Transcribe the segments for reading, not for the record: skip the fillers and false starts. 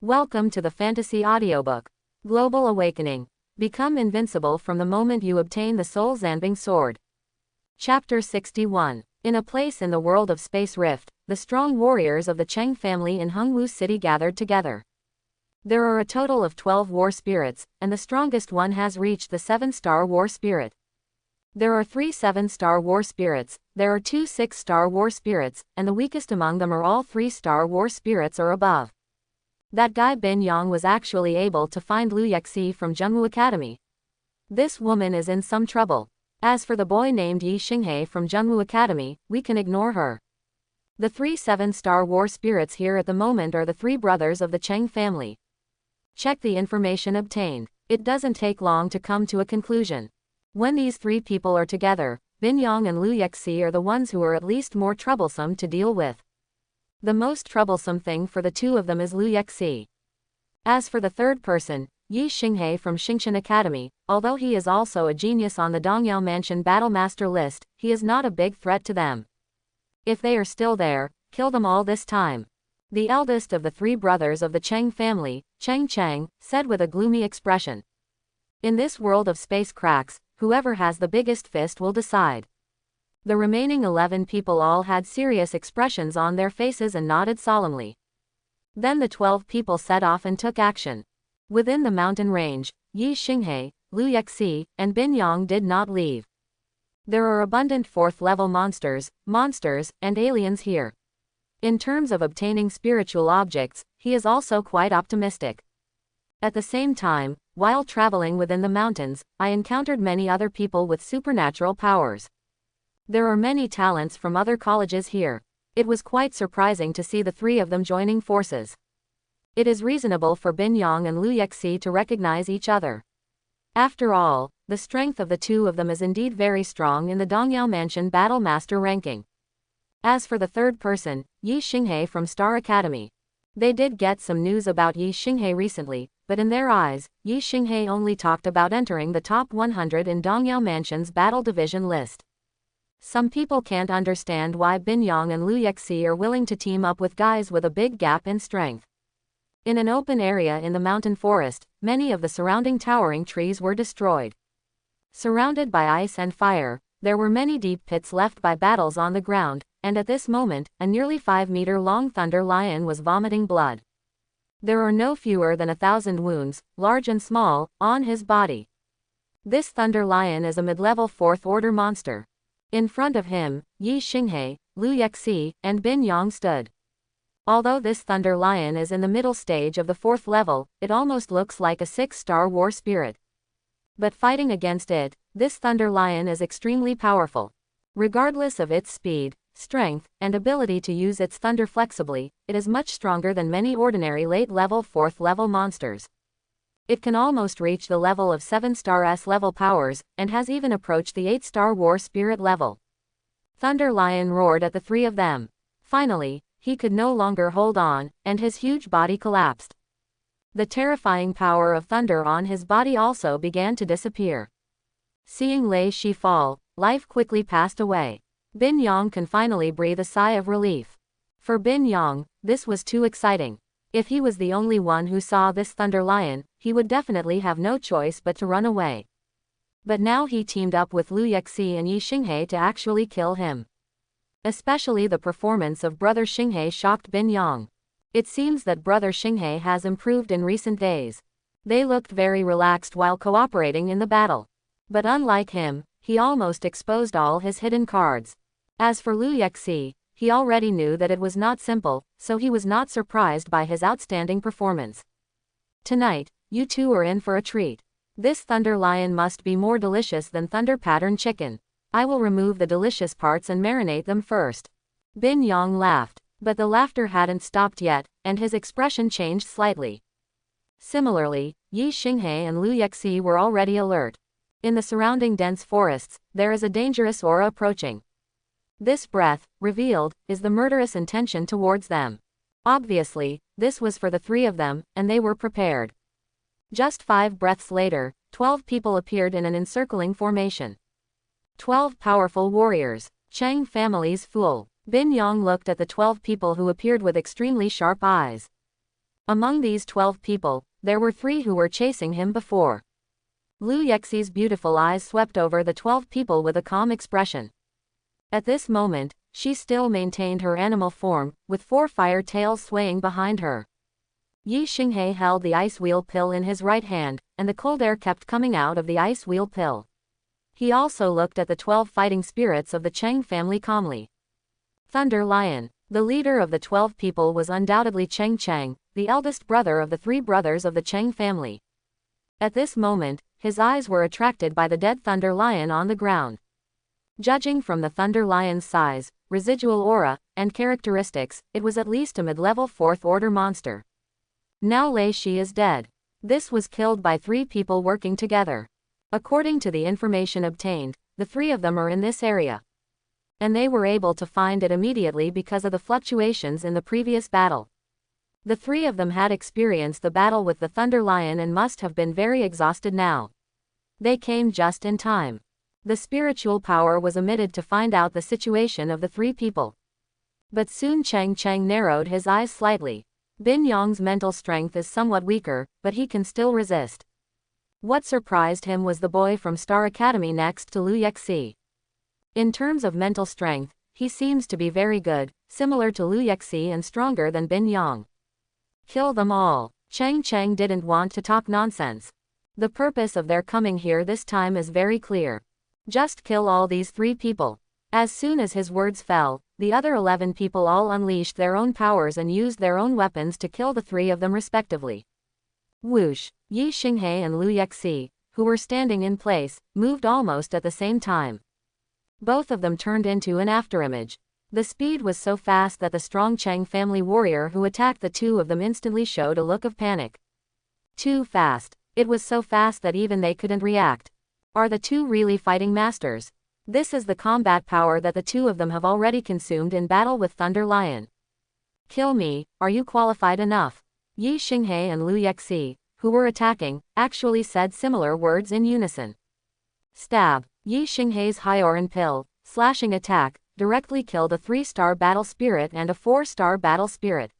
Welcome to the Fantasy Audiobook. Global Awakening. Become invincible from the moment you obtain the Soul-Zanbing sword. Chapter 61. In a place in the world of Space Rift, the strong warriors of the Cheng family in Hungwu City gathered together. There are a total of 12 war spirits, and the strongest one has reached the 7-star war spirit. There are 3 7-star war spirits, there are 2 6-star war spirits, and the weakest among them are all 3-star war spirits or above. That guy Bin Yang was actually able to find Lu Yexi from Zhengwu Academy. This woman is in some trouble. As for the boy named Yi Xinghe from Zhengwu Academy, we can ignore her. The 3 7-star war spirits here at the moment are the 3 brothers of the Cheng family. Check the information obtained. It doesn't take long to come to a conclusion. When these 3 people are together, Bin Yang and Lu Yexi are the ones who are at least more troublesome to deal with. The most troublesome thing for the 2 of them is Lu Yexi. As for the third person, Yi Xinghe from Xingshan Academy, although he is also a genius on the Dongyao Mansion Battlemaster list, he is not a big threat to them. If they are still there, kill them all this time. The eldest of the 3 brothers of the Cheng family, Cheng, said with a gloomy expression. In this world of space cracks, whoever has the biggest fist will decide. The remaining 11 people all had serious expressions on their faces and nodded solemnly. Then the 12 people set off and took action. Within the mountain range, Yi Xinghe, Lu Yexi, and Bin Yang did not leave. There are abundant 4th-level monsters, and aliens here. In terms of obtaining spiritual objects, he is also quite optimistic. At the same time, while traveling within the mountains, I encountered many other people with supernatural powers. There are many talents from other colleges here. It was quite surprising to see the 3 of them joining forces. It is reasonable for Bin Yang and Lu Yexi to recognize each other. After all, the strength of the 2 of them is indeed very strong in the Dongyao Mansion Battlemaster ranking. As for the third person, Yi Xinghe from Star Academy. They did get some news about Yi Xinghe recently, but in their eyes, Yi Xinghe only talked about entering the top 100 in Dongyao Mansion's Battle Division list. Some people can't understand why Bin Yang and Lu Yexi are willing to team up with guys with a big gap in strength. In an open area in the mountain forest, many of the surrounding towering trees were destroyed. Surrounded by ice and fire, there were many deep pits left by battles on the ground, and at this moment, a nearly 5-meter-long thunder lion was vomiting blood. There are no fewer than 1,000 wounds, large and small, on his body. This thunder lion is a mid-level 4th-order monster. In front of him, Yi Xinghe, Lu Yexi, and Bin Yang stood. Although this thunder lion is in the middle stage of the 4th level, it almost looks like a 6-star war spirit. But fighting against it, this thunder lion is extremely powerful. Regardless of its speed, strength, and ability to use its thunder flexibly, it is much stronger than many ordinary late-level 4th-level monsters. It can almost reach the level of 7-star S-level powers, and has even approached the 8-star war spirit level. Thunder Lion roared at the 3 of them. Finally, he could no longer hold on, and his huge body collapsed. The terrifying power of thunder on his body also began to disappear. Seeing Lei Shi fall, life quickly passed away. Bin Yang can finally breathe a sigh of relief. For Bin Yang, this was too exciting. If he was the only one who saw this thunder lion, he would definitely have no choice but to run away. But now he teamed up with Lu Yexi and Yi Xinghe to actually kill him. Especially the performance of Brother Xinghe shocked Bin Yang. It seems that Brother Xinghe has improved in recent days. They looked very relaxed while cooperating in the battle. But unlike him, he almost exposed all his hidden cards. As for Lu Yexi, he already knew that it was not simple, so he was not surprised by his outstanding performance. Tonight, you 2 are in for a treat. This thunder lion must be more delicious than thunder pattern chicken. I will remove the delicious parts and marinate them first. Bin Yang laughed, but the laughter hadn't stopped yet, and his expression changed slightly. Similarly, Yi Xinghe and Lu Yexi were already alert. In the surrounding dense forests, there is a dangerous aura approaching. This breath, revealed, is the murderous intention towards them. Obviously, this was for the 3 of them, and they were prepared. Just 5 breaths later, 12 people appeared in an encircling formation. 12 powerful warriors. Cheng family's fool. Bin Yang looked at the 12 people who appeared with extremely sharp eyes. Among these 12 people, there were 3 who were chasing him before. Lu Yexi's beautiful eyes swept over the 12 people with a calm expression. At this moment, she still maintained her animal form, with 4 fire tails swaying behind her. Yi Xinghe held the ice wheel pill in his right hand, and the cold air kept coming out of the ice wheel pill. He also looked at the 12 fighting spirits of the Cheng family calmly. Thunder Lion. The leader of the 12 people was undoubtedly Cheng Cheng, the eldest brother of the 3 brothers of the Cheng family. At this moment, his eyes were attracted by the dead Thunder Lion on the ground. Judging from the Thunder Lion's size, residual aura, and characteristics, it was at least a mid-level 4th order monster. Now Lei Shi is dead. This was killed by 3 people working together. According to the information obtained, the 3 of them are in this area. And they were able to find it immediately because of the fluctuations in the previous battle. The 3 of them had experienced the battle with the Thunder Lion and must have been very exhausted now. They came just in time. The spiritual power was emitted to find out the situation of the 3 people. But soon Cheng Cheng narrowed his eyes slightly. Bin Yang's mental strength is somewhat weaker, but he can still resist. What surprised him was the boy from Star Academy next to Lu Yexi. In terms of mental strength, he seems to be very good, similar to Lu Yexi and stronger than Bin Yang. Kill them all. Cheng Cheng didn't want to talk nonsense. The purpose of their coming here this time is very clear. Just kill all these 3 people. As soon as his words fell, the other 11 people all unleashed their own powers and used their own weapons to kill the 3 of them respectively. Whoosh! Yi Xinghe and Lu Yexi, who were standing in place, moved almost at the same time. Both of them turned into an afterimage. The speed was so fast that the strong Cheng family warrior who attacked the 2 of them instantly showed a look of panic. Too fast. It was so fast that even they couldn't react. Are the 2 really fighting masters? This is the combat power that the 2 of them have already consumed in battle with Thunder Lion. Kill me, are you qualified enough? Yi Xinghe and Lu Yexi, who were attacking, actually said similar words in unison. Stab. Yi Xinghe's Hyoran Pill, slashing attack, directly killed a 3-star battle spirit and a 4-star battle spirit.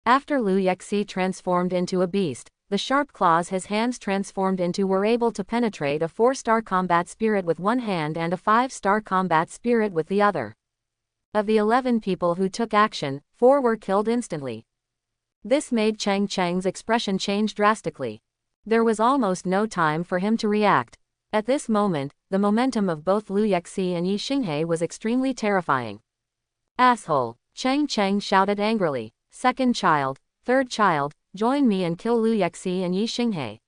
After Lu Yexi transformed into a beast, the sharp claws his hands transformed into were able to penetrate a 4-star combat spirit with one hand and a 5-star combat spirit with the other. Of the 11 people who took action, 4 were killed instantly. This made Cheng Cheng's expression change drastically. There was almost no time for him to react. At this moment, the momentum of both Lu Yexi and Yi Xinghe was extremely terrifying. Asshole! Cheng Cheng shouted angrily. Second child, third child, join me and kill Lu Yexi and Yi Xinghe.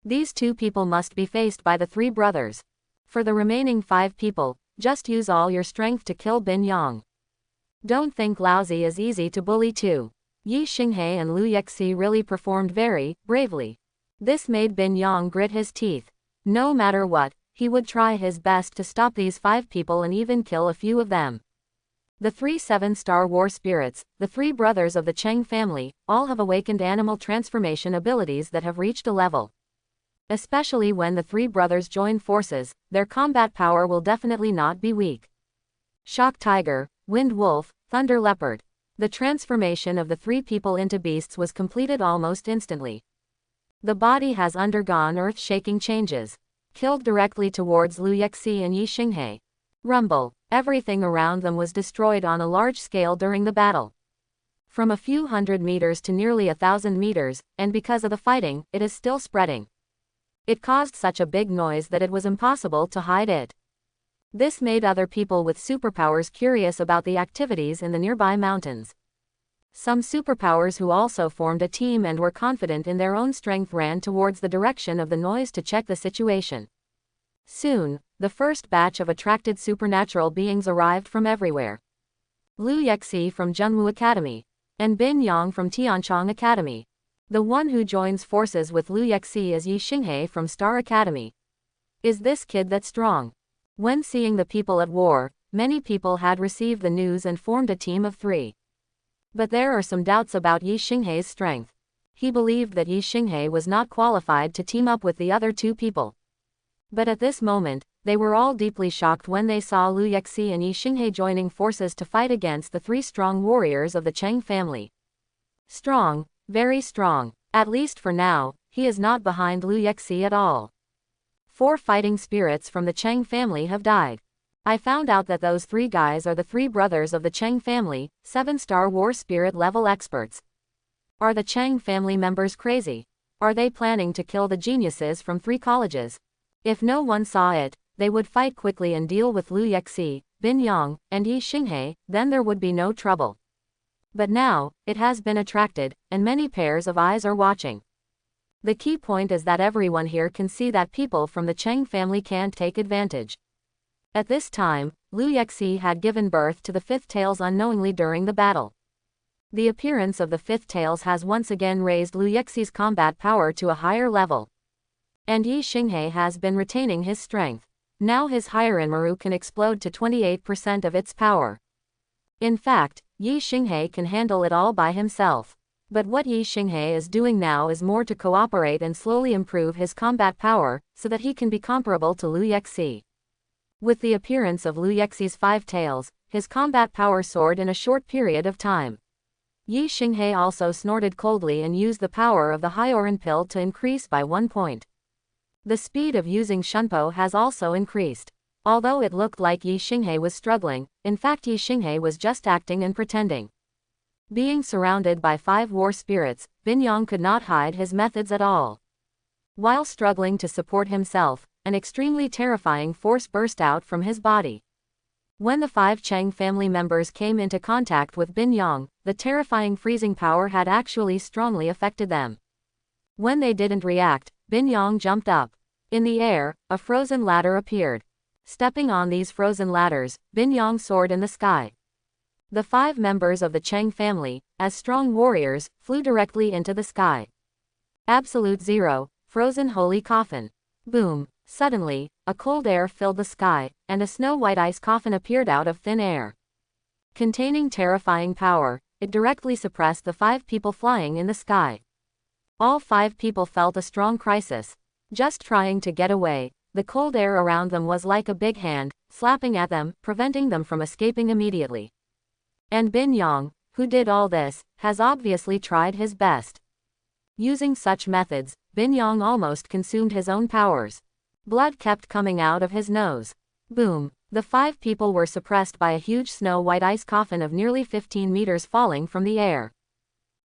These 2 people must be faced by the 3 brothers. For the remaining 5 people, just use all your strength to kill Bin Yang. Don't think Laozi is easy to bully too. Yi Xinghe and Lu Yexi really performed very bravely. This made Bin Yang grit his teeth. No matter what, he would try his best to stop these 5 people and even kill a few of them. The 3 7-star war spirits, the 3 brothers of the Cheng family, all have awakened animal transformation abilities that have reached a level. Especially when the 3 brothers join forces, their combat power will definitely not be weak. Shock Tiger, Wind Wolf, Thunder Leopard. The transformation of the 3 people into beasts was completed almost instantly. The body has undergone earth-shaking changes. Killed directly towards Lu Yexi and Yi Xinghe. Rumble. Everything around them was destroyed on a large scale during the battle. From a few hundred meters to nearly 1,000 meters, and because of the fighting, it is still spreading. It caused such a big noise that it was impossible to hide it. This made other people with superpowers curious about the activities in the nearby mountains. Some superpowers who also formed a team and were confident in their own strength ran towards the direction of the noise to check the situation. Soon, the first batch of attracted supernatural beings arrived from everywhere. Lu Yexi from Junwu Academy, and Bin Yang from Tianchong Academy. The one who joins forces with Lu Yexi is Yi Xinghe from Star Academy. Is this kid that strong? When seeing the people at war, many people had received the news and formed a team of 3. But there are some doubts about Yi Xinghe's strength. He believed that Yi Xinghe was not qualified to team up with the other 2 people. But at this moment, they were all deeply shocked when they saw Lu Yexi and Yi Xinghe joining forces to fight against the 3 strong warriors of the Cheng family. Strong, Very strong. At least for now, he is not behind Liu Yexi at all. 4 fighting spirits from the Cheng family have died. I found out that those 3 guys are the 3 brothers of the Cheng family, 7-star war spirit level experts. Are the Cheng family members crazy? Are they planning to kill the geniuses from 3 colleges? If no one saw it, they would fight quickly and deal with Liu Yexi, Bin Yang, and Yi Xinghe, then there would be no trouble. But now, it has been attracted, and many pairs of eyes are watching. The key point is that everyone here can see that people from the Cheng family can't take advantage. At this time, Liu Yexi had given birth to the 5th tails unknowingly during the battle. The appearance of the 5th tails has once again raised Liu Yexi's combat power to a higher level. And Yi Xinghe has been retaining his strength. Now his Hierin-Maru can explode to 28% of its power. In fact, Yi Xinghe can handle it all by himself. But what Yi Xinghe is doing now is more to cooperate and slowly improve his combat power, so that he can be comparable to Liu Yexi. With the appearance of Liu Yexi's 5 tails, his combat power soared in a short period of time. Yi Xinghe also snorted coldly and used the power of the Hyorin pill to increase by 1 point. The speed of using Shunpo has also increased. Although it looked like Yi Xinghe was struggling, in fact Yi Xinghe was just acting and pretending. Being surrounded by 5 war spirits, Bin Yang could not hide his methods at all. While struggling to support himself, an extremely terrifying force burst out from his body. When the 5 Cheng family members came into contact with Bin Yang, the terrifying freezing power had actually strongly affected them. When they didn't react, Bin Yang jumped up. In the air, a frozen ladder appeared. Stepping on these frozen ladders, Bin Yang soared in the sky. The 5 members of the Cheng family, as strong warriors, flew directly into the sky. Absolute Zero, frozen holy coffin. Boom! Suddenly, a cold air filled the sky, and a snow-white ice coffin appeared out of thin air. Containing terrifying power, it directly suppressed the 5 people flying in the sky. All 5 people felt a strong crisis. Just trying to get away, the cold air around them was like a big hand, slapping at them, preventing them from escaping immediately. And Bin Yang, who did all this, has obviously tried his best. Using such methods, Bin Yang almost consumed his own powers. Blood kept coming out of his nose. Boom! The 5 people were suppressed by a huge snow-white ice coffin of nearly 15 meters falling from the air.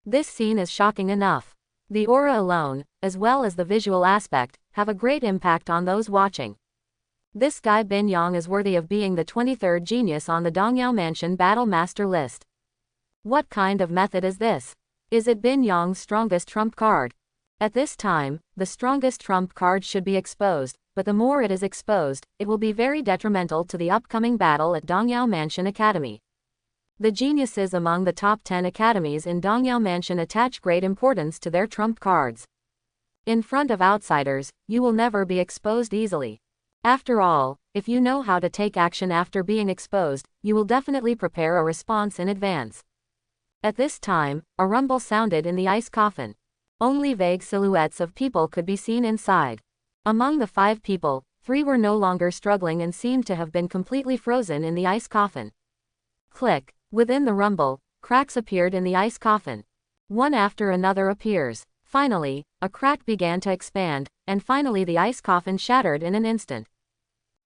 This scene is shocking enough. The aura alone, as well as the visual aspect, have a great impact on those watching. This guy Bin Yang is worthy of being the 23rd genius on the Dongyao Mansion Battle Master list. What kind of method is this? Is it Bin Yang's strongest trump card? At this time, the strongest trump card should be exposed, but the more it is exposed, it will be very detrimental to the upcoming battle at Dongyao Mansion Academy. The geniuses among the top 10 academies in Dongyao Mansion attach great importance to their trump cards. In front of outsiders, you will never be exposed easily. After all, if you know how to take action after being exposed, you will definitely prepare a response in advance. At this time, a rumble sounded in the ice coffin. Only vague silhouettes of people could be seen inside. Among the 5 people, 3 were no longer struggling and seemed to have been completely frozen in the ice coffin. Click! Within the rumble, cracks appeared in the ice coffin. One after another appears. Finally, a crack began to expand, and finally the ice coffin shattered in an instant.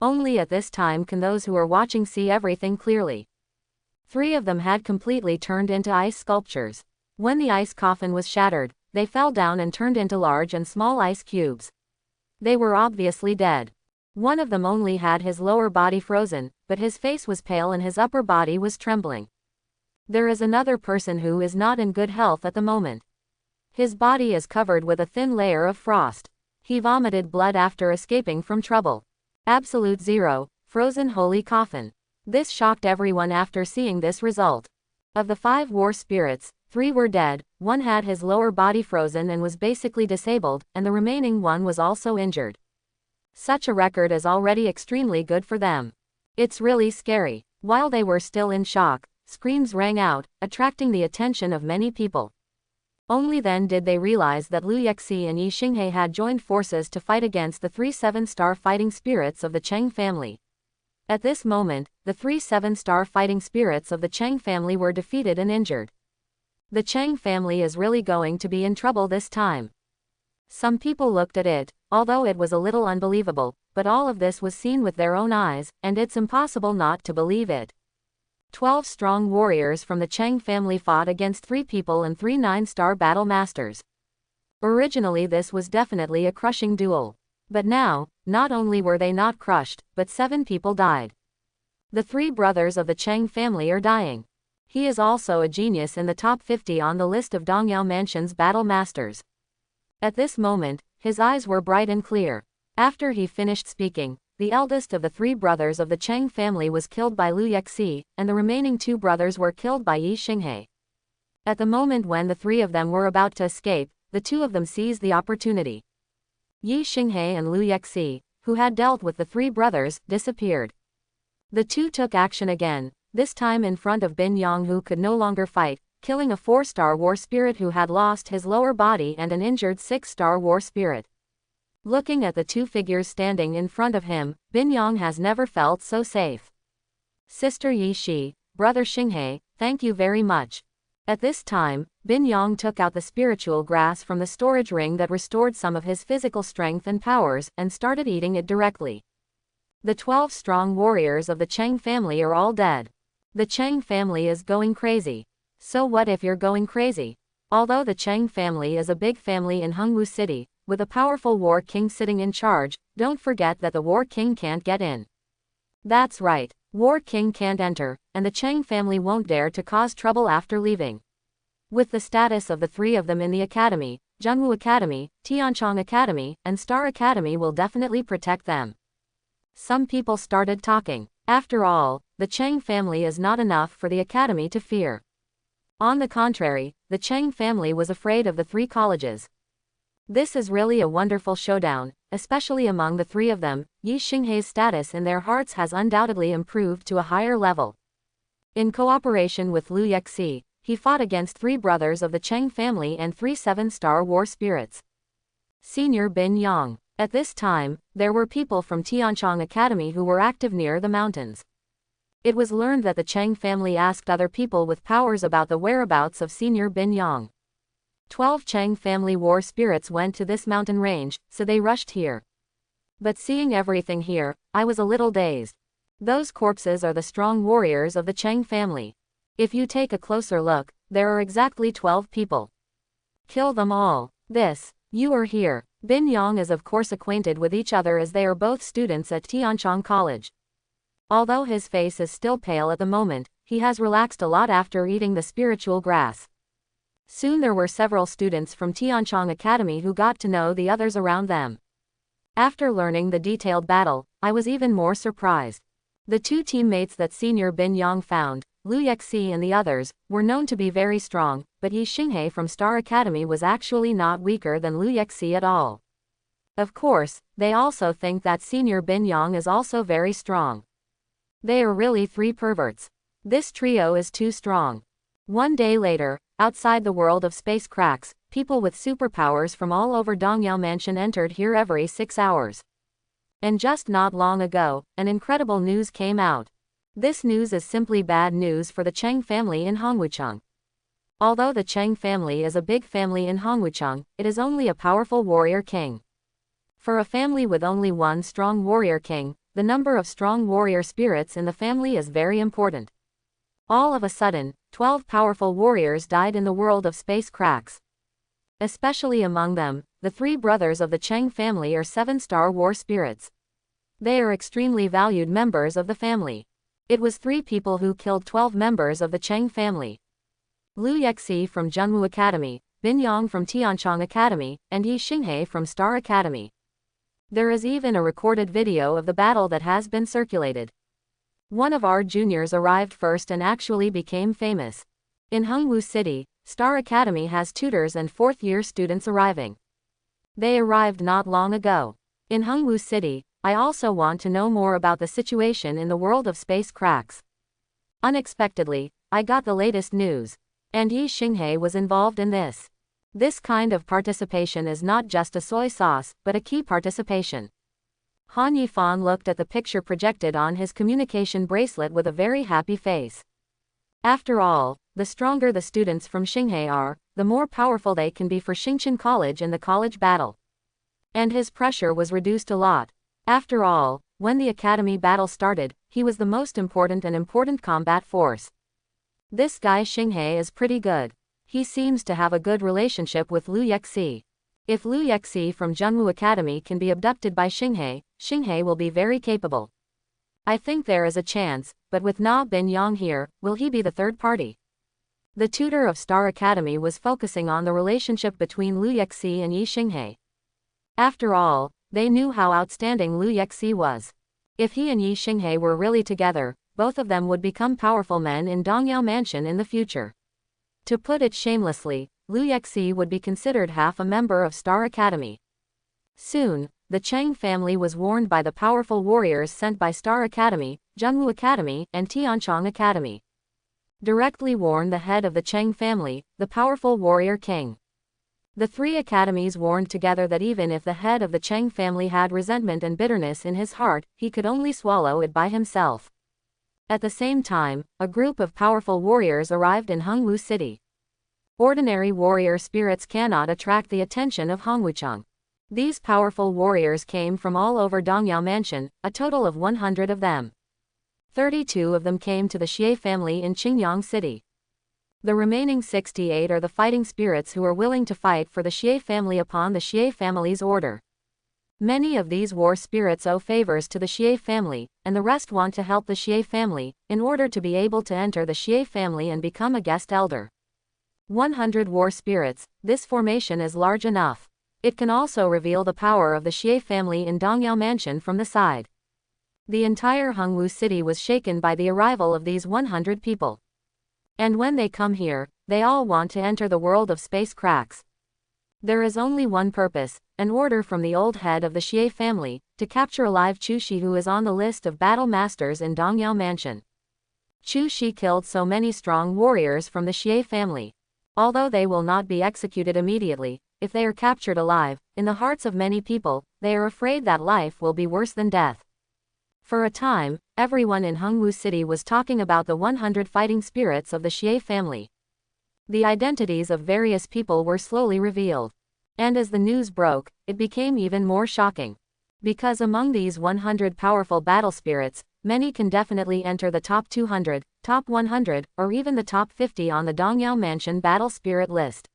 Only at this time can those who are watching see everything clearly. 3 of them had completely turned into ice sculptures. When the ice coffin was shattered, they fell down and turned into large and small ice cubes. They were obviously dead. One of them only had his lower body frozen, but his face was pale and his upper body was trembling. There is another person who is not in good health at the moment. His body is covered with a thin layer of frost. He vomited blood after escaping from trouble. Absolute Zero, frozen holy coffin. This shocked everyone after seeing this result. Of the 5 war spirits, 3 were dead, 1 had his lower body frozen and was basically disabled, and the remaining 1 was also injured. Such a record is already extremely good for them. It's really scary. While they were still in shock, screams rang out, attracting the attention of many people. Only then did they realize that Liu Yexi and Yi Xinghe had joined forces to fight against the 3 7-star fighting spirits of the Cheng family. At this moment, the 3 7-star fighting spirits of the Cheng family were defeated and injured. The Chang family is really going to be in trouble this time. Some people looked at it, although it was a little unbelievable, but all of this was seen with their own eyes, and it's impossible not to believe it. 12 strong warriors from the Chang family fought against 3 people and 3 9-star battle masters. Originally this was definitely a crushing duel. But now, not only were they not crushed, but 7 people died. The 3 brothers of the Chang family are dying. He is also a genius in the top 50 on the list of Dongyao Mansion's battle masters. At this moment, his eyes were bright and clear. After he finished speaking, the eldest of the 3 brothers of the Chang family was killed by Liu Yexi, and the remaining 2 brothers were killed by Yi Xinghe. At the moment when the 3 of them were about to escape, the 2 of them seized the opportunity. Yi Xinghe and Liu Yexi, who had dealt with the 3 brothers, disappeared. The 2 took action again, this time in front of Bin Yang, who could no longer fight, killing a 4-star war spirit who had lost his lower body and an injured 6-star war spirit. Looking at the 2 figures standing in front of him, Bin Yang has never felt so safe. Sister Yi Shi, Brother Xinghe, thank you very much. At this time, Bin Yang took out the spiritual grass from the storage ring that restored some of his physical strength and powers and started eating it directly. The 12 strong warriors of the Chang family are all dead. The Chang family is going crazy. So what if you're going crazy? Although the Chang family is a big family in Hongwu City, with a powerful war king sitting in charge, don't forget that the war king can't get in. That's right, war king can't enter, and the Chang family won't dare to cause trouble after leaving. With the status of the 3 of them in the academy, Junwu Academy, Tianchong Academy, and Star Academy will definitely protect them. Some people started talking. After all, the Chang family is not enough for the academy to fear. On the contrary, the Chang family was afraid of the 3 colleges. This is really a wonderful showdown, especially among the 3 of them. Yi Xinghe's status in their hearts has undoubtedly improved to a higher level. In cooperation with Liu Yexi, he fought against 3 brothers of the Chang family and 3 7-star war spirits. Senior Bin Yang. At this time, there were people from Tianchong Academy who were active near the mountains. It was learned that the Chang family asked other people with powers about the whereabouts of Senior Bin Yang. 12 Chang family war spirits went to this mountain range, so they rushed here. But seeing everything here, I was a little dazed. Those corpses are the strong warriors of the Chang family. If you take a closer look, there are exactly 12 people. Kill them all. You are here. Bin Yang is of course acquainted with each other as they are both students at Tianchong College. Although his face is still pale at the moment, he has relaxed a lot after eating the spiritual grass. Soon there were several students from Tianchong Academy who got to know the others around them. After learning the detailed battle, I was even more surprised. The 2 teammates that Senior Bin Yang found, Liu Yexi and the others, were known to be very strong, but Yi Xinghe from Star Academy was actually not weaker than Liu Yexi at all. Of course, they also think that Senior Bin Yang is also very strong. They are really 3 perverts. This trio is too strong. One day later, outside the world of space cracks, people with superpowers from all over Dongyao Mansion entered here every 6 hours. And just not long ago, an incredible news came out. This news is simply bad news for the Chang family in Hongwucheng. Although the Chang family is a big family in Hongwucheng, it is only a powerful warrior king. For a family with only one strong warrior king, the number of strong warrior spirits in the family is very important. All of a sudden, 12 powerful warriors died in the world of space cracks. Especially among them, the 3 brothers of the Chang family are 7-star war spirits. They are extremely valued members of the family. It was 3 people who killed 12 members of the Chang family. Liu Yexi from Junwu Academy, Bin Yang from Tianchong Academy, and Yi Xinghe from Star Academy. There is even a recorded video of the battle that has been circulated. One of our juniors arrived first and actually became famous. In Hongwu City, Star Academy has tutors and 4th-year students arriving. They arrived not long ago. In Hongwu City, I also want to know more about the situation in the world of space cracks. Unexpectedly, I got the latest news. And Yi Xinghe was involved in this. This kind of participation is not just a soy sauce, but a key participation. Han Yifan looked at the picture projected on his communication bracelet with a very happy face. After all, the stronger the students from Xinghe are, the more powerful they can be for Xingchen College in the college battle. And his pressure was reduced a lot. After all, when the academy battle started, he was the most important combat force. This guy Xinghe is pretty good. He seems to have a good relationship with Liu Yexi. If Liu Yexi from Zhengwu Academy can be abducted by Xinghe, Xinghe will be very capable. I think there is a chance, but with Na Binyang here, will he be the third party? The tutor of Star Academy was focusing on the relationship between Liu Yexi and Yi Xinghe. After all, they knew how outstanding Liu Yexi was. If he and Yi Xinghe were really together, both of them would become powerful men in Dongyao Mansion in the future. To put it shamelessly, Liu Yexi would be considered half a member of Star Academy. Soon, the Cheng family was warned by the powerful warriors sent by Star Academy, Zhengwu Academy, and Tianchong Academy. Directly warned the head of the Cheng family, the powerful warrior king. The three academies warned together that even if the head of the Cheng family had resentment and bitterness in his heart, he could only swallow it by himself. At the same time, a group of powerful warriors arrived in Hongwu City. Ordinary warrior spirits cannot attract the attention of Hongwucheng. These powerful warriors came from all over Dongyao Mansion, a total of 100 of them. 32 of them came to the Xie family in Qingyang City. The remaining 68 are the fighting spirits who are willing to fight for the Xie family upon the Xie family's order. Many of these war spirits owe favors to the Xie family, and the rest want to help the Xie family, in order to be able to enter the Xie family and become a guest elder. 100 war spirits, this formation is large enough. It can also reveal the power of the Xie family in Dongyao Mansion from the side. The entire Hongwu City was shaken by the arrival of these 100 people. And when they come here, they all want to enter the world of space cracks. There is only one purpose, an order from the old head of the Xie family, to capture alive Chu Shi, who is on the list of battle masters in Dongyao Mansion. Chu Shi killed so many strong warriors from the Xie family. Although they will not be executed immediately, if they are captured alive, in the hearts of many people, they are afraid that life will be worse than death. For a time, everyone in Hongwu City was talking about the 100 fighting spirits of the Xie family. The identities of various people were slowly revealed. And as the news broke, it became even more shocking. Because among these 100 powerful battle spirits, many can definitely enter the top 200, top 100, or even the top 50 on the Dongyao Mansion battle spirit list.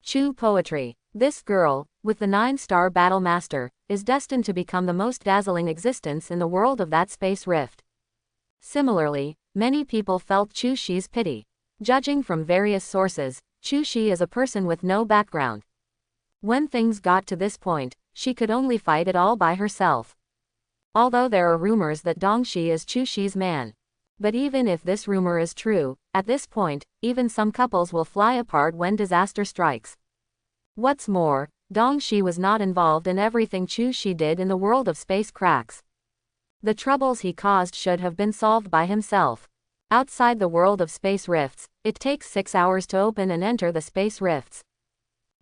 Chu Poetry. This girl, with the 9-star battle master, is destined to become the most dazzling existence in the world of that space rift. Similarly, many people felt Chu Shi's pity. Judging from various sources, Chu Shi is a person with no background. When things got to this point, she could only fight it all by herself. Although there are rumors that Dong Shi is Chu Shi's man. But even if this rumor is true, at this point, even some couples will fly apart when disaster strikes. What's more, Dong Shi was not involved in everything Chu Shi did in the world of space cracks. The troubles he caused should have been solved by himself. Outside the world of space rifts, it takes 6 hours to open and enter the space rifts.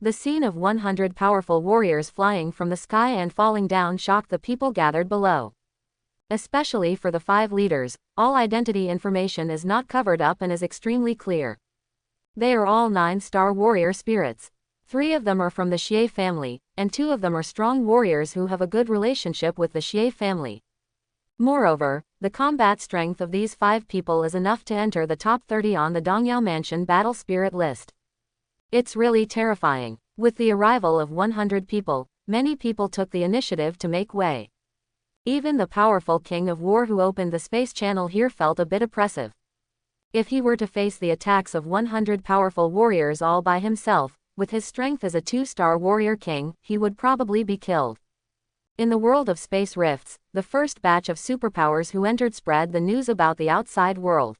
The scene of 100 powerful warriors flying from the sky and falling down shocked the people gathered below. Especially for the 5 leaders, all identity information is not covered up and is extremely clear. They are all 9-star warrior spirits. 3 of them are from the Xie family, and 2 of them are strong warriors who have a good relationship with the Xie family. Moreover, the combat strength of these 5 people is enough to enter the top 30 on the Dongyao Mansion battle spirit list. It's really terrifying. With the arrival of 100 people, many people took the initiative to make way. Even the powerful king of war who opened the space channel here felt a bit oppressive. If he were to face the attacks of 100 powerful warriors all by himself, with his strength as a 2-star warrior king, he would probably be killed. In the world of space rifts, the first batch of superpowers who entered spread the news about the outside world.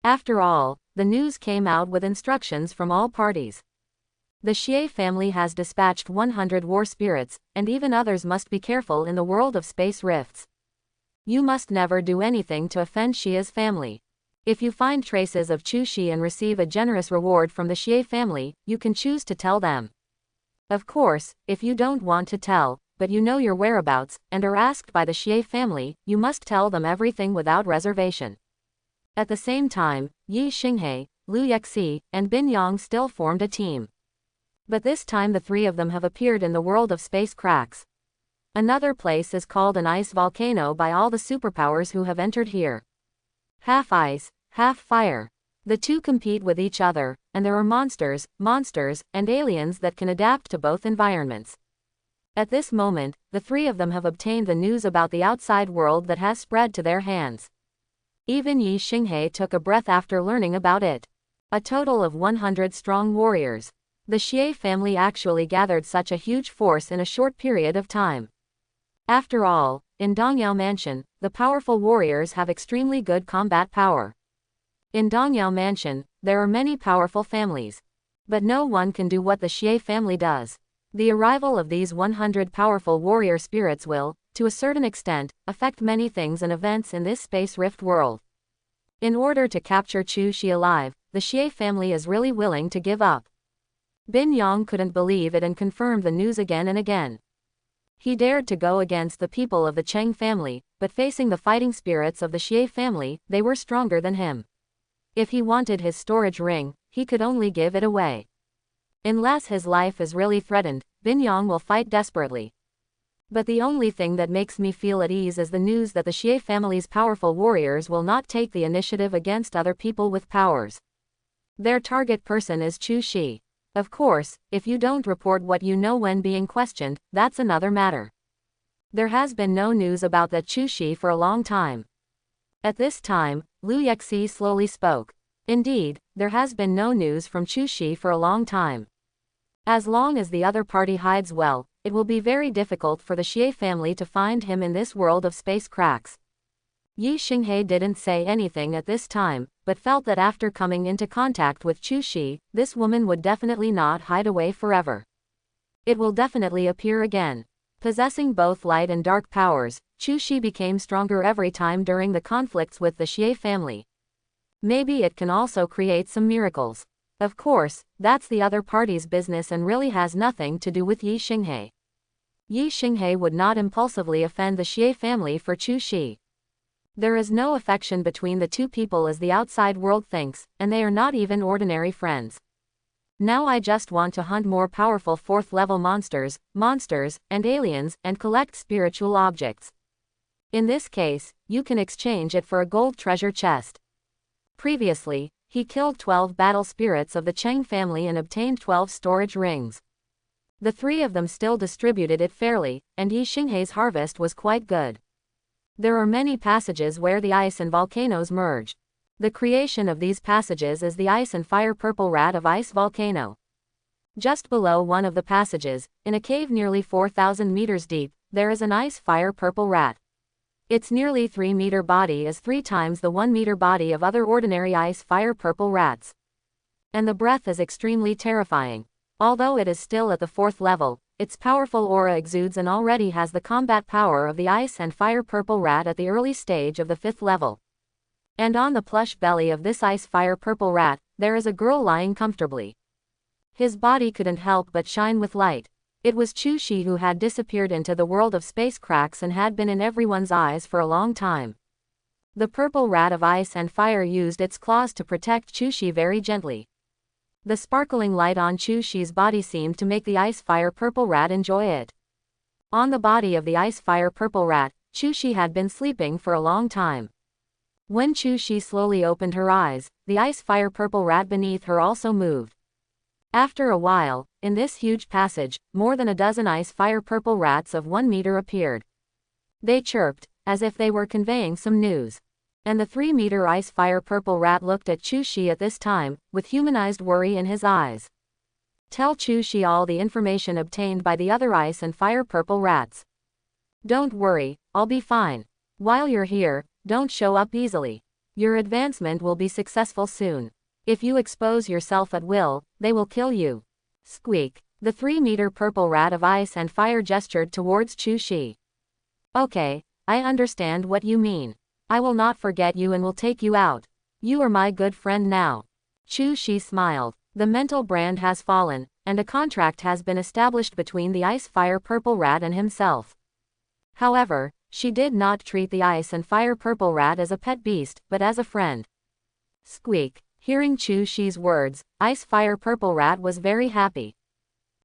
After all, the news came out with instructions from all parties. The Xie family has dispatched 100 war spirits, and even others must be careful in the world of space rifts. You must never do anything to offend Xia's family. If you find traces of Chu Shi and receive a generous reward from the Xie family, you can choose to tell them. Of course, if you don't want to tell, but you know your whereabouts, and are asked by the Xie family, you must tell them everything without reservation. At the same time, Yi Xinghe, Liu Yexi, and Bin Yang still formed a team. But this time the three of them have appeared in the world of space cracks. Another place is called an ice volcano by all the superpowers who have entered here. Half ice, half fire. The two compete with each other, and there are monsters, and aliens that can adapt to both environments. At this moment, the three of them have obtained the news about the outside world that has spread to their hands. Even Yi Xinghe took a breath after learning about it. A total of 100 strong warriors. The Xie family actually gathered such a huge force in a short period of time. After all, in Dongyao Mansion, the powerful warriors have extremely good combat power. In Dongyao Mansion, there are many powerful families. But no one can do what the Xie family does. The arrival of these 100 powerful warrior spirits will, to a certain extent, affect many things and events in this space rift world. In order to capture Chu Shi alive, the Xie family is really willing to give up. Bin Yang couldn't believe it and confirmed the news again and again. He dared to go against the people of the Cheng family, but facing the fighting spirits of the Xie family, they were stronger than him. If he wanted his storage ring, he could only give it away. Unless his life is really threatened, Bin Yang will fight desperately. But the only thing that makes me feel at ease is the news that the Xie family's powerful warriors will not take the initiative against other people with powers. Their target person is Chu Shi. Of course, if you don't report what you know when being questioned, that's another matter. There has been no news about that Chu Shi for a long time. At this time, Liu Yexi slowly spoke. Indeed, there has been no news from Chu Shi for a long time. As long as the other party hides well, it will be very difficult for the Xie family to find him in this world of space cracks. Yi Xinghe didn't say anything at this time, but felt that after coming into contact with Chu Shi, this woman would definitely not hide away forever. It will definitely appear again. Possessing both light and dark powers, Chu Shi became stronger every time during the conflicts with the Xie family. Maybe it can also create some miracles. Of course, that's the other party's business and really has nothing to do with Yi Xinghe. Yi Xinghe would not impulsively offend the Xie family for Chu Shi. There is no affection between the two people as the outside world thinks, and they are not even ordinary friends. Now I just want to hunt more powerful 4th level monsters, and aliens, and collect spiritual objects. In this case, you can exchange it for a gold treasure chest. Previously, he killed 12 battle spirits of the Cheng family and obtained 12 storage rings. The three of them still distributed it fairly, and Yi Xinghe's harvest was quite good. There are many passages where the ice and volcanoes merge. The creation of these passages is the ice and fire purple rat of ice volcano. Just below one of the passages, in a cave nearly 4,000 meters deep, there is an ice fire purple rat. Its nearly 3-meter body is 3 times the 1-meter body of other ordinary ice fire purple rats. And the breath is extremely terrifying. Although it is still at the 4th level, its powerful aura exudes and already has the combat power of the ice and fire purple rat at the early stage of the 5th level. And on the plush belly of this ice fire purple rat, there is a girl lying comfortably. His body couldn't help but shine with light. It was Chu Shi who had disappeared into the world of space cracks and had been in everyone's eyes for a long time. The purple rat of ice and fire used its claws to protect Chu Shi very gently. The sparkling light on Chu Shi's body seemed to make the ice fire purple rat enjoy it. On the body of the ice fire purple rat, Chu Shi had been sleeping for a long time. When Chu Shi slowly opened her eyes, the ice fire purple rat beneath her also moved. After a while, in this huge passage, more than a dozen ice fire purple rats of 1 meter appeared. They chirped, as if they were conveying some news. And the 3-meter ice fire purple rat looked at Chu Shi at this time, with humanized worry in his eyes. Tell Chu Shi all the information obtained by the other ice and fire purple rats. Don't worry, I'll be fine. While you're here, don't show up easily. Your advancement will be successful soon. If you expose yourself at will, they will kill you. Squeak. The 3-meter purple rat of ice and fire gestured towards Chu Shi. Okay, I understand what you mean. I will not forget you and will take you out. You are my good friend now. Chu Shi smiled. The mental brand has fallen, and a contract has been established between the ice fire purple rat and himself. However, she did not treat the ice and fire purple rat as a pet beast, but as a friend. Squeak. Hearing Chu Shi's words, Ice Fire Purple Rat was very happy.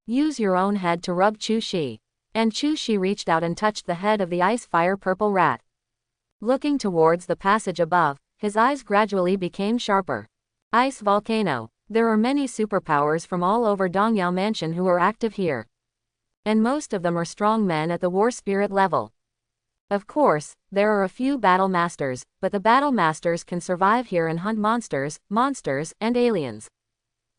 Use your own head to rub Chu Shi. And Chu Shi reached out and touched the head of the Ice Fire Purple Rat. Looking towards the passage above, his eyes gradually became sharper. Ice Volcano. There are many superpowers from all over Dongyao Mansion who are active here. And most of them are strong men at the war spirit level. Of course, there are a few battle masters, but the battle masters can survive here and hunt monsters, and aliens.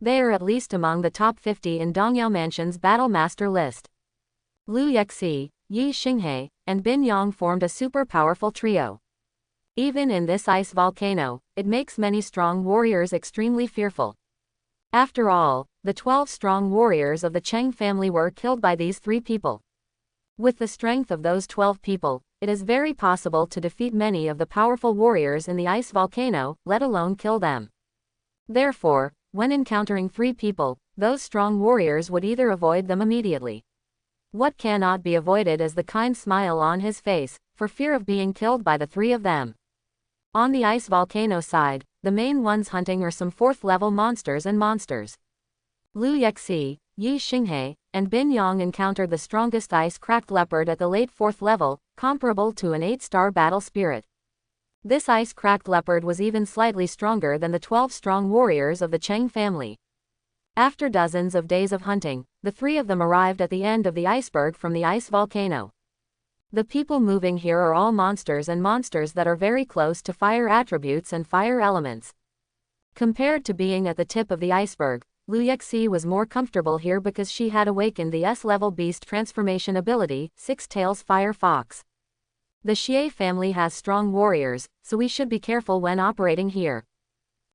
They are at least among the top 50 in Dongyao Mansion's battle master list. Liu Yexi, Yi Xinghe, and Bin Yang formed a super powerful trio. Even in this ice volcano, it makes many strong warriors extremely fearful. After all, the 12 strong warriors of the Cheng family were killed by these 3 people. With the strength of those 12 people, it is very possible to defeat many of the powerful warriors in the ice volcano, let alone kill them. Therefore, when encountering 3 people, those strong warriors would either avoid them immediately. What cannot be avoided is the kind smile on his face, for fear of being killed by the 3 of them. On the ice volcano side, the main ones hunting are some 4th level monsters and monsters. Liu Yexi, Yi Xinghe, and Bin Yang encountered the strongest ice-cracked leopard at the late 4th level, comparable to an 8-star battle spirit. This ice-cracked leopard was even slightly stronger than the 12 strong warriors of the Cheng family. After dozens of days of hunting, the 3 of them arrived at the end of the iceberg from the ice volcano. The people moving here are all monsters and monsters that are very close to fire attributes and fire elements. Compared to being at the tip of the iceberg, Liu Yexi was more comfortable here because she had awakened the S-level beast transformation ability, 6 Tails Fire Fox. The Xie family has strong warriors, so we should be careful when operating here.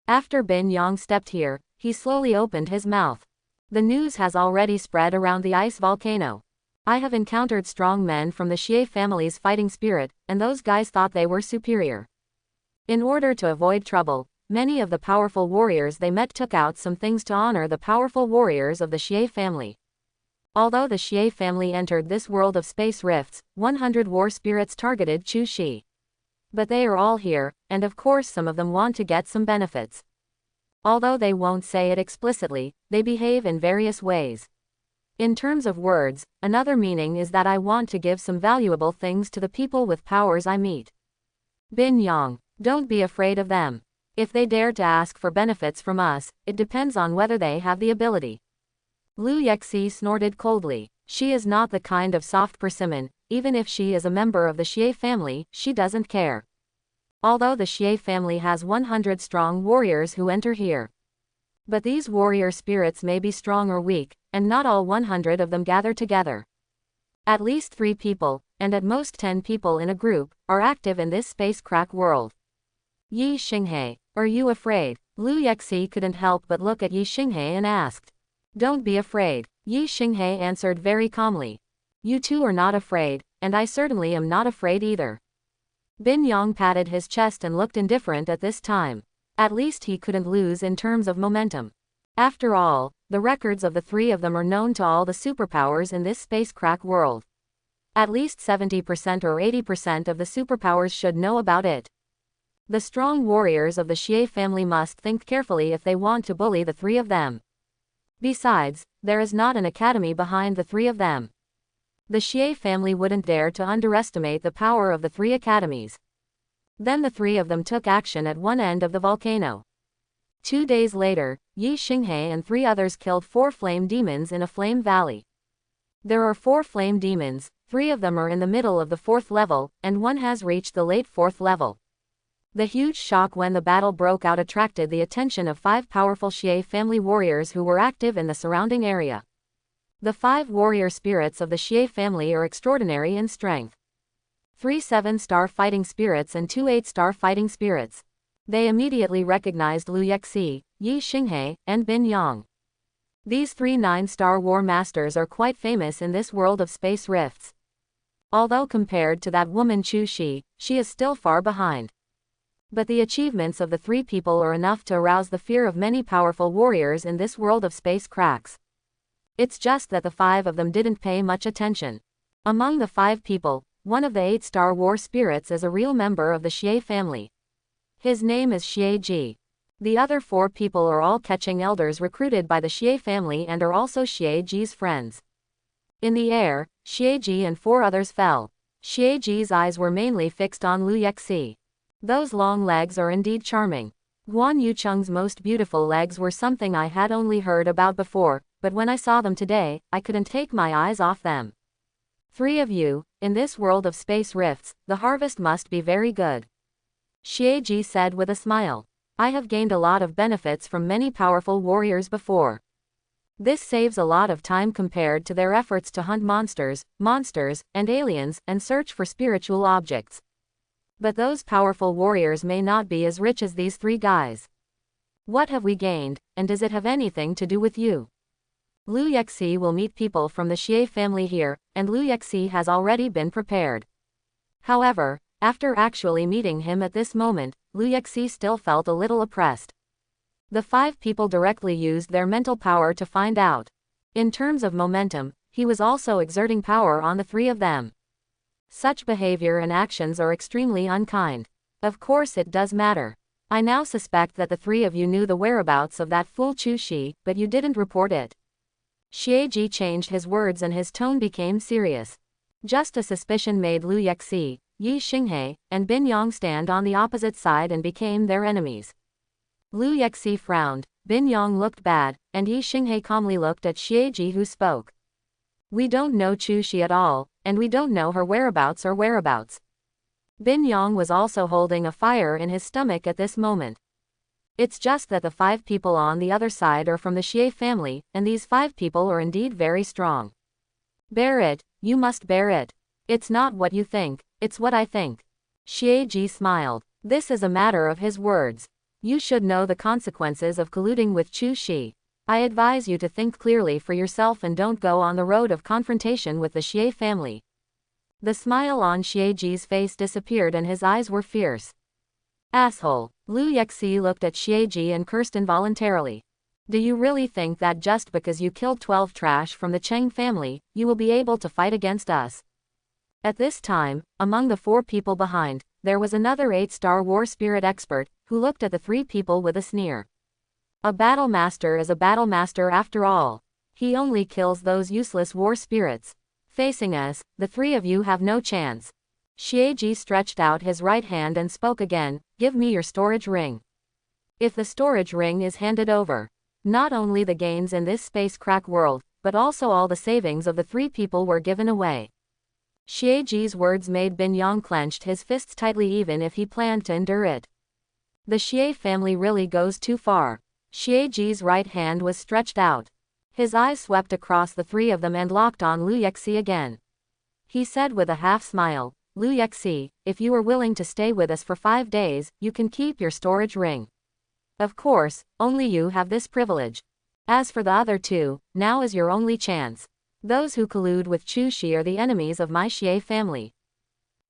After Bin Yang stepped here, he slowly opened his mouth. The news has already spread around the ice volcano. I have encountered strong men from the Xie family's fighting spirit, and those guys thought they were superior. In order to avoid trouble, many of the powerful warriors they met took out some things to honor the powerful warriors of the Xie family. Although the Xie family entered this world of space rifts, 100 war spirits targeted Chu Shi. But they are all here, and of course some of them want to get some benefits. Although they won't say it explicitly, they behave in various ways. In terms of words, another meaning is that I want to give some valuable things to the people with powers I meet. Bin Yang, don't be afraid of them. If they dare to ask for benefits from us, it depends on whether they have the ability. Liu Yexi snorted coldly. She is not the kind of soft persimmon, even if she is a member of the Xie family, she doesn't care. Although the Xie family has 100 strong warriors who enter here. But these warrior spirits may be strong or weak, and not all 100 of them gather together. At least 3 people, and at most 10 people in a group, are active in this space crack world. Yi Xinghe, are you afraid? Liu Yexi couldn't help but look at Yi Xinghe and asked. Don't be afraid. Yi Xinghe answered very calmly. You two are not afraid, and I certainly am not afraid either. Bin Yang patted his chest and looked indifferent at this time. At least he couldn't lose in terms of momentum. After all, the records of the 3 of them are known to all the superpowers in this space crack world. At least 70% or 80% of the superpowers should know about it. The strong warriors of the Xie family must think carefully if they want to bully the 3 of them. Besides, there is not an academy behind the 3 of them. The Xie family wouldn't dare to underestimate the power of the 3 academies. Then the 3 of them took action at one end of the volcano. 2 days later, Yi Xinghe and 3 others killed 4 flame demons in a flame valley. There are 4 flame demons, 3 of them are in the middle of the 4th level, and 1 has reached the late 4th level. The huge shock when the battle broke out attracted the attention of 5 powerful Xie family warriors who were active in the surrounding area. The 5 warrior spirits of the Xie family are extraordinary in strength. 3 7-star fighting spirits and 2 8-star fighting spirits. They immediately recognized Liu Yexi, Yi Xinghe, and Bin Yang. These 3 9-star war masters are quite famous in this world of space rifts. Although compared to that woman Chu Shi, she is still far behind. But the achievements of the 3 people are enough to arouse the fear of many powerful warriors in this world of space cracks. It's just that the 5 of them didn't pay much attention. Among the 5 people, one of the 8-star war spirits is a real member of the Xie family. His name is Xie Ji. The other 4 people are all catching elders recruited by the Xie family and are also Xie Ji's friends. In the air, Xie Ji and 4 others fell. Xie Ji's eyes were mainly fixed on Liu Yexi. Those long legs are indeed charming. Guan Yucheng's most beautiful legs were something I had only heard about before, but when I saw them today, I couldn't take my eyes off them. 3 of you, in this world of space rifts, the harvest must be very good. Xie Ji said with a smile. I have gained a lot of benefits from many powerful warriors before. This saves a lot of time compared to their efforts to hunt monsters, and aliens, and search for spiritual objects. But those powerful warriors may not be as rich as these 3 guys. What have we gained, and does it have anything to do with you? Liu Yexi will meet people from the Xie family here, and Liu Yexi has already been prepared. However, after actually meeting him at this moment, Liu Yexi still felt a little oppressed. The 5 people directly used their mental power to find out. In terms of momentum, he was also exerting power on the 3 of them. Such behavior and actions are extremely unkind. Of course it does matter. I now suspect that the 3 of you knew the whereabouts of that fool Chu Shi, but you didn't report it. Xie Ji changed his words and his tone became serious. Just a suspicion made Liu Yexi, Yi Xinghe, and Bin Yang stand on the opposite side and became their enemies. Liu Yexi frowned, Bin Yang looked bad, and Yi Xinghe calmly looked at Xie Ji who spoke. We don't know Chu Shi at all, and we don't know her whereabouts or whereabouts. Bin Yang was also holding a fire in his stomach at this moment. It's just that the 5 people on the other side are from the Xie family, and these 5 people are indeed very strong. Bear it, you must bear it. It's not what you think, it's what I think. Xie Ji smiled. This is a matter of his words. You should know the consequences of colluding with Chu Shi. I advise you to think clearly for yourself and don't go on the road of confrontation with the Xie family. The smile on Xie Ji's face disappeared and his eyes were fierce. Asshole. Liu Yexi looked at Xie Ji and cursed involuntarily. Do you really think that just because you killed 12 trash from the Cheng family, you will be able to fight against us? At this time, among the 4 people behind, there was another 8-star war spirit expert, who looked at the 3 people with a sneer. A battle master is a battle master after all. He only kills those useless war spirits. Facing us, the 3 of you have no chance. Xie Ji stretched out his right hand and spoke again, give me your storage ring. If the storage ring is handed over, not only the gains in this space crack world, but also all the savings of the 3 people were given away. Xie Ji's words made Bin Yang clenched his fists tightly even if he planned to endure it. The Xie family really goes too far. Xie Ji's right hand was stretched out. His eyes swept across the 3 of them and locked on Liu Yexi again. He said with a half smile, Liu Yexi, if you are willing to stay with us for 5 days, you can keep your storage ring. Of course, only you have this privilege. As for the other 2, now is your only chance. Those who collude with Chu Shi are the enemies of my Xie family.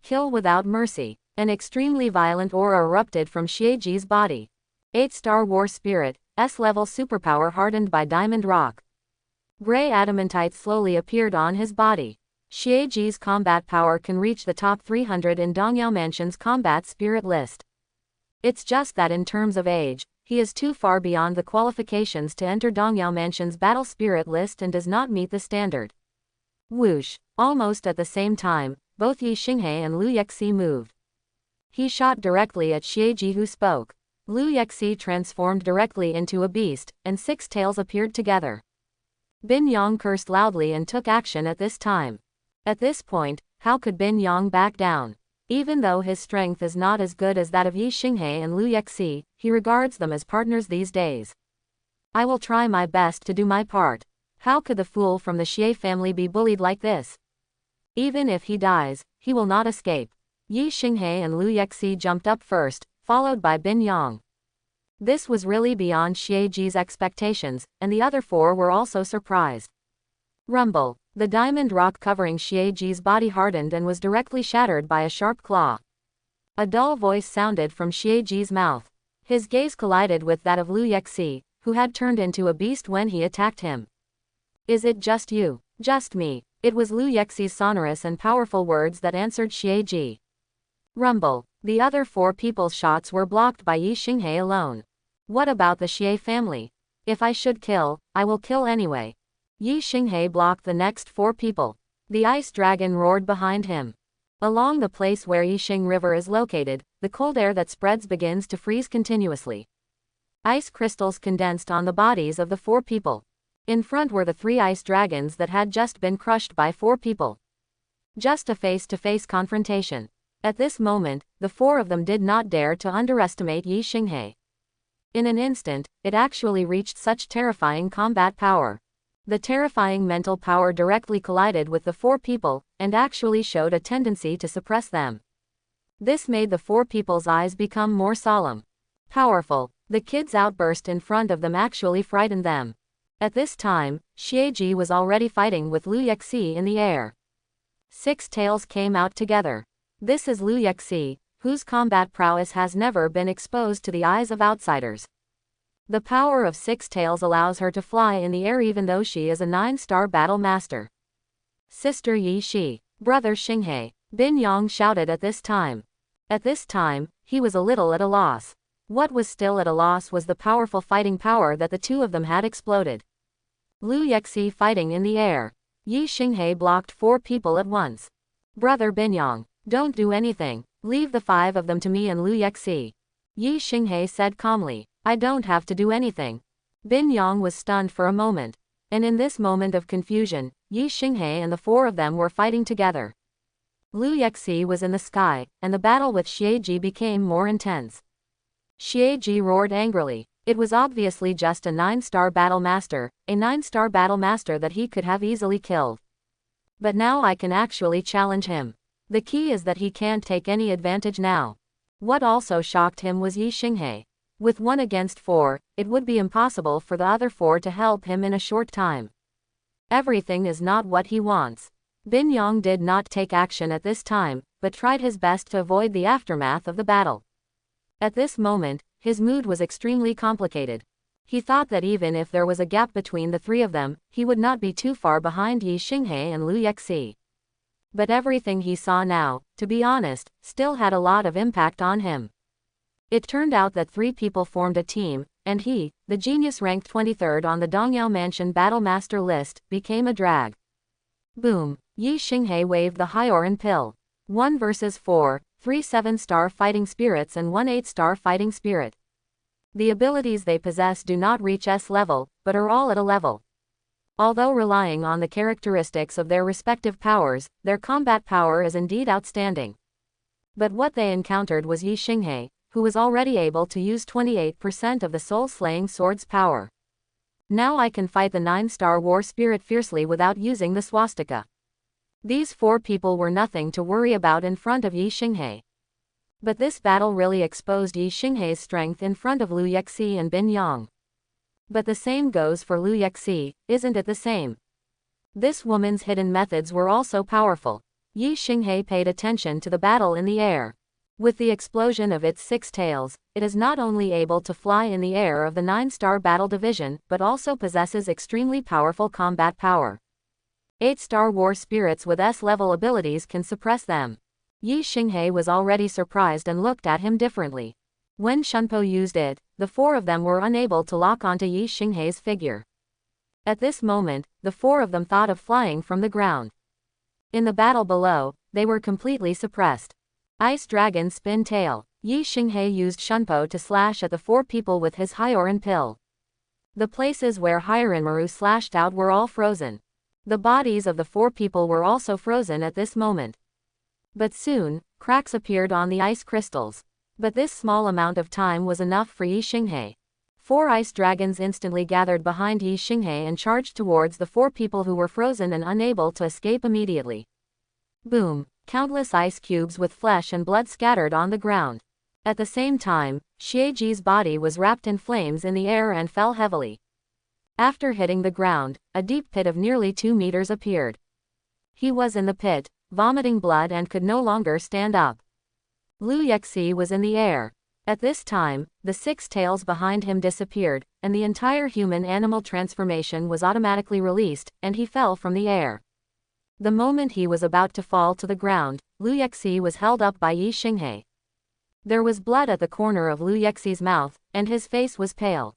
Kill without mercy. An extremely violent aura erupted from Xie Ji's body. 8-star war spirit, S-level superpower hardened by diamond rock. Gray adamantite slowly appeared on his body. Xie Ji's combat power can reach the top 300 in Dongyao Mansion's combat spirit list. It's just that in terms of age, he is too far beyond the qualifications to enter Dongyao Mansion's battle spirit list and does not meet the standard. Whoosh! Almost at the same time, both Yi Xinghe and Liu Yexi moved. He shot directly at Xie Ji who spoke. Liu Yexi transformed directly into a beast, and 6 tails appeared together. Bin Yang cursed loudly and took action at this time. At this point, how could Bin Yang back down? Even though his strength is not as good as that of Yi Xinghe and Liu Yexi, he regards them as partners these days. I will try my best to do my part. How could the fool from the Xie family be bullied like this? Even if he dies, he will not escape. Yi Xinghe and Liu Yexi jumped up first, followed by Bin Yang. This was really beyond Xie Ji's expectations, and the other 4 were also surprised. Rumble. The diamond rock covering Xie Ji's body hardened and was directly shattered by a sharp claw. A dull voice sounded from Xie Ji's mouth. His gaze collided with that of Liu Yexi, who had turned into a beast when he attacked him. Is it just you? Just me. It was Liu Yexi's sonorous and powerful words that answered Xie Ji. Rumble. The other 4 people's shots were blocked by Yi Xinghe alone. What about the Xie family? If I should kill, I will kill anyway. Yi Xinghe blocked the next 4 people. The ice dragon roared behind him. Along the place where Yixing River is located, the cold air that spreads begins to freeze continuously. Ice crystals condensed on the bodies of the 4 people. In front were the 3 ice dragons that had just been crushed by 4 people. Just a face-to-face confrontation. At this moment, the 4 of them did not dare to underestimate Yi Xinghe. In an instant, it actually reached such terrifying combat power. The terrifying mental power directly collided with the 4 people, and actually showed a tendency to suppress them. This made the 4 people's eyes become more solemn. Powerful. The kid's outburst in front of them actually frightened them. At this time, Xie was already fighting with Lu Yexi in the air. 6 tails came out together. This is Lu Yexi, whose combat prowess has never been exposed to the eyes of outsiders. The power of 6 tails allows her to fly in the air even though she is a 9-star battle master. Sister Yi Shi, brother Xinghe, Bin Yang shouted at this time. At this time, he was a little at a loss. What was still at a loss was the powerful fighting power that the 2 of them had exploded. Lu Yexi fighting in the air. Yi Xinghe blocked 4 people at once. Brother Bin Yang, don't do anything. Leave the 5 of them to me and Lu Yexi. Yi Xinghe said calmly. I don't have to do anything. Bin Yang was stunned for a moment. And in this moment of confusion, Yi Xinghe and the 4 of them were fighting together. Lu Yexi was in the sky, and the battle with Xie became more intense. Xie roared angrily. It was obviously just a 9-star battle master, a 9-star battle master that he could have easily killed. But now I can actually challenge him. The key is that he can't take any advantage now. What also shocked him was Yi Xinghe. With 1 against 4, it would be impossible for the other 4 to help him in a short time. Everything is not what he wants. Bin Yang did not take action at this time, but tried his best to avoid the aftermath of the battle. At this moment, his mood was extremely complicated. He thought that even if there was a gap between the 3 of them, he would not be too far behind Yi Xinghe and Lu Yexi. But everything he saw now, to be honest, still had a lot of impact on him. It turned out that 3 people formed a team, and he, the genius ranked 23rd on the Dongyao Mansion Battle Master list, became a drag. Boom! Yi Xinghe waved the Hyoran pill. 1 versus 4, 3 7-star fighting spirits and 1 8-star fighting spirit. The abilities they possess do not reach S level, but are all at a level. Although relying on the characteristics of their respective powers, their combat power is indeed outstanding. But what they encountered was Yi Xinghe, who was already able to use 28% of the soul-slaying sword's power. Now I can fight the 9-star war spirit fiercely without using the swastika. These 4 people were nothing to worry about in front of Yi Xinghe. But this battle really exposed Yi Xinghe's strength in front of Lu Yexi and Bin Yang. But the same goes for Lu Yexi, isn't it the same? This woman's hidden methods were also powerful. Yi Xinghe paid attention to the battle in the air. With the explosion of its 6 tails, it is not only able to fly in the air of the 9-star battle division, but also possesses extremely powerful combat power. 8-star war spirits with S-level abilities can suppress them. Yi Xinghe was already surprised and looked at him differently. When Shunpo used it, the 4 of them were unable to lock onto Yi Xinghe's figure. At this moment, the 4 of them thought of flying from the ground. In the battle below, they were completely suppressed. Ice Dragon Spin Tail. Yi Xinghe used Shunpo to slash at the 4 people with his Hyoran pill. The places where Hyoranmaru slashed out were all frozen. The bodies of the 4 people were also frozen at this moment. But soon, cracks appeared on the ice crystals. But this small amount of time was enough for Yi Xinghe. 4 ice dragons instantly gathered behind Yi Xinghe and charged towards the 4 people who were frozen and unable to escape immediately. Boom! Countless ice cubes with flesh and blood scattered on the ground. At the same time, Xieji's body was wrapped in flames in the air and fell heavily. After hitting the ground, a deep pit of nearly 2 meters appeared. He was in the pit, vomiting blood and could no longer stand up. Lu Yexi was in the air. At this time, the 6 tails behind him disappeared, and the entire human-animal transformation was automatically released, and he fell from the air. The moment he was about to fall to the ground, Lu Yexi was held up by Yi Xinghe. There was blood at the corner of Liu Yexi's mouth, and his face was pale.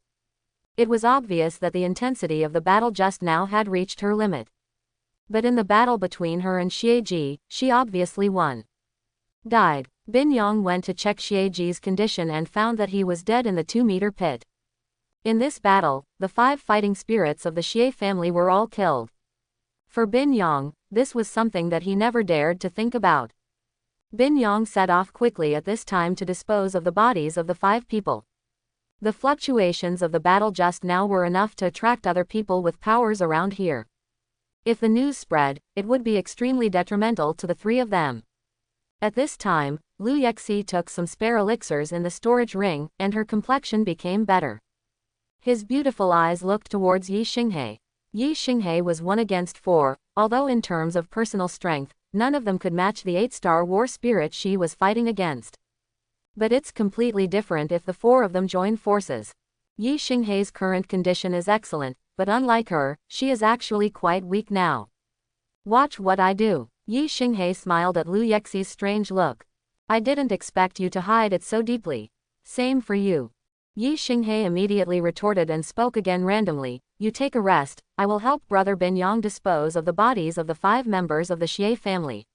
It was obvious that the intensity of the battle just now had reached her limit. But in the battle between her and Xie, she obviously won. Died. Bin Yang went to check Xie's condition and found that he was dead in the 2-meter pit. In this battle, the 5 fighting spirits of the Xie family were all killed. For Bin Yang, this was something that he never dared to think about. Bin Yang set off quickly at this time to dispose of the bodies of the 5 people. The fluctuations of the battle just now were enough to attract other people with powers around here. If the news spread, it would be extremely detrimental to the 3 of them. At this time, Liu Yexi took some spare elixirs in the storage ring, and her complexion became better. His beautiful eyes looked towards Yi Xinghe. Yi Xinghe was 1 against 4, although in terms of personal strength, none of them could match the 8-star war spirit she was fighting against. But it's completely different if the 4 of them join forces. Yi Xinghe's current condition is excellent, but unlike her, she is actually quite weak now. Watch what I do. Yi Xinghe smiled at Liu Yexi's strange look. I didn't expect you to hide it so deeply. Same for you. Yi Xinghe immediately retorted and spoke again randomly. You take a rest, I will help Brother Bin Yang dispose of the bodies of the 5 members of the Xie family.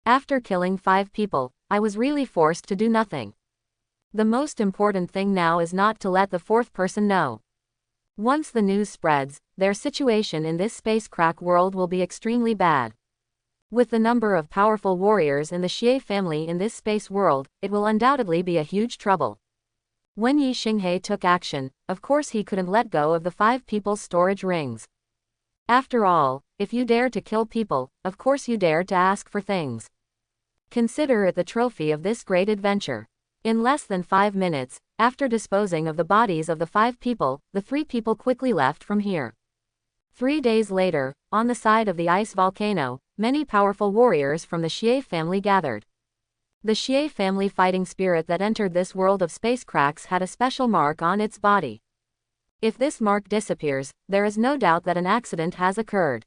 After killing 5 people, I was really forced to do nothing. The most important thing now is not to let the 4th person know. Once the news spreads, their situation in this space crack world will be extremely bad. With the number of powerful warriors in the Xie family in this space world, it will undoubtedly be a huge trouble. When Yi Xinghe took action, of course he couldn't let go of the 5 people's storage rings. After all, if you dare to kill people, of course you dare to ask for things. Consider it the trophy of this great adventure. In less than 5 minutes, after disposing of the bodies of the 5 people, the 3 people quickly left from here. 3 days later, on the side of the ice volcano, many powerful warriors from the Xie family gathered. The Xie family fighting spirit that entered this world of space cracks had a special mark on its body. If this mark disappears, there is no doubt that an accident has occurred.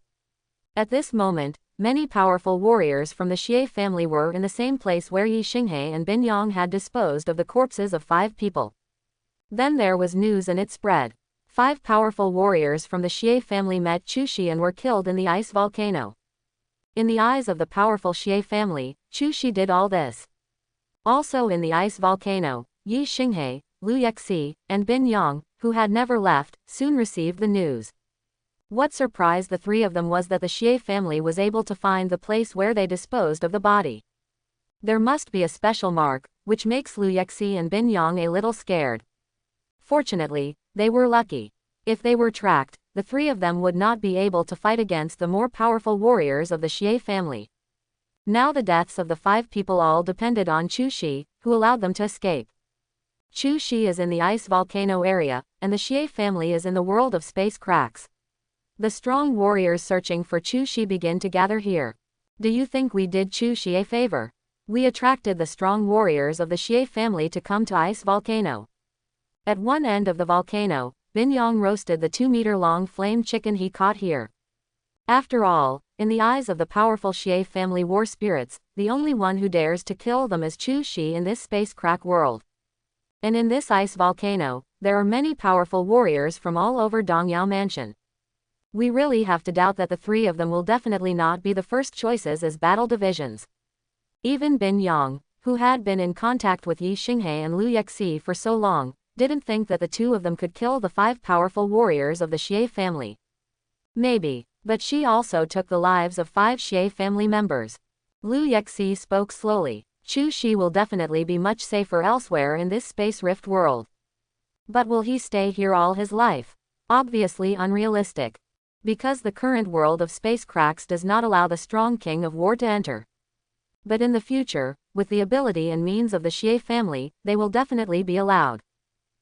At this moment, many powerful warriors from the Xie family were in the same place where Yi Xinghe and Bin Yang had disposed of the corpses of 5 people. Then there was news and it spread. 5 powerful warriors from the Xie family met Chu Shi and were killed in the ice volcano. In the eyes of the powerful Xie family, Chu Shi did all this. Also in the ice volcano, Yi Xinghe, Liu Yexi, and Bin Yang, who had never left, soon received the news. What surprised the 3 of them was that the Xie family was able to find the place where they disposed of the body. There must be a special mark, which makes Liu Yexi and Bin Yang a little scared. Fortunately, they were lucky. If they were tracked, the 3 of them would not be able to fight against the more powerful warriors of the Xie family. Now the deaths of the 5 people all depended on Chu Shi, who allowed them to escape. Chu Shi is in the ice volcano area, and the Xie family is in the world of space cracks. The strong warriors searching for Chu Shi begin to gather here. Do you think we did Chu Shi a favor? We attracted the strong warriors of the Xie family to come to ice volcano. At one end of the volcano, Bin Yang roasted the 2-meter-long flame chicken he caught here. After all, in the eyes of the powerful Xie family war spirits, the only one who dares to kill them is Chu Shi in this space crack world. And in this ice volcano, there are many powerful warriors from all over Dongyao Mansion. We really have to doubt that the 3 of them will definitely not be the first choices as battle divisions. Even Bin Yang, who had been in contact with Yi Xinghe and Liu Yexi for so long, didn't think that the 2 of them could kill the 5 powerful warriors of the Xie family. Maybe, but she also took the lives of 5 Xie family members. Liu Yexi spoke slowly. Chu Shi will definitely be much safer elsewhere in this space rift world. But will he stay here all his life? Obviously unrealistic. Because the current world of space cracks does not allow the strong king of war to enter. But in the future, with the ability and means of the Xie family, they will definitely be allowed.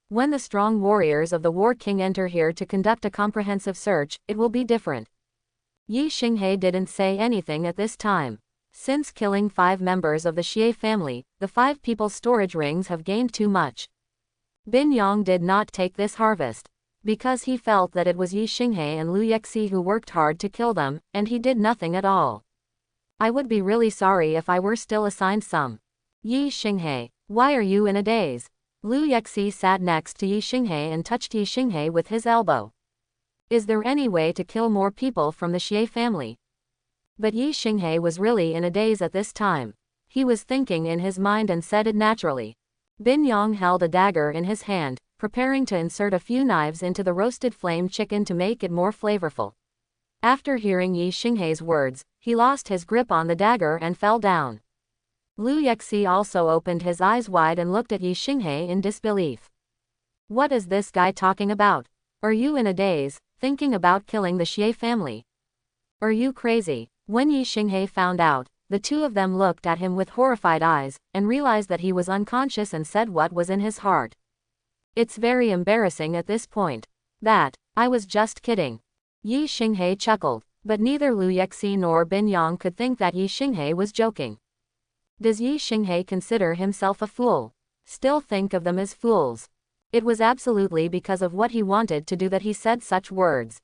When the strong warriors of the War King enter here to conduct a comprehensive search, it will be different. Yi Xinghe didn't say anything at this time. Since killing 5 members of the Xie family, the 5 people's storage rings have gained too much. Bin Yang did not take this harvest. Because he felt that it was Yi Xinghe and Liu Yexi who worked hard to kill them, and he did nothing at all. I would be really sorry if I were still assigned some. Yi Xinghe, why are you in a daze? Lu Yexi sat next to Yi Xinghe and touched Yi Xinghe with his elbow. Is there any way to kill more people from the Xie family? But Yi Xinghe was really in a daze at this time. He was thinking in his mind and said it naturally. Bin Yang held a dagger in his hand, preparing to insert a few knives into the roasted flame chicken to make it more flavorful. After hearing Yi Xinghe's words, he lost his grip on the dagger and fell down. Lu Yexi also opened his eyes wide and looked at Yi Xinghe in disbelief. What is this guy talking about? Are you in a daze, thinking about killing the Xie family? Are you crazy? When Yi Xinghe found out, the two of them looked at him with horrified eyes, and realized that he was unconscious and said what was in his heart. It's very embarrassing at this point. I was just kidding. Yi Xinghe chuckled, but neither Lu Yexi nor Bin Yang could think that Yi Xinghe was joking. Does Yi Xinghe consider himself a fool? Still think of them as fools. It was absolutely because of what he wanted to do that he said such words.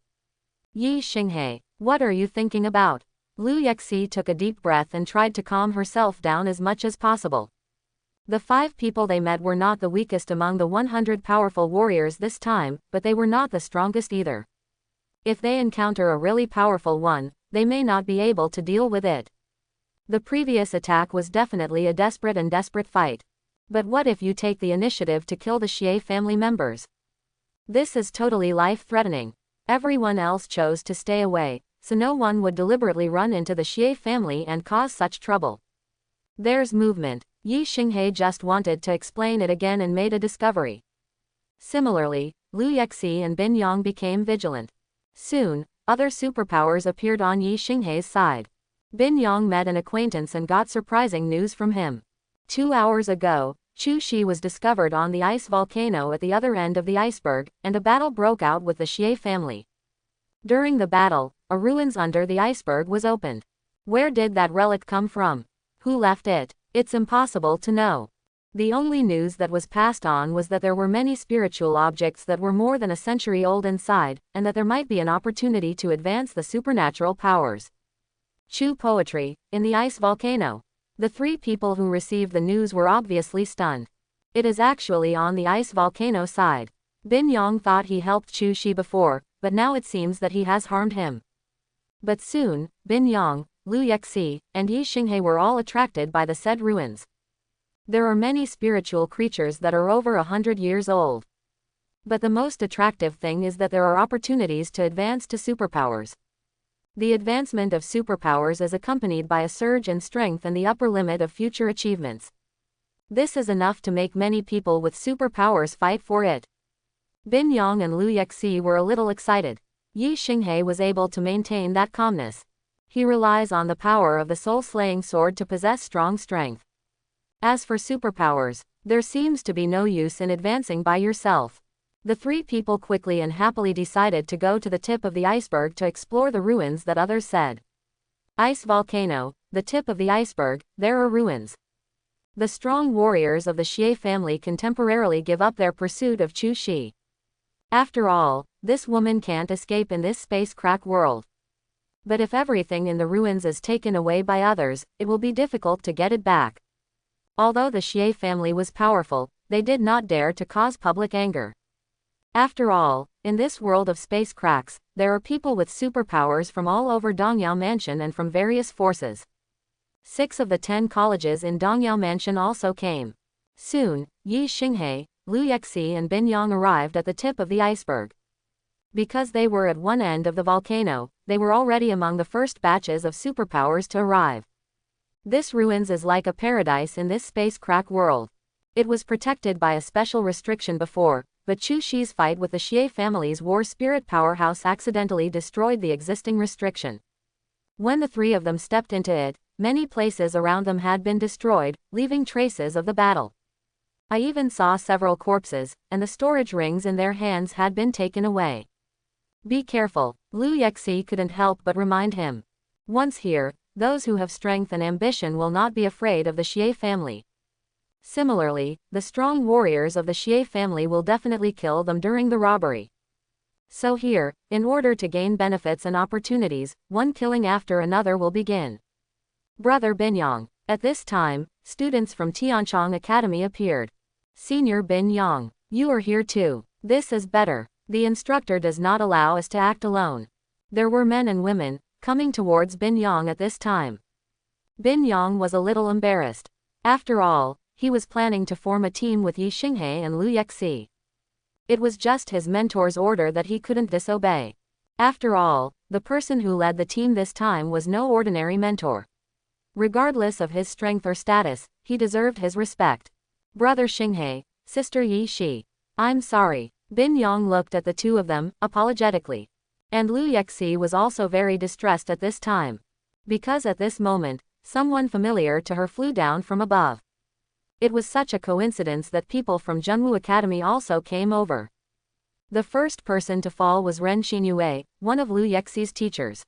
Yi Xinghe, what are you thinking about? Lu Yexi took a deep breath and tried to calm herself down as much as possible. The 5 people they met were not the weakest among the 100 powerful warriors this time, but they were not the strongest either. If they encounter a really powerful one, they may not be able to deal with it. The previous attack was definitely a desperate fight. But what if you take the initiative to kill the Xie family members? This is totally life-threatening. Everyone else chose to stay away, so no one would deliberately run into the Xie family and cause such trouble. There's movement. Yi Xinghe just wanted to explain it again and made a discovery. Similarly, Lu Yexi and Bin Yang became vigilant. Soon, other superpowers appeared on Yi Xinghe's side. Bin Yang met an acquaintance and got surprising news from him. 2 hours ago, Chu Shi was discovered on the ice volcano at the other end of the iceberg, and a battle broke out with the Xie family. During the battle, a ruins under the iceberg was opened. Where did that relic come from? Who left it? It's impossible to know. The only news that was passed on was that there were many spiritual objects that were more than a century old inside, and that there might be an opportunity to advance the supernatural powers. Chu poetry, in the ice volcano. The 3 people who received the news were obviously stunned. It is actually on the ice volcano side. Bin Yang thought he helped Chu Shi before, but now it seems that he has harmed him. But soon, Bin Yang, Lu Yexi, and Yi Xinghe were all attracted by the said ruins. There are many spiritual creatures that are over 100 years old. But the most attractive thing is that there are opportunities to advance to superpowers. The advancement of superpowers is accompanied by a surge in strength and the upper limit of future achievements. This is enough to make many people with superpowers fight for it. Bin Yang and Lu Yexi were a little excited. Yi Xinghe was able to maintain that calmness. He relies on the power of the soul-slaying sword to possess strong strength. As for superpowers, there seems to be no use in advancing by yourself. The 3 people quickly and happily decided to go to the tip of the iceberg to explore the ruins that others said. Ice volcano, the tip of the iceberg, there are ruins. The strong warriors of the Xie family can temporarily give up their pursuit of Chu Shi. After all, this woman can't escape in this space crack world. But if everything in the ruins is taken away by others, it will be difficult to get it back. Although the Xie family was powerful, they did not dare to cause public anger. After all, in this world of space cracks, there are people with superpowers from all over Dongyao Mansion and from various forces. 6 of the 10 colleges in Dongyao Mansion also came. Soon, Yi Xinghe, Lu Yexi and Bin Yang arrived at the tip of the iceberg. Because they were at one end of the volcano, they were already among the first batches of superpowers to arrive. This ruins is like a paradise in this space crack world. It was protected by a special restriction before, but Chu Shi's fight with the Xie family's war spirit powerhouse accidentally destroyed the existing restriction. When the 3 of them stepped into it, many places around them had been destroyed, leaving traces of the battle. I even saw several corpses, and the storage rings in their hands had been taken away. Be careful, Lu Yexi couldn't help but remind him. Once here, those who have strength and ambition will not be afraid of the Xie family. Similarly, the strong warriors of the Xie family will definitely kill them during the robbery. So here, in order to gain benefits and opportunities, one killing after another will begin. Brother Bin Yang, At this time, students from Tianchong Academy appeared. Senior Bin Yang, you are here too. This is better. The instructor does not allow us to act alone. There were men and women coming towards Bin Yang at this time. Bin Yang was a little embarrassed. After all, he was planning to form a team with Yi Xinghe and Liu Yexi. It was just his mentor's order that he couldn't disobey. After all, the person who led the team this time was no ordinary mentor. Regardless of his strength or status, he deserved his respect. Brother Xinghe, Sister Yi Shi. I'm sorry. Bin Yang looked at the two of them, apologetically. And Liu Yexi was also very distressed at this time. Because at this moment, someone familiar to her flew down from above. It was such a coincidence that people from Junwu Academy also came over. The first person to fall was Ren Xinyue, one of Liu Yexi's teachers.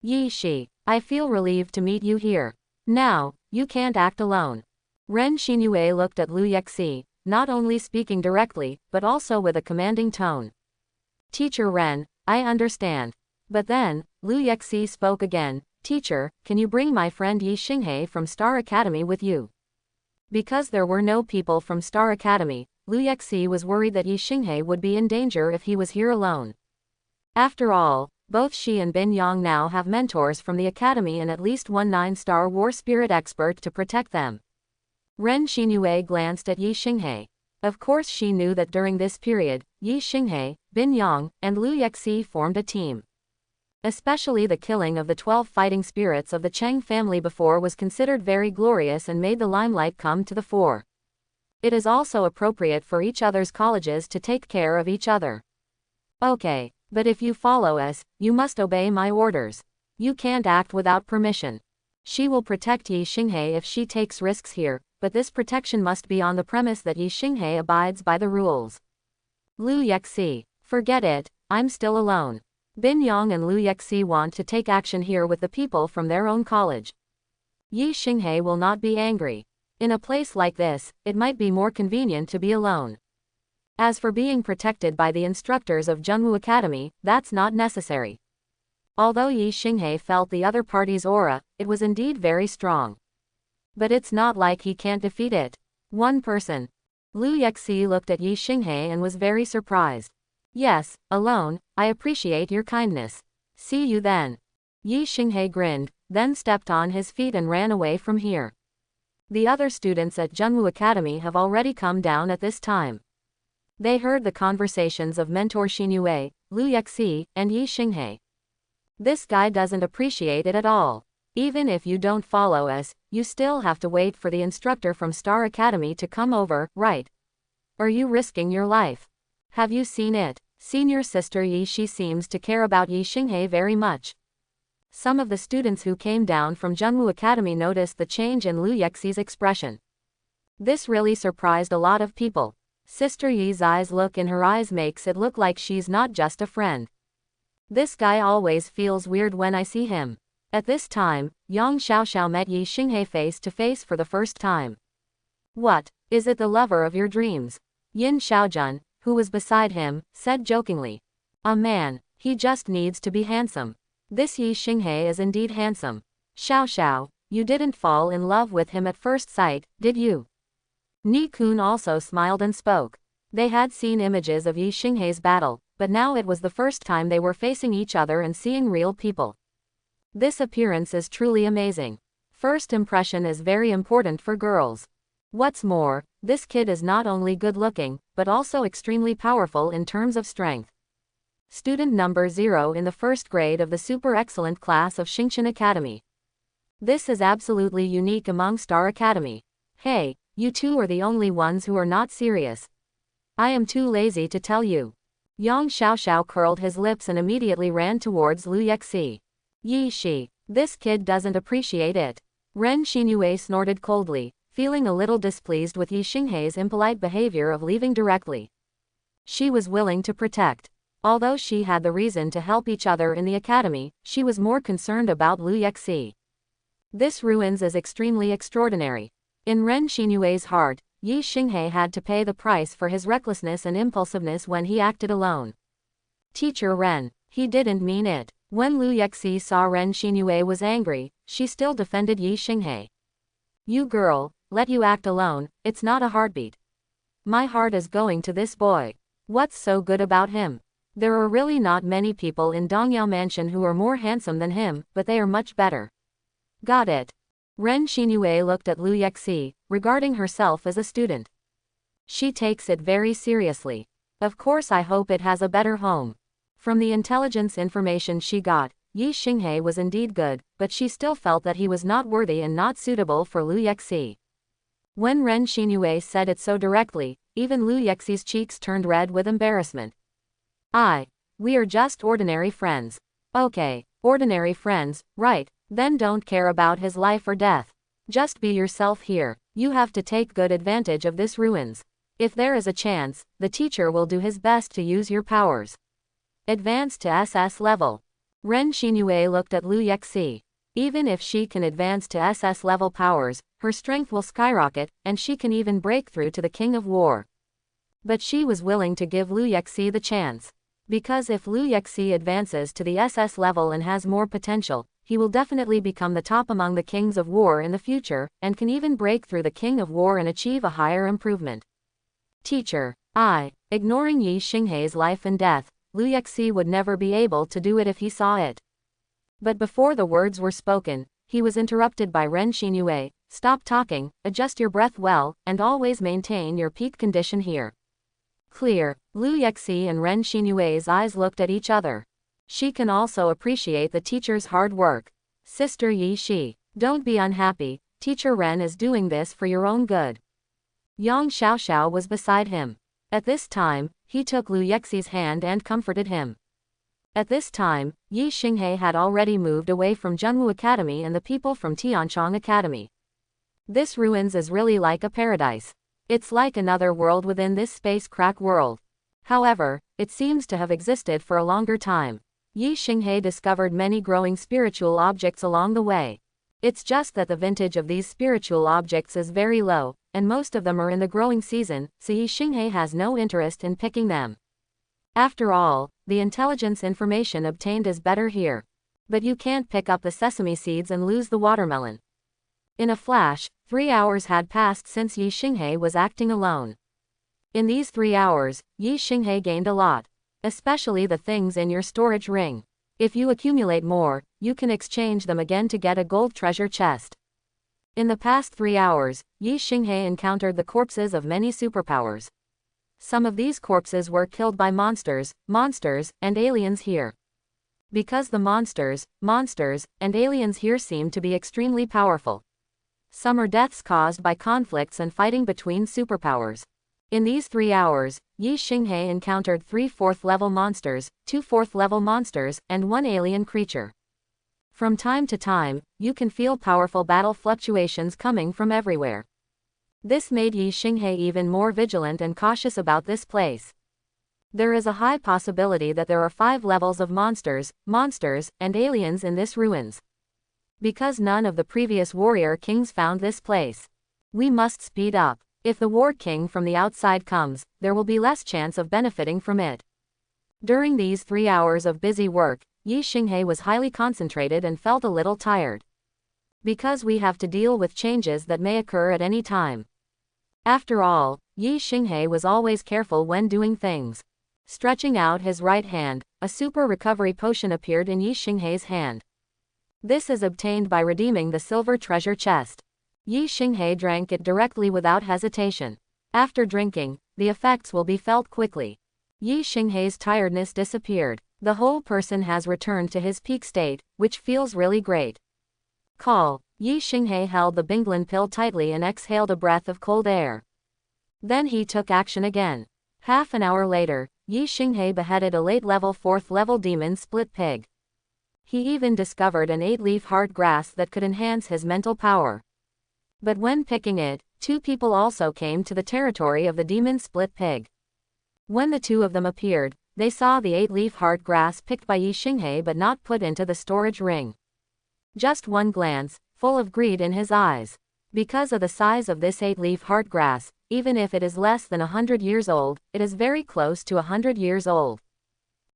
Yi Shi, I feel relieved to meet you here. Now, you can't act alone. Ren Xinyue looked at Liu Yexi, not only speaking directly, but also with a commanding tone. Teacher Ren, I understand. But then, Liu Yexi spoke again. Teacher, can you bring my friend Yi Xinghe from Star Academy with you? Because there were no people from Star Academy, Liu Yexi was worried that Yi Xinghe would be in danger if he was here alone. After all, both she and Bin Yang now have mentors from the academy and at least one 9-star war spirit expert to protect them. Ren Xinyue glanced at Yi Xinghe. Of course she knew that during this period, Yi Xinghe, Bin Yang, and Liu Yexi formed a team. Especially the killing of the 12 fighting spirits of the Cheng family before was considered very glorious and made the limelight come to the fore. It is also appropriate for each other's colleges to take care of each other. Okay, but if you follow us, you must obey my orders. You can't act without permission. She will protect Yi Xinghe if she takes risks here, but this protection must be on the premise that Yi Xinghe abides by the rules. Liu Yexi, forget it, I'm still alone. Bin Yang and Liu Yexi want to take action here with the people from their own college. Yi Xinghe will not be angry. In a place like this, it might be more convenient to be alone. As for being protected by the instructors of Junwu Academy, that's not necessary. Although Yi Xinghe felt the other party's aura, it was indeed very strong. But it's not like he can't defeat it. One person. Liu Yexi looked at Yi Xinghe and was very surprised. Yes, alone, I appreciate your kindness. See you then. Yi Xinghe grinned, then stepped on his feet and ran away from here. The other students at Junwu Academy have already come down at this time. They heard the conversations of Mentor Xinyue, Liu Yexi, and Yi Xinghe. This guy doesn't appreciate it at all. Even if you don't follow us, you still have to wait for the instructor from Star Academy to come over, right? Are you risking your life? Have you seen it? Senior sister Yi Shi seems to care about Yi Xinghe very much. Some of the students who came down from Junwu Academy noticed the change in Liu Yexi's expression. This really surprised a lot of people. Sister Yi's eyes look in her eyes makes it look like she's not just a friend. This guy always feels weird when I see him. At this time, Yang Xiaoxiao met Yi Xinghe face to face for the first time. What, is it the lover of your dreams? Yin Xiaojun, who was beside him, said jokingly. A man, he just needs to be handsome. This Yi Xinghe is indeed handsome. Xiaoxiao, you didn't fall in love with him at first sight, did you? Ni Kun also smiled and spoke. They had seen images of Yi Xinghe's battle, but now it was the first time they were facing each other and seeing real people. This appearance is truly amazing. First impression is very important for girls. What's more, this kid is not only good-looking, but also extremely powerful in terms of strength. Student number 0 in the first grade of the super excellent class of Xingqian Academy. This is absolutely unique among Star Academy. Hey, you two are the only ones who are not serious. I am too lazy to tell you. Yang Xiaoxiao curled his lips and immediately ran towards Liu Yexi. Yi Shi, this kid doesn't appreciate it. Ren Xinyue snorted coldly, feeling a little displeased with Yi Xinghe's impolite behavior of leaving directly. She was willing to protect. Although she had the reason to help each other in the academy, she was more concerned about Liu Yexi. This ruins is extremely extraordinary. In Ren Xinyue's heart, Yi Xinghe had to pay the price for his recklessness and impulsiveness when he acted alone. Teacher Ren, he didn't mean it. When Liu Yexi saw Ren Xinyue was angry, she still defended Yi Xinghe. You girl, let you act alone, it's not a heartbeat. My heart is going to this boy. What's so good about him? There are really not many people in Dongyao Mansion who are more handsome than him, but they are much better. Got it. Ren Xinyue looked at Lu Yexi, regarding herself as a student. She takes it very seriously. Of course I hope it has a better home. From the intelligence information she got, Yi Xinghe was indeed good, but she still felt that he was not worthy and not suitable for Lu Yexi. When Ren Xinyue said it so directly, even Lu Yexi's cheeks turned red with embarrassment. We are just ordinary friends. Okay, ordinary friends, right, then don't care about his life or death. Just be yourself here. You have to take good advantage of this ruins. If there is a chance, the teacher will do his best to use your powers. Advance to SS level. Ren Xinyue looked at Lu Yexi. Even if she can advance to SS level powers, her strength will skyrocket, and she can even break through to the King of War. But she was willing to give Lu Yexi the chance. Because if Lu Yexi advances to the SS level and has more potential, he will definitely become the top among the Kings of War in the future, and can even break through the King of War and achieve a higher improvement. Teacher, ignoring Yi Xinghe's life and death, Lu Yexi would never be able to do it if he saw it. But before the words were spoken, he was interrupted by Ren Xinyue. Stop talking, adjust your breath well, and always maintain your peak condition here. Clear. Lu Yexi and Ren Xinyue's eyes looked at each other. She can also appreciate the teacher's hard work. Sister Yi Shi, don't be unhappy, Teacher Ren is doing this for your own good. Yang Xiaoxiao was beside him. At this time, he took Lu Yexi's hand and comforted him. At this time, Yi Xinghe had already moved away from Zhenwu Academy and the people from Tianchong Academy. This ruins is really like a paradise. It's like another world within this space crack world. However, it seems to have existed for a longer time. Yi Xinghe discovered many growing spiritual objects along the way. It's just that the vintage of these spiritual objects is very low, and most of them are in the growing season, so Yi Xinghe has no interest in picking them. After all, the intelligence information obtained is better here. But you can't pick up the sesame seeds and lose the watermelon. In a flash, 3 hours had passed since Yi Xinghe was acting alone. In these 3 hours, Yi Xinghe gained a lot. Especially the things in your storage ring. If you accumulate more, you can exchange them again to get a gold treasure chest. In the past 3 hours, Yi Xinghe encountered the corpses of many superpowers. Some of these corpses were killed by monsters, and aliens here. Because the monsters, and aliens here seem to be extremely powerful. Some are deaths caused by conflicts and fighting between superpowers. In these 3 hours, Yi Xinghe encountered 3 4th-level monsters, 2 4th-level monsters, and 1 alien creature. From time to time, you can feel powerful battle fluctuations coming from everywhere. This made Yi Xinghe even more vigilant and cautious about this place. There is a high possibility that there are 5 levels of monsters, and aliens in this ruins. Because none of the previous warrior kings found this place. We must speed up. If the war king from the outside comes, there will be less chance of benefiting from it. During these 3 hours of busy work, Yi Xinghe was highly concentrated and felt a little tired. Because we have to deal with changes that may occur at any time. After all, Yi Xinghe was always careful when doing things. Stretching out his right hand, a super recovery potion appeared in Yi Xinghe's hand. This is obtained by redeeming the silver treasure chest. Yi Xinghe drank it directly without hesitation. After drinking, the effects will be felt quickly. Yi Xinghe's tiredness disappeared. The whole person has returned to his peak state, which feels really great. Call. Yi Xinghe held the Binglin pill tightly and exhaled a breath of cold air. Then he took action again. Half an hour later, Yi Xinghe beheaded a late-level 4th-level demon split pig. He even discovered an 8-leaf hard grass that could enhance his mental power. But when picking it, 2 people also came to the territory of the demon split pig. When the 2 of them appeared, they saw the 8-leaf hard grass picked by Yi Xinghe but not put into the storage ring. Just one glance, full of greed in his eyes. Because of the size of this 8-leaf hard grass, even if it is less than 100 years old, it is very close to 100 years old.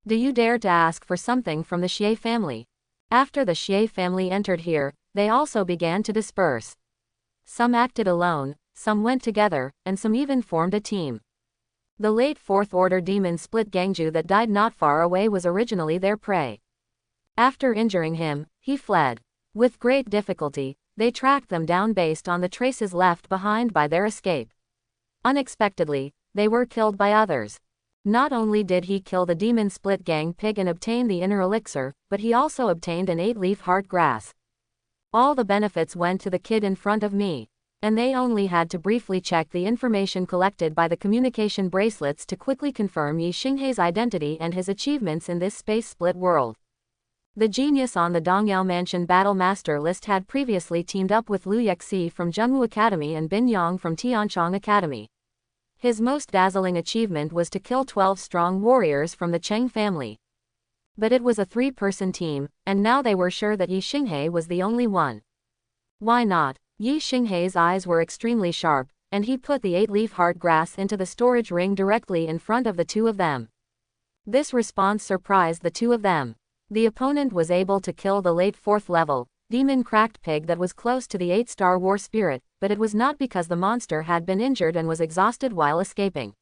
Do you dare to ask for something from the Xie family? After the Xie family entered here, they also began to disperse. Some acted alone, some went together, and some even formed a team. The late Fourth Order demon split Gangju that died not far away was originally their prey. After injuring him, he fled. With great difficulty, they tracked them down based on the traces left behind by their escape. Unexpectedly, they were killed by others. Not only did he kill the demon split gang pig and obtain the inner elixir, but he also obtained an 8-leaf heart grass. All the benefits went to the kid in front of me. And they only had to briefly check the information collected by the communication bracelets to quickly confirm Yi Xinghei's identity and his achievements in this space-split world. The genius on the Dongyao Mansion Battle Master list had previously teamed up with Liu Yexi from Zhengwu Academy and Bin Yang from Tianchong Academy. His most dazzling achievement was to kill 12 strong warriors from the Cheng family. But it was a 3-person team, and now they were sure that Yi Xinghei was the only one. Why not? Yi Xinghei's eyes were extremely sharp, and he put the 8-leaf heart grass into the storage ring directly in front of the two of them. This response surprised the two of them. The opponent was able to kill the late 4th level, demon cracked pig that was close to the 8-star war spirit, but it was not because the monster had been injured and was exhausted while escaping.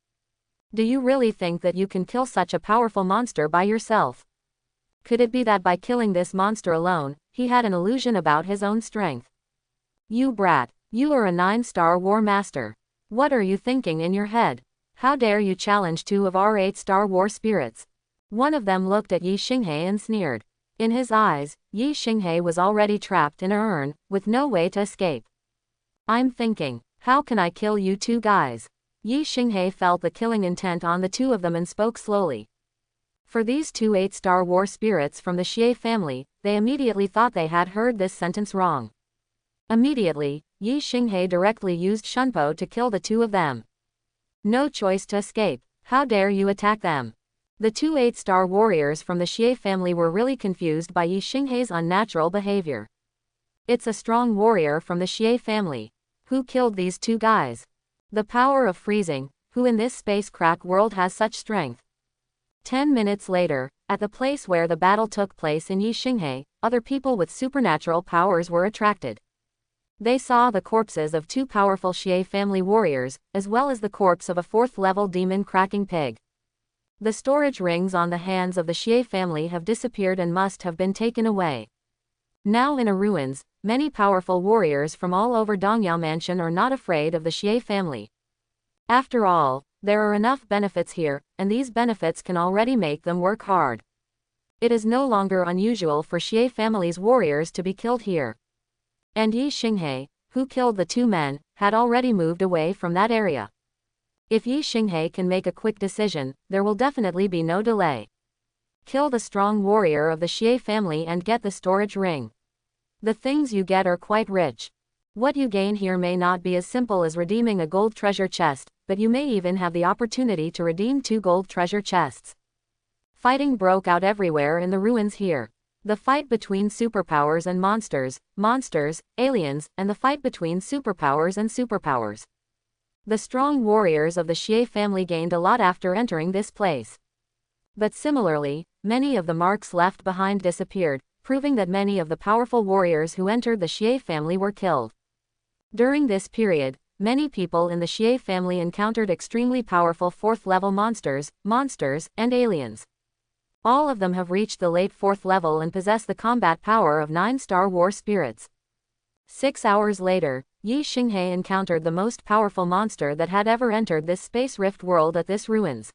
Do you really think that you can kill such a powerful monster by yourself? Could it be that by killing this monster alone, he had an illusion about his own strength? You brat, you are a 9-star war master. What are you thinking in your head? How dare you challenge 2 of our 8-star war spirits? One of them looked at Yi Xinghei and sneered. In his eyes, Yi Xinghei was already trapped in an urn, with no way to escape. I'm thinking, how can I kill you 2 guys? Yi Xinghei felt the killing intent on the 2 of them and spoke slowly. For these 2 8-star war spirits from the Xie family, they immediately thought they had heard this sentence wrong. Immediately, Yi Xinghei directly used Shunpo to kill the 2 of them. No choice to escape. How dare you attack them? The 2 8-star warriors from the Xie family were really confused by Yi Xinghei's unnatural behavior. It's a strong warrior from the Xie family. Who killed these 2 guys? The power of freezing, who in this space crack world has such strength? 10 minutes later, at the place where the battle took place in Yi Xinghei, other people with supernatural powers were attracted. They saw the corpses of 2 powerful Xie family warriors, as well as the corpse of a 4th-level demon cracking pig. The storage rings on the hands of the Xie family have disappeared and must have been taken away. Now in a ruins, many powerful warriors from all over Dongyao Mansion are not afraid of the Xie family. After all, there are enough benefits here, and these benefits can already make them work hard. It is no longer unusual for Xie family's warriors to be killed here. And Yi Xinghei, who killed the 2 men, had already moved away from that area. If Yi Xinghei can make a quick decision, there will definitely be no delay. Kill the strong warrior of the Xie family and get the storage ring. The things you get are quite rich. What you gain here may not be as simple as redeeming a gold treasure chest, but you may even have the opportunity to redeem 2 gold treasure chests. Fighting broke out everywhere in the ruins here. The fight between superpowers and monsters, aliens, and the fight between superpowers and superpowers. The strong warriors of the Xie family gained a lot after entering this place. But similarly, many of the marks left behind disappeared, proving that many of the powerful warriors who entered the Xie family were killed. During this period, many people in the Xie family encountered extremely powerful 4th-level monsters, and aliens. All of them have reached the late 4th level and possess the combat power of 9-star war spirits. 6 hours later, Yi Xinghei encountered the most powerful monster that had ever entered this space rift world at this ruins.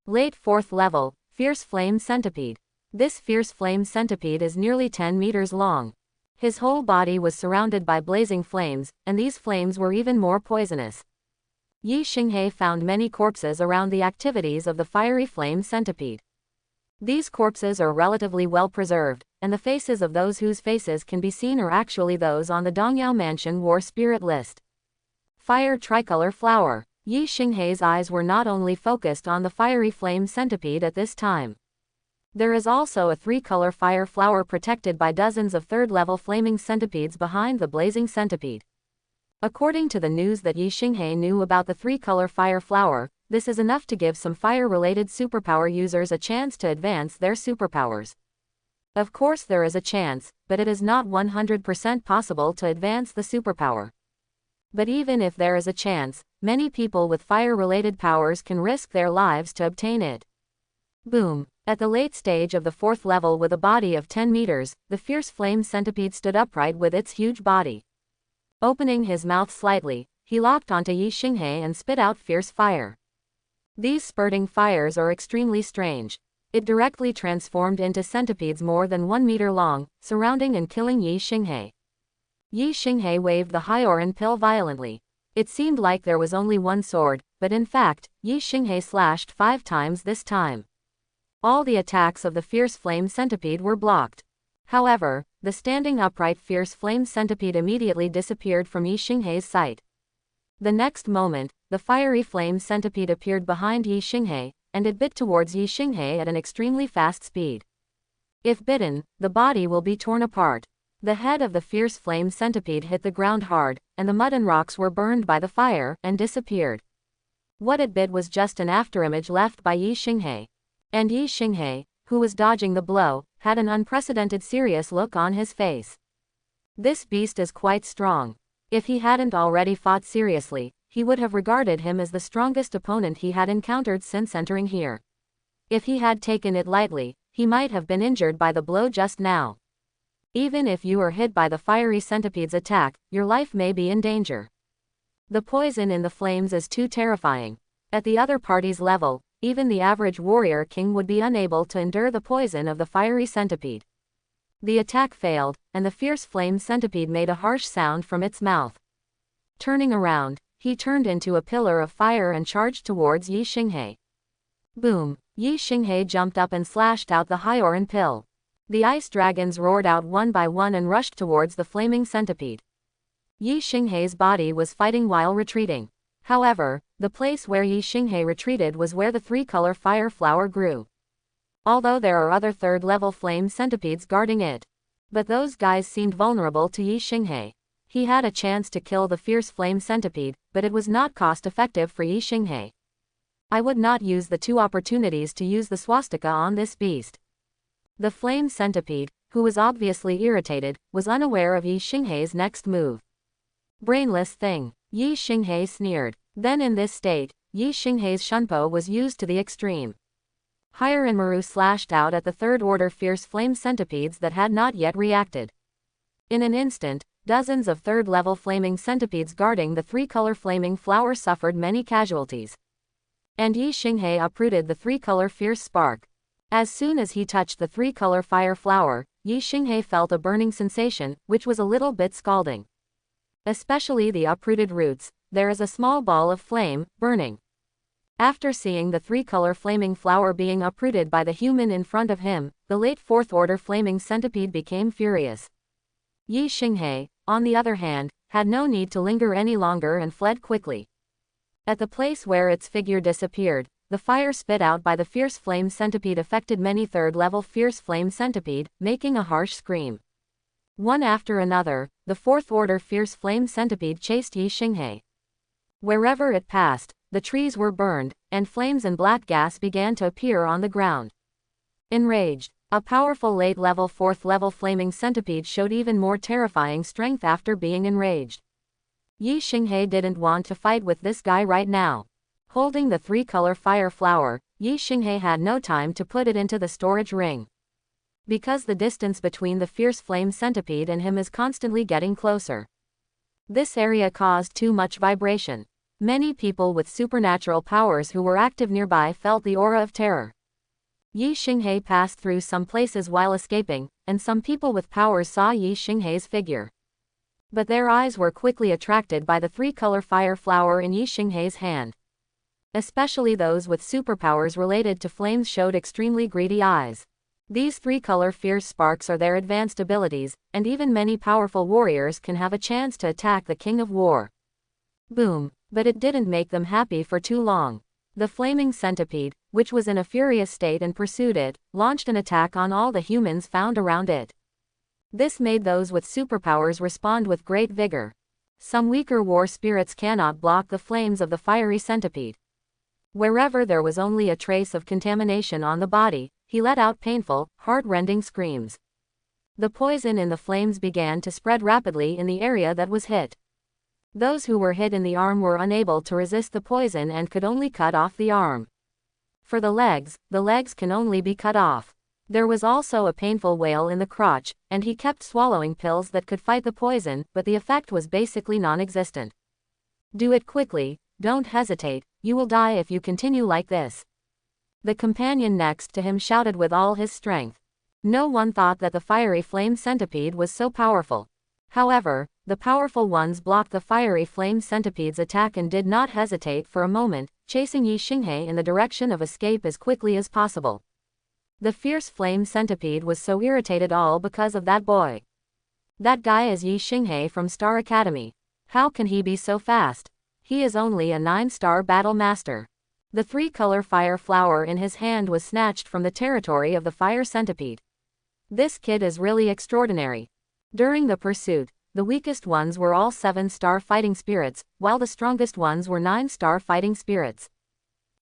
Late 4th level, Fierce Flame Centipede. This fierce flame centipede is nearly 10 meters long. His whole body was surrounded by blazing flames, and these flames were even more poisonous. Yi Xinghei found many corpses around the activities of the fiery flame centipede. These corpses are relatively well preserved, and the faces of those whose faces can be seen are actually those on the Dongyao Mansion War Spirit list. Fire Tricolor Flower. Yi Xinghei's eyes were not only focused on the fiery flame centipede at this time. There is also a 3-color fire flower protected by dozens of 3rd-level flaming centipedes behind the blazing centipede. According to the news that Yi Xinghei knew about the 3-color fire flower, this is enough to give some fire-related superpower users a chance to advance their superpowers. Of course there is a chance, but it is not 100% possible to advance the superpower. But even if there is a chance, many people with fire-related powers can risk their lives to obtain it. Boom! At the late stage of the 4th level with a body of 10 meters, the fierce flame centipede stood upright with its huge body. Opening his mouth slightly, he locked onto Yi Xinghe and spit out fierce fire. These spurting fires are extremely strange. It directly transformed into centipedes more than 1 meter long, surrounding and killing Yi Xinghe. Yi Xinghe waved the Hyoran pill violently. It seemed like there was only one sword, but in fact, Yi Xinghe slashed 5 times this time. All the attacks of the fierce flame centipede were blocked. However, the standing upright fierce flame centipede immediately disappeared from Yi Xinghe's sight. The next moment, the fiery flame centipede appeared behind Yi Xinghe, and it bit towards Yi Xinghe at an extremely fast speed. If bitten, the body will be torn apart. The head of the fierce flame centipede hit the ground hard, and the mud and rocks were burned by the fire, and disappeared. What it bit was just an afterimage left by Yi Xinghe. And Yi Xinghe, who was dodging the blow, had an unprecedented serious look on his face. This beast is quite strong. If he hadn't already fought seriously, he would have regarded him as the strongest opponent he had encountered since entering here. If he had taken it lightly, he might have been injured by the blow just now. Even if you are hit by the fiery centipede's attack, your life may be in danger. The poison in the flames is too terrifying. At the other party's level, even the average warrior king would be unable to endure the poison of the fiery centipede. The attack failed, and the fierce flame centipede made a harsh sound from its mouth. Turning around, he turned into a pillar of fire and charged towards Yi Xinghe. Boom! Yi Xinghe jumped up and slashed out the Hyoran pill. The ice dragons roared out one by one and rushed towards the flaming centipede. Yi Xinghe's body was fighting while retreating. However, the place where Yi Xinghe retreated was where the 3-color fire flower grew. Although there are other 3rd-level flame centipedes guarding it. But those guys seemed vulnerable to Yi Xinghe. He had a chance to kill the fierce flame centipede, but it was not cost-effective for Yi Xinghe. I would not use the 2 opportunities to use the swastika on this beast. The flame centipede, who was obviously irritated, was unaware of Yi Xinghe's next move. Brainless thing, Yi Xinghe sneered. Then in this state, Yi Xinghe's shunpo was used to the extreme. Hyoranmaru slashed out at the 3rd-order fierce flame centipedes that had not yet reacted. In an instant, dozens of 3rd-level flaming centipedes guarding the 3-color flaming flower suffered many casualties. And Yi Xinghe uprooted the 3-color fierce spark. As soon as he touched the 3-color fire flower, Yi Xinghe felt a burning sensation, which was a little bit scalding. Especially the uprooted roots, there is a small ball of flame, burning. After seeing the 3-color flaming flower being uprooted by the human in front of him, the late 4th-order flaming centipede became furious. Yi Xinghe, on the other hand, had no need to linger any longer and fled quickly. At the place where its figure disappeared, the fire spit out by the fierce flame centipede affected many 3rd-level fierce flame centipede, making a harsh scream. One after another, the 4th-order fierce flame centipede chased Yi Xinghe. Wherever it passed, the trees were burned, and flames and black gas began to appear on the ground. Enraged, a powerful late-level 4th-level flaming centipede showed even more terrifying strength after being enraged. Yi Xinghe didn't want to fight with this guy right now. Holding the 3-color fire flower, Yi Xinghe had no time to put it into the storage ring. Because the distance between the fierce flame centipede and him is constantly getting closer. This area caused too much vibration. Many people with supernatural powers who were active nearby felt the aura of terror. Yi Xinghe passed through some places while escaping, and some people with powers saw Yi Xinghe's figure. But their eyes were quickly attracted by the 3-color fire flower in Yi Xinghe's hand. Especially those with superpowers related to flames showed extremely greedy eyes. These 3-color fierce sparks are their advanced abilities, and even many powerful warriors can have a chance to attack the King of War. Boom! But it didn't make them happy for too long. The flaming centipede, which was in a furious state and pursued it, launched an attack on all the humans found around it. This made those with superpowers respond with great vigor. Some weaker war spirits cannot block the flames of the fiery centipede. Wherever there was only a trace of contamination on the body, he let out painful, heart-rending screams. The poison in the flames began to spread rapidly in the area that was hit. Those who were hit in the arm were unable to resist the poison and could only cut off the arm. For the legs can only be cut off. There was also a painful wail in the crotch, and he kept swallowing pills that could fight the poison, but the effect was basically non-existent. Do it quickly, don't hesitate, you will die if you continue like this. The companion next to him shouted with all his strength. No one thought that the fiery flame centipede was so powerful. However, the powerful ones blocked the fiery flame centipede's attack and did not hesitate for a moment, chasing Yi Xinghe in the direction of escape as quickly as possible. The fierce flame centipede was so irritated all because of that boy. That guy is Yi Xinghe from Star Academy. How can he be so fast? He is only a 9-star battle master. The 3-color fire flower in his hand was snatched from the territory of the fire centipede. This kid is really extraordinary. During the pursuit, the weakest ones were all 7-star fighting spirits, while the strongest ones were 9-star fighting spirits.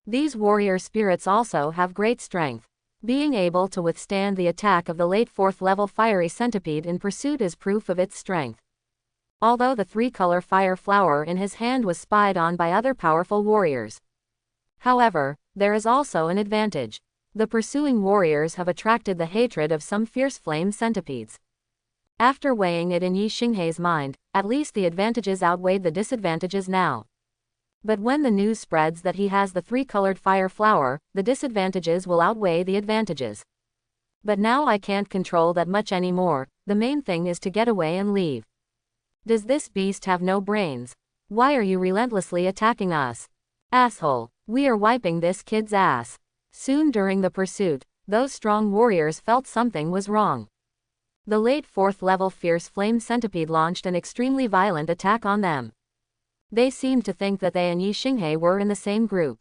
These warrior spirits also have great strength. Being able to withstand the attack of the late 4th level fiery centipede in pursuit is proof of its strength. Although the 3-color fire flower in his hand was spied on by other powerful warriors. However, there is also an advantage. The pursuing warriors have attracted the hatred of some fierce flame centipedes. After weighing it in Yi Xinghe's mind, at least the advantages outweighed the disadvantages now. But when the news spreads that he has the 3-colored fire flower, the disadvantages will outweigh the advantages. But now I can't control that much anymore, the main thing is to get away and leave. Does this beast have no brains? Why are you relentlessly attacking us? Asshole, we are wiping this kid's ass. Soon during the pursuit, those strong warriors felt something was wrong. The late 4th level fierce flame centipede launched an extremely violent attack on them. They seemed to think that they and Yi Xinghe were in the same group.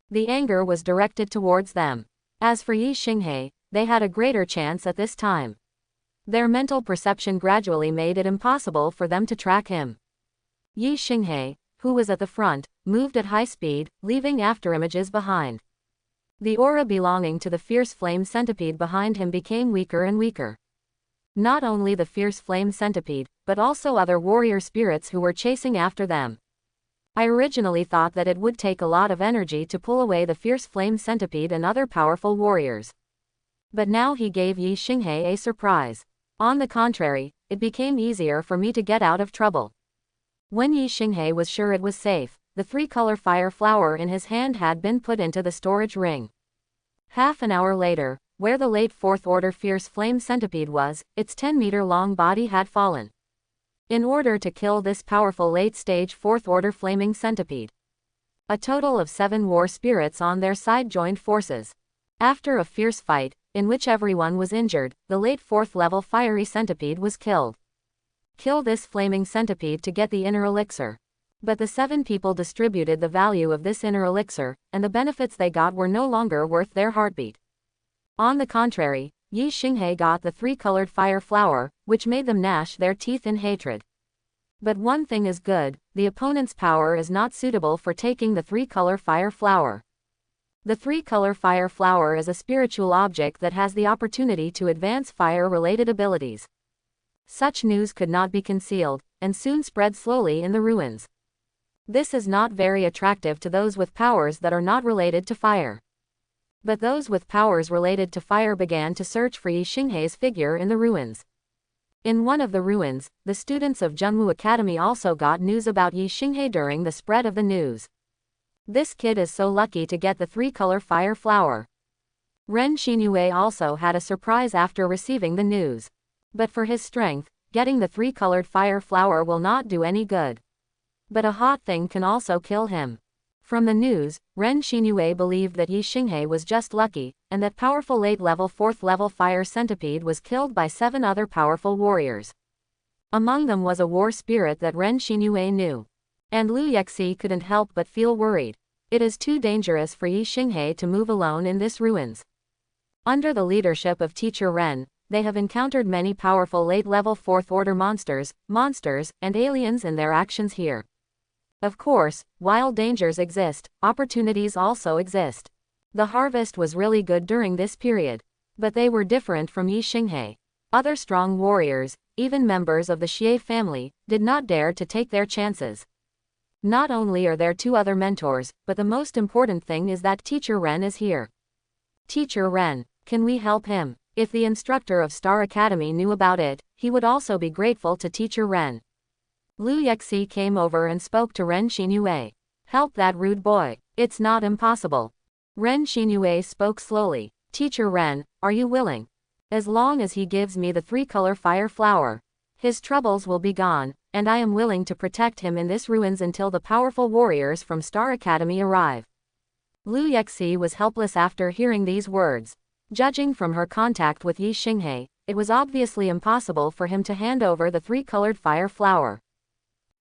The anger was directed towards them. As for Yi Xinghe, they had a greater chance at this time. Their mental perception gradually made it impossible for them to track him. Yi Xinghe, who was at the front, moved at high speed, leaving afterimages behind. The aura belonging to the fierce flame centipede behind him became weaker and weaker. Not only the fierce flame centipede, but also other warrior spirits who were chasing after them. I originally thought that it would take a lot of energy to pull away the fierce flame centipede and other powerful warriors. But now he gave Yi Xinghe a surprise. On the contrary, it became easier for me to get out of trouble. When Yi Xinghe was sure it was safe, the 3-color fire flower in his hand had been put into the storage ring. Half an hour later, where the late 4th order fierce flame centipede was, its 10-meter-long body had fallen. In order to kill this powerful late-stage 4th order flaming centipede, a total of 7 war spirits on their side joined forces. After a fierce fight, in which everyone was injured, the late 4th level fiery centipede was killed. Kill this flaming centipede to get the inner elixir. But the 7 people distributed the value of this inner elixir, and the benefits they got were no longer worth their heartbeat. On the contrary, Yi Xinghe got the 3-colored fire flower, which made them gnash their teeth in hatred. But one thing is good, the opponent's power is not suitable for taking the 3-color fire flower. The 3-color fire flower is a spiritual object that has the opportunity to advance fire-related abilities. Such news could not be concealed, and soon spread slowly in the ruins. This is not very attractive to those with powers that are not related to fire. But those with powers related to fire began to search for Yi Xinghe's figure in the ruins. In one of the ruins, the students of Junwu Academy also got news about Yi Xinghe during the spread of the news. This kid is so lucky to get the 3-color fire flower. Ren Xinyue also had a surprise after receiving the news. But for his strength, getting the 3-colored fire flower will not do any good. But a hot thing can also kill him. From the news, Ren Xinyue believed that Yi Xinghe was just lucky, and that powerful late-level 4th level fire centipede was killed by 7 other powerful warriors. Among them was a war spirit that Ren Xinyue knew. And Lu Yexi couldn't help but feel worried. It is too dangerous for Yi Xinghe to move alone in this ruins. Under the leadership of Teacher Ren, they have encountered many powerful late-level 4th order monsters, and aliens in their actions here. Of course, while dangers exist, opportunities also exist. The harvest was really good during this period. But they were different from Yi Xinghe. Other strong warriors, even members of the Xie family, did not dare to take their chances. Not only are there 2 other mentors, but the most important thing is that Teacher Ren is here. Teacher Ren, can we help him? If the instructor of Star Academy knew about it, he would also be grateful to Teacher Ren. Lu Yexi came over and spoke to Ren Xinyue. Help that rude boy. It's not impossible. Ren Xinyue spoke slowly. Teacher Ren, are you willing? As long as he gives me the 3-color fire flower, his troubles will be gone, and I am willing to protect him in this ruins until the powerful warriors from Star Academy arrive. Lu Yexi was helpless after hearing these words. Judging from her contact with Yi Xinghe, it was obviously impossible for him to hand over the 3-colored fire flower.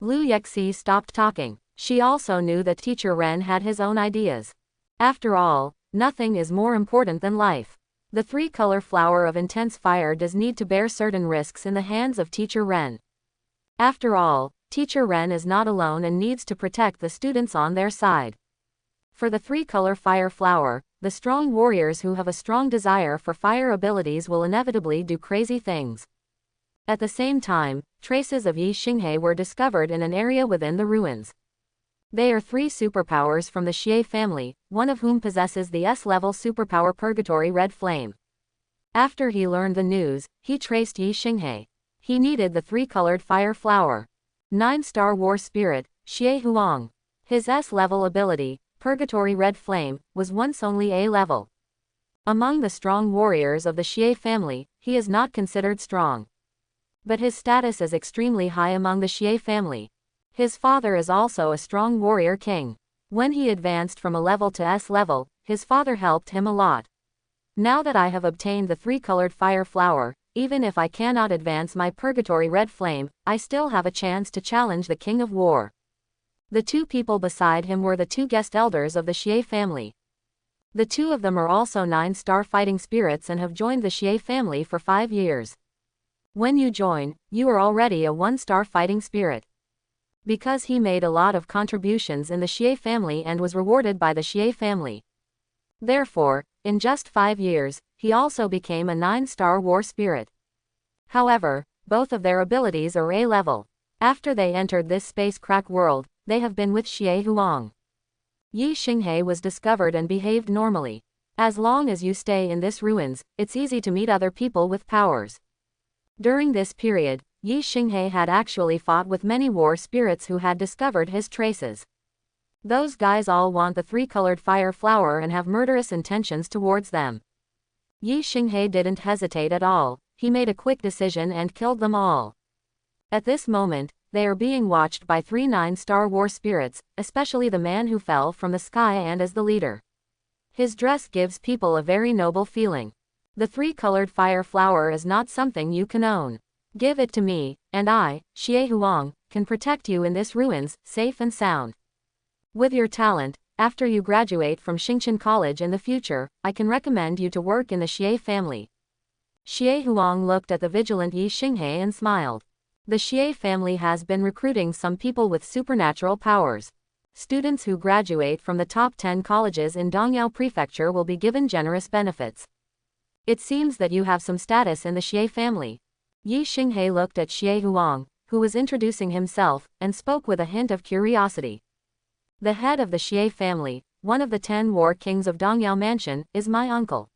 Lu Yexi stopped talking. She also knew that Teacher Ren had his own ideas. After all, nothing is more important than life. The 3-color flower of intense fire does need to bear certain risks in the hands of Teacher Ren. After all, Teacher Ren is not alone and needs to protect the students on their side. For the 3-color fire flower, the strong warriors who have a strong desire for fire abilities will inevitably do crazy things. At the same time, traces of Yi Xinghe were discovered in an area within the ruins. They are 3 superpowers from the Xie family, one of whom possesses the S-level superpower Purgatory Red Flame. After he learned the news, he traced Yi Xinghe. He needed the 3-colored fire flower. 9-star war spirit, Xie Huang. His S-level ability, Purgatory Red Flame, was once only A-level. Among the strong warriors of the Xie family, he is not considered strong. But his status is extremely high among the Xie family. His father is also a strong warrior king. When he advanced from A-level to S-level, his father helped him a lot. Now that I have obtained the 3-colored fire flower, even if I cannot advance my Purgatory Red Flame, I still have a chance to challenge the King of War. The 2 people beside him were the 2 guest elders of the Xie family. The 2 of them are also 9-star fighting spirits and have joined the Xie family for 5 years. When you join, you are already a 1-star fighting spirit. Because he made a lot of contributions in the Xie family and was rewarded by the Xie family. Therefore, in just 5 years, he also became a 9-star war spirit. However, both of their abilities are A-level. After they entered this space crack world, they have been with Xie Huang. Yi Xinghe was discovered and behaved normally. As long as you stay in this ruins, it's easy to meet other people with powers. During this period, Yi Xinghe had actually fought with many war spirits who had discovered his traces. Those guys all want the 3-colored fire flower and have murderous intentions towards them. Yi Xinghe didn't hesitate at all, he made a quick decision and killed them all. At this moment, they are being watched by 3 9-star war spirits, especially the man who fell from the sky and as the leader. His dress gives people a very noble feeling. The 3-colored fire flower is not something you can own. Give it to me, and I, Xie Huang, can protect you in this ruins, safe and sound. With your talent, after you graduate from Xingchen College in the future, I can recommend you to work in the Xie family. Xie Huang looked at the vigilant Yi Xinghe and smiled. The Xie family has been recruiting some people with supernatural powers. Students who graduate from the top 10 colleges in Dongyao Prefecture will be given generous benefits. It seems that you have some status in the Xie family. Yi Xinghe looked at Xie Huang, who was introducing himself, and spoke with a hint of curiosity. The head of the Xie family, one of the 10 war kings of Dongyao Mansion, is my uncle.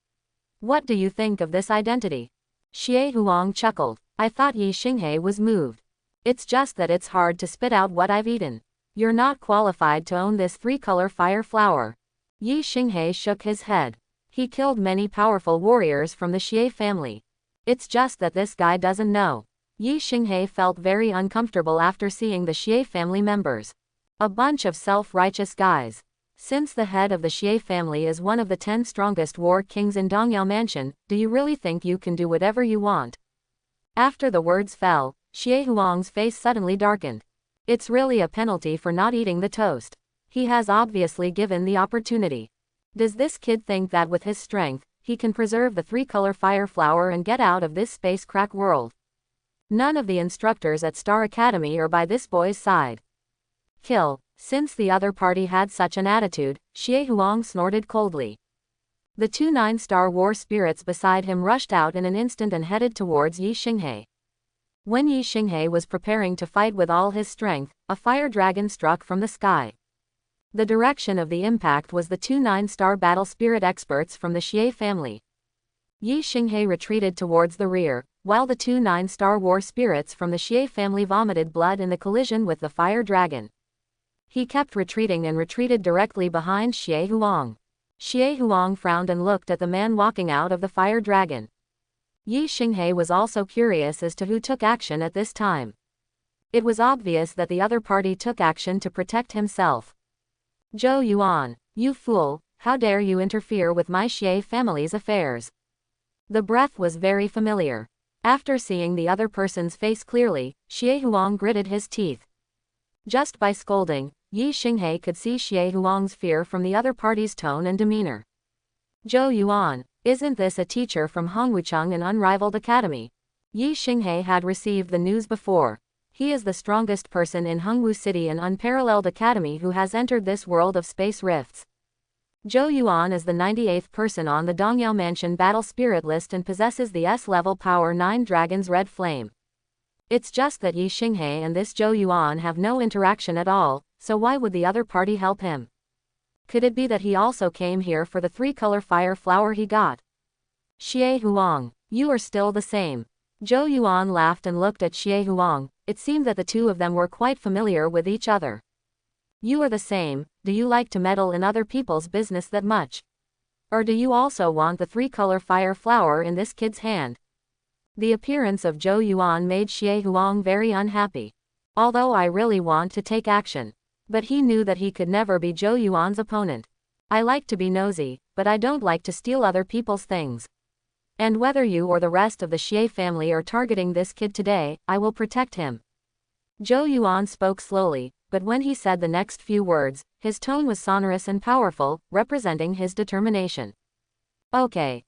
What do you think of this identity? Xie Huang chuckled. I thought Yi Xinghe was moved. It's just that it's hard to spit out what I've eaten. You're not qualified to own this 3-color fire flower. Yi Xinghe shook his head. He killed many powerful warriors from the Xie family. It's just that this guy doesn't know. Yi Xinghe felt very uncomfortable after seeing the Xie family members. A bunch of self-righteous guys. Since the head of the Xie family is one of the 10 strongest war kings in Dongyao Mansion, do you really think you can do whatever you want? After the words fell, Xie Huang's face suddenly darkened. It's really a penalty for not eating the toast. He has obviously given the opportunity. Does this kid think that with his strength, he can preserve the 3-color fire flower and get out of this space crack world? None of the instructors at Star Academy are by this boy's side. Kill. Since the other party had such an attitude, Xie Huang snorted coldly. The 2 9-star war spirits beside him rushed out in an instant and headed towards Yi Xinghe. When Yi Xinghe was preparing to fight with all his strength, a fire dragon struck from the sky. The direction of the impact was the two 9-star battle spirit experts from the Xie family. Yi Xinghe retreated towards the rear, while the two 9-star war spirits from the Xie family vomited blood in the collision with the fire dragon. He kept retreating and retreated directly behind Xie Huang. Xie Huang frowned and looked at the man walking out of the fire dragon. Yi Xinghe was also curious as to who took action at this time. It was obvious that the other party took action to protect himself. Zhou Yuan, you fool, how dare you interfere with my Xie family's affairs? The breath was very familiar. After seeing the other person's face clearly, Xie Huang gritted his teeth. Just by scolding, Yi Xinghe could see Xie Huang's fear from the other party's tone and demeanor. Zhou Yuan, isn't this a teacher from Hongwucheng, an unrivaled academy? Yi Xinghe had received the news before. He is the strongest person in Hongwu City, an unparalleled academy who has entered this world of space rifts. Zhou Yuan is the 98th person on the Dongyao Mansion Battle Spirit list and possesses the S-level Power 9 Dragon's Red Flame. It's just that Yi Xinghe and this Zhou Yuan have no interaction at all, so why would the other party help him? Could it be that he also came here for the 3-color fire flower he got? Xie Huang, you are still the same. Zhou Yuan laughed and looked at Xie Huang. It seemed that the two of them were quite familiar with each other. You are the same. Do you like to meddle in other people's business that much? Or do you also want the 3-color fire flower in this kid's hand? The appearance of Zhou Yuan made Xie Huang very unhappy. Although I really want to take action. But he knew that he could never be Zhou Yuan's opponent. I like to be nosy, but I don't like to steal other people's things. And whether you or the rest of the Xie family are targeting this kid today, I will protect him. Zhou Yuan spoke slowly, but when he said the next few words, his tone was sonorous and powerful, representing his determination. Okay,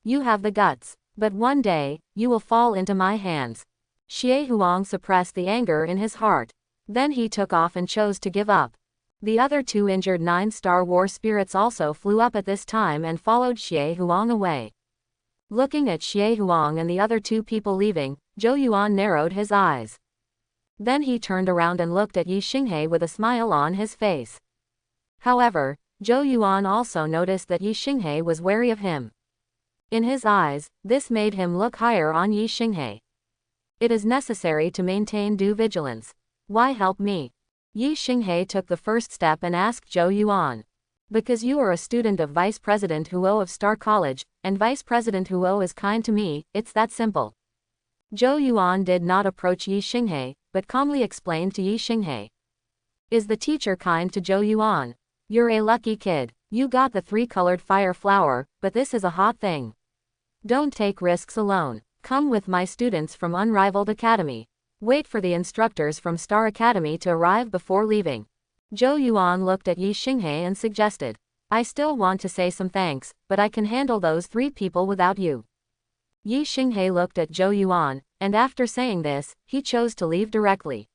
you have the guts. But one day, you will fall into my hands. Xie Huang suppressed the anger in his heart. Then he took off and chose to give up. The other two injured 9-star war spirits also flew up at this time and followed Xie Huang away. Looking at Xie Huang and the other two people leaving, Zhou Yuan narrowed his eyes. Then he turned around and looked at Yi Xinghe with a smile on his face. However, Zhou Yuan also noticed that Yi Xinghe was wary of him. In his eyes, this made him look higher on Yi Xinghe. It is necessary to maintain due vigilance. Why help me? Yi Xinghe took the first step and asked Zhou Yuan. Because you are a student of Vice President Huo of Star College, and Vice President Huo is kind to me, it's that simple. Zhou Yuan did not approach Yi Xinghe, but calmly explained to Yi Xinghe. Is the teacher kind to Zhou Yuan? You're a lucky kid. You got the 3-colored fire flower, but this is a hot thing. Don't take risks alone. Come with my students from Unrivaled Academy. Wait for the instructors from Star Academy to arrive before leaving. Zhou Yuan looked at Yi Xinghe and suggested. I still want to say some thanks, but I can handle those 3 people without you. Yi Xinghe looked at Zhou Yuan, and after saying this, he chose to leave directly.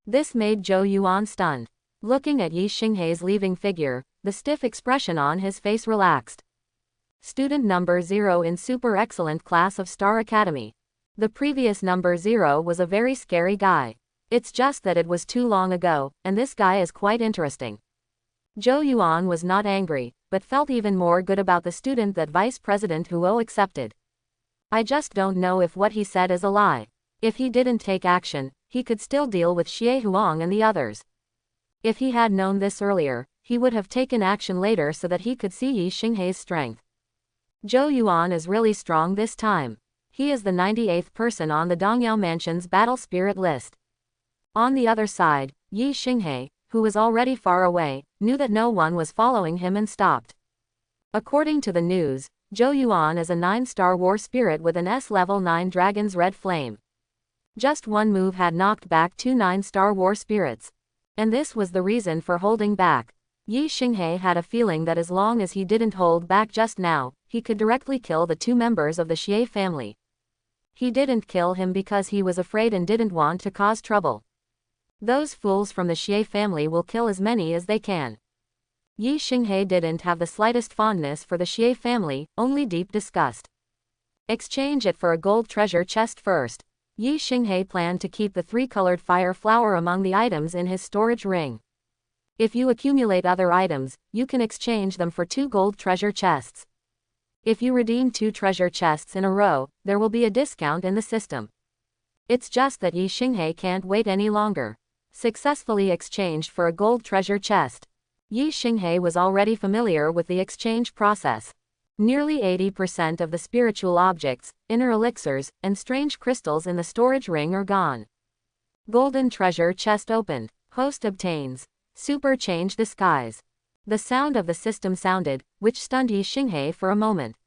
This made Zhou Yuan stunned. Looking at Yi Xinghe's leaving figure, the stiff expression on his face relaxed. Student number 0 in super excellent class of Star Academy. The previous number 0 was a very scary guy. It's just that it was too long ago, and this guy is quite interesting. Zhou Yuan was not angry, but felt even more good about the student that Vice President Huo accepted. I just don't know if what he said is a lie. If he didn't take action, he could still deal with Xie Huang and the others. If he had known this earlier, he would have taken action later so that he could see Yi Xinghe's strength. Zhou Yuan is really strong this time. He is the 98th person on the Dongyao Mansion's Battle Spirit list. On the other side, Yi Xinghe, who was already far away, knew that no one was following him and stopped. According to the news, Zhou Yuan is a 9-star war spirit with an S-level 9 Dragon's Red Flame. Just one move had knocked back 2 9-star war spirits. And this was the reason for holding back. Yi Xinghe had a feeling that as long as he didn't hold back just now, he could directly kill the 2 members of the Xie family. He didn't kill him because he was afraid and didn't want to cause trouble. Those fools from the Xie family will kill as many as they can. Yi Xinghe didn't have the slightest fondness for the Xie family, only deep disgust. Exchange it for a gold treasure chest first. Yi Xinghe planned to keep the three-colored fire flower among the items in his storage ring. If you accumulate other items, you can exchange them for 2 gold treasure chests. If you redeem 2 treasure chests in a row, there will be a discount in the system. It's just that Yi Xinghe can't wait any longer. Successfully exchanged for a gold treasure chest. Yi Xinghe was already familiar with the exchange process. Nearly 80% of the spiritual objects, inner elixirs, and strange crystals in the storage ring are gone. Golden treasure chest opened. Host obtains. Super change disguise. The sound of the system sounded, which stunned Yi Xinghe for a moment.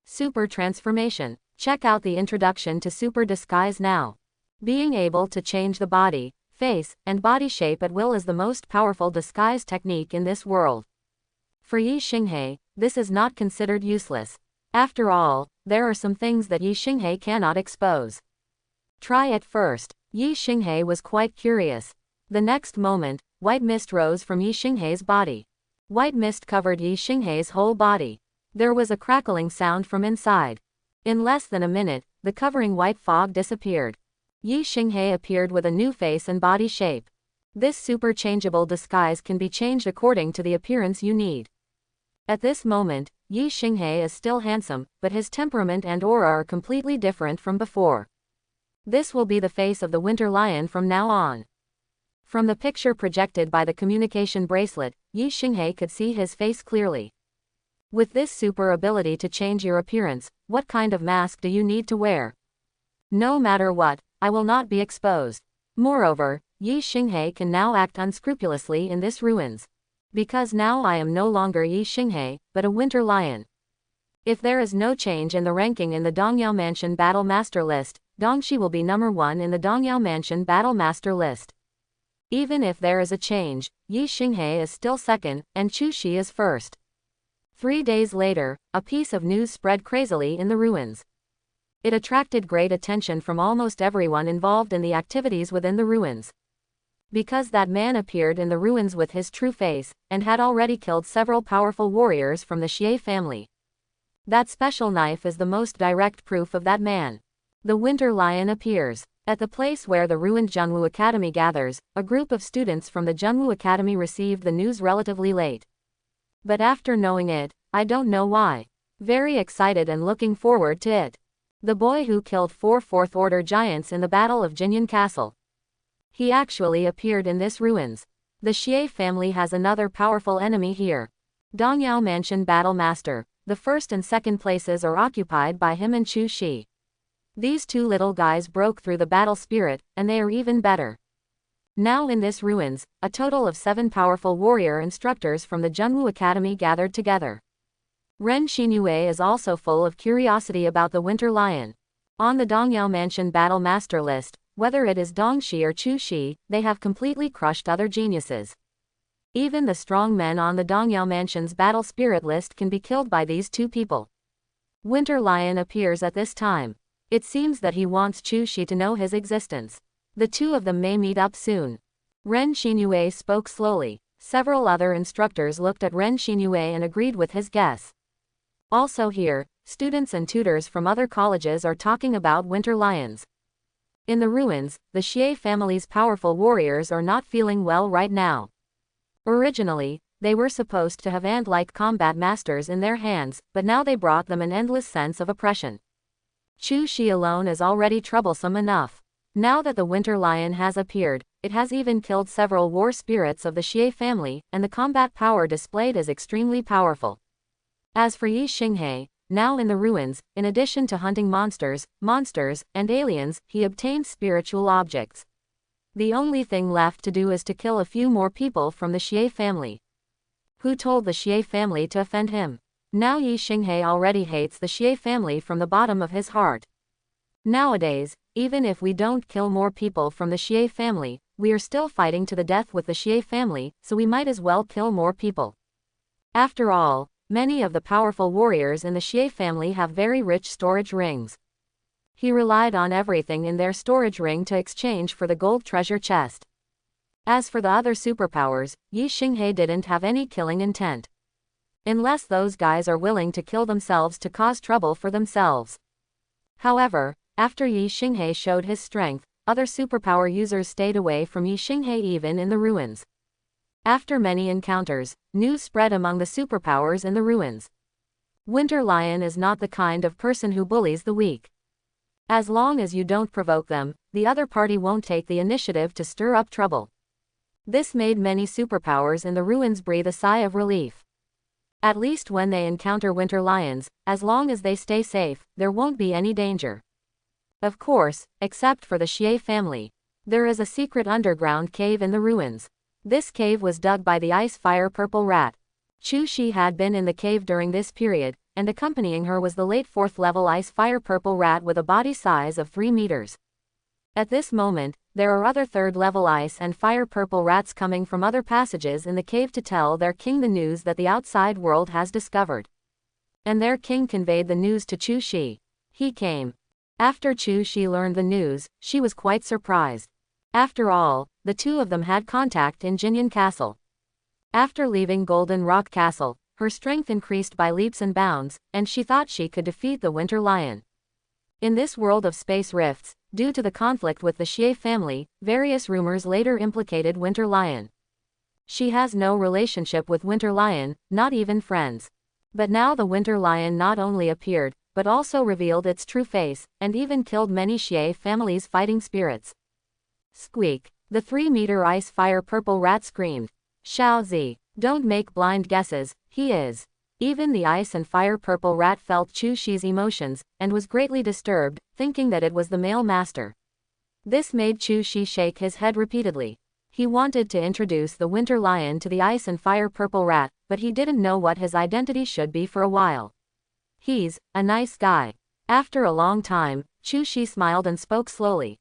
Super transformation. Check out the introduction to super disguise now. Being able to change the body, face, and body shape at will is the most powerful disguise technique in this world. For Yi Xinghe, this is not considered useless. After all, there are some things that Yi Xinghe cannot expose. Try it first. Yi Xinghe was quite curious. The next moment, white mist rose from Yi Xinghe's body. White mist covered Yi Xinghe's whole body. There was a crackling sound from inside. In less than a minute, the covering white fog disappeared. Yi Xinghe appeared with a new face and body shape. This super changeable disguise can be changed according to the appearance you need. At this moment, Yi Xinghe is still handsome, but his temperament and aura are completely different from before. This will be the face of the Winter Lion from now on. From the picture projected by the communication bracelet, Yi Xinghe could see his face clearly. With this super ability to change your appearance, what kind of mask do you need to wear? No matter what, I will not be exposed. Moreover, Yi Xinghe can now act unscrupulously in this ruins. Because now I am no longer Yi Xinghe, but a Winter Lion. If there is no change in the ranking in the Dongyao Mansion Battle Master list, Dongxi will be number 1 in the Dongyao Mansion Battle Master list. Even if there is a change, Yi Xinghe is still second, and Chu Shi is first. 3 days later, a piece of news spread crazily in the ruins. It attracted great attention from almost everyone involved in the activities within the ruins. Because that man appeared in the ruins with his true face, and had already killed several powerful warriors from the Xie family. That special knife is the most direct proof of that man. The Winter Lion appears. At the place where the ruined Zhenwu Academy gathers, a group of students from the Zhenwu Academy received the news relatively late. But after knowing it, I don't know why. Very excited and looking forward to it. The boy who killed 4 fourth-order giants in the Battle of Jinyan Castle. He actually appeared in this ruins. The Xie family has another powerful enemy here. Dongyao Mansion Battle Master. The first and second places are occupied by him and Chu Shi. These 2 little guys broke through the battle spirit, and they are even better. Now in this ruins, a total of 7 powerful warrior instructors from the Zhenwu Academy gathered together. Ren Xinyue is also full of curiosity about the Winter Lion. On the Dongyao Mansion Battle Master list, whether it is Dongxi or Chu Shi, they have completely crushed other geniuses. Even the strong men on the Dongyao Mansion's battle spirit list can be killed by these 2 people. Winter Lion appears at this time. It seems that he wants Chu Shi to know his existence. The 2 of them may meet up soon. Ren Xinyue spoke slowly. Several other instructors looked at Ren Xinyue and agreed with his guess. Also here, students and tutors from other colleges are talking about Winter Lions. In the ruins, the Xie family's powerful warriors are not feeling well right now. Originally, they were supposed to have ant-like combat masters in their hands, but now they brought them an endless sense of oppression. Chu Shi alone is already troublesome enough. Now that the Winter Lion has appeared, it has even killed several war spirits of the Xie family, and the combat power displayed is extremely powerful. As for Yi Xinghe, now in the ruins, in addition to hunting monsters, and aliens, he obtained spiritual objects. The only thing left to do is to kill a few more people from the Xie family. Who told the Xie family to offend him? Now Yi Xinghe already hates the Xie family from the bottom of his heart. Nowadays, even if we don't kill more people from the Xie family, we are still fighting to the death with the Xie family, so we might as well kill more people. After all, many of the powerful warriors in the Xie family have very rich storage rings. He relied on everything in their storage ring to exchange for the gold treasure chest. As for the other superpowers, Yi Xinghe didn't have any killing intent. Unless those guys are willing to kill themselves to cause trouble for themselves. However, After Yi Xinghe showed his strength, other superpower users stayed away from Yi Xinghe even in the ruins. After many encounters, news spread among the superpowers in the ruins. Winter Lion is not the kind of person who bullies the weak. As long as you don't provoke them, the other party won't take the initiative to stir up trouble. This made many superpowers in the ruins breathe a sigh of relief. At least when they encounter winter lions, as long as they stay safe, there won't be any danger. Of course, except for the Xie family. There is a secret underground cave in the ruins. This cave was dug by the ice fire purple rat. Chu Shi had been in the cave during this period, and accompanying her was the late 4th level ice fire purple rat with a body size of 3 meters. At this moment, there are other 3rd level ice and fire purple rats coming from other passages in the cave to tell their king the news that the outside world has discovered. And their king conveyed the news to Chu Shi. He came. After Chu Shi learned the news, she was quite surprised. After all, the two of them had contact in Jinyan Castle. After leaving Golden Rock Castle, her strength increased by leaps and bounds, and she thought she could defeat the Winter Lion. In this world of space rifts, due to the conflict with the Xie family, various rumors later implicated Winter Lion. She has no relationship with Winter Lion, not even friends. But now the Winter Lion not only appeared, but also revealed its true face, and even killed many Xie family's fighting spirits. Squeak! The 3-meter ice fire purple rat screamed. Xiao Zi, don't make blind guesses, he is. Even the ice and fire purple rat felt Chu Shi's emotions, and was greatly disturbed, thinking that it was the male master. This made Chu Shi shake his head repeatedly. He wanted to introduce the Winter Lion to the ice and fire purple rat, but he didn't know what his identity should be for a while. He's a nice guy. After a long time, Chu Shi smiled and spoke slowly.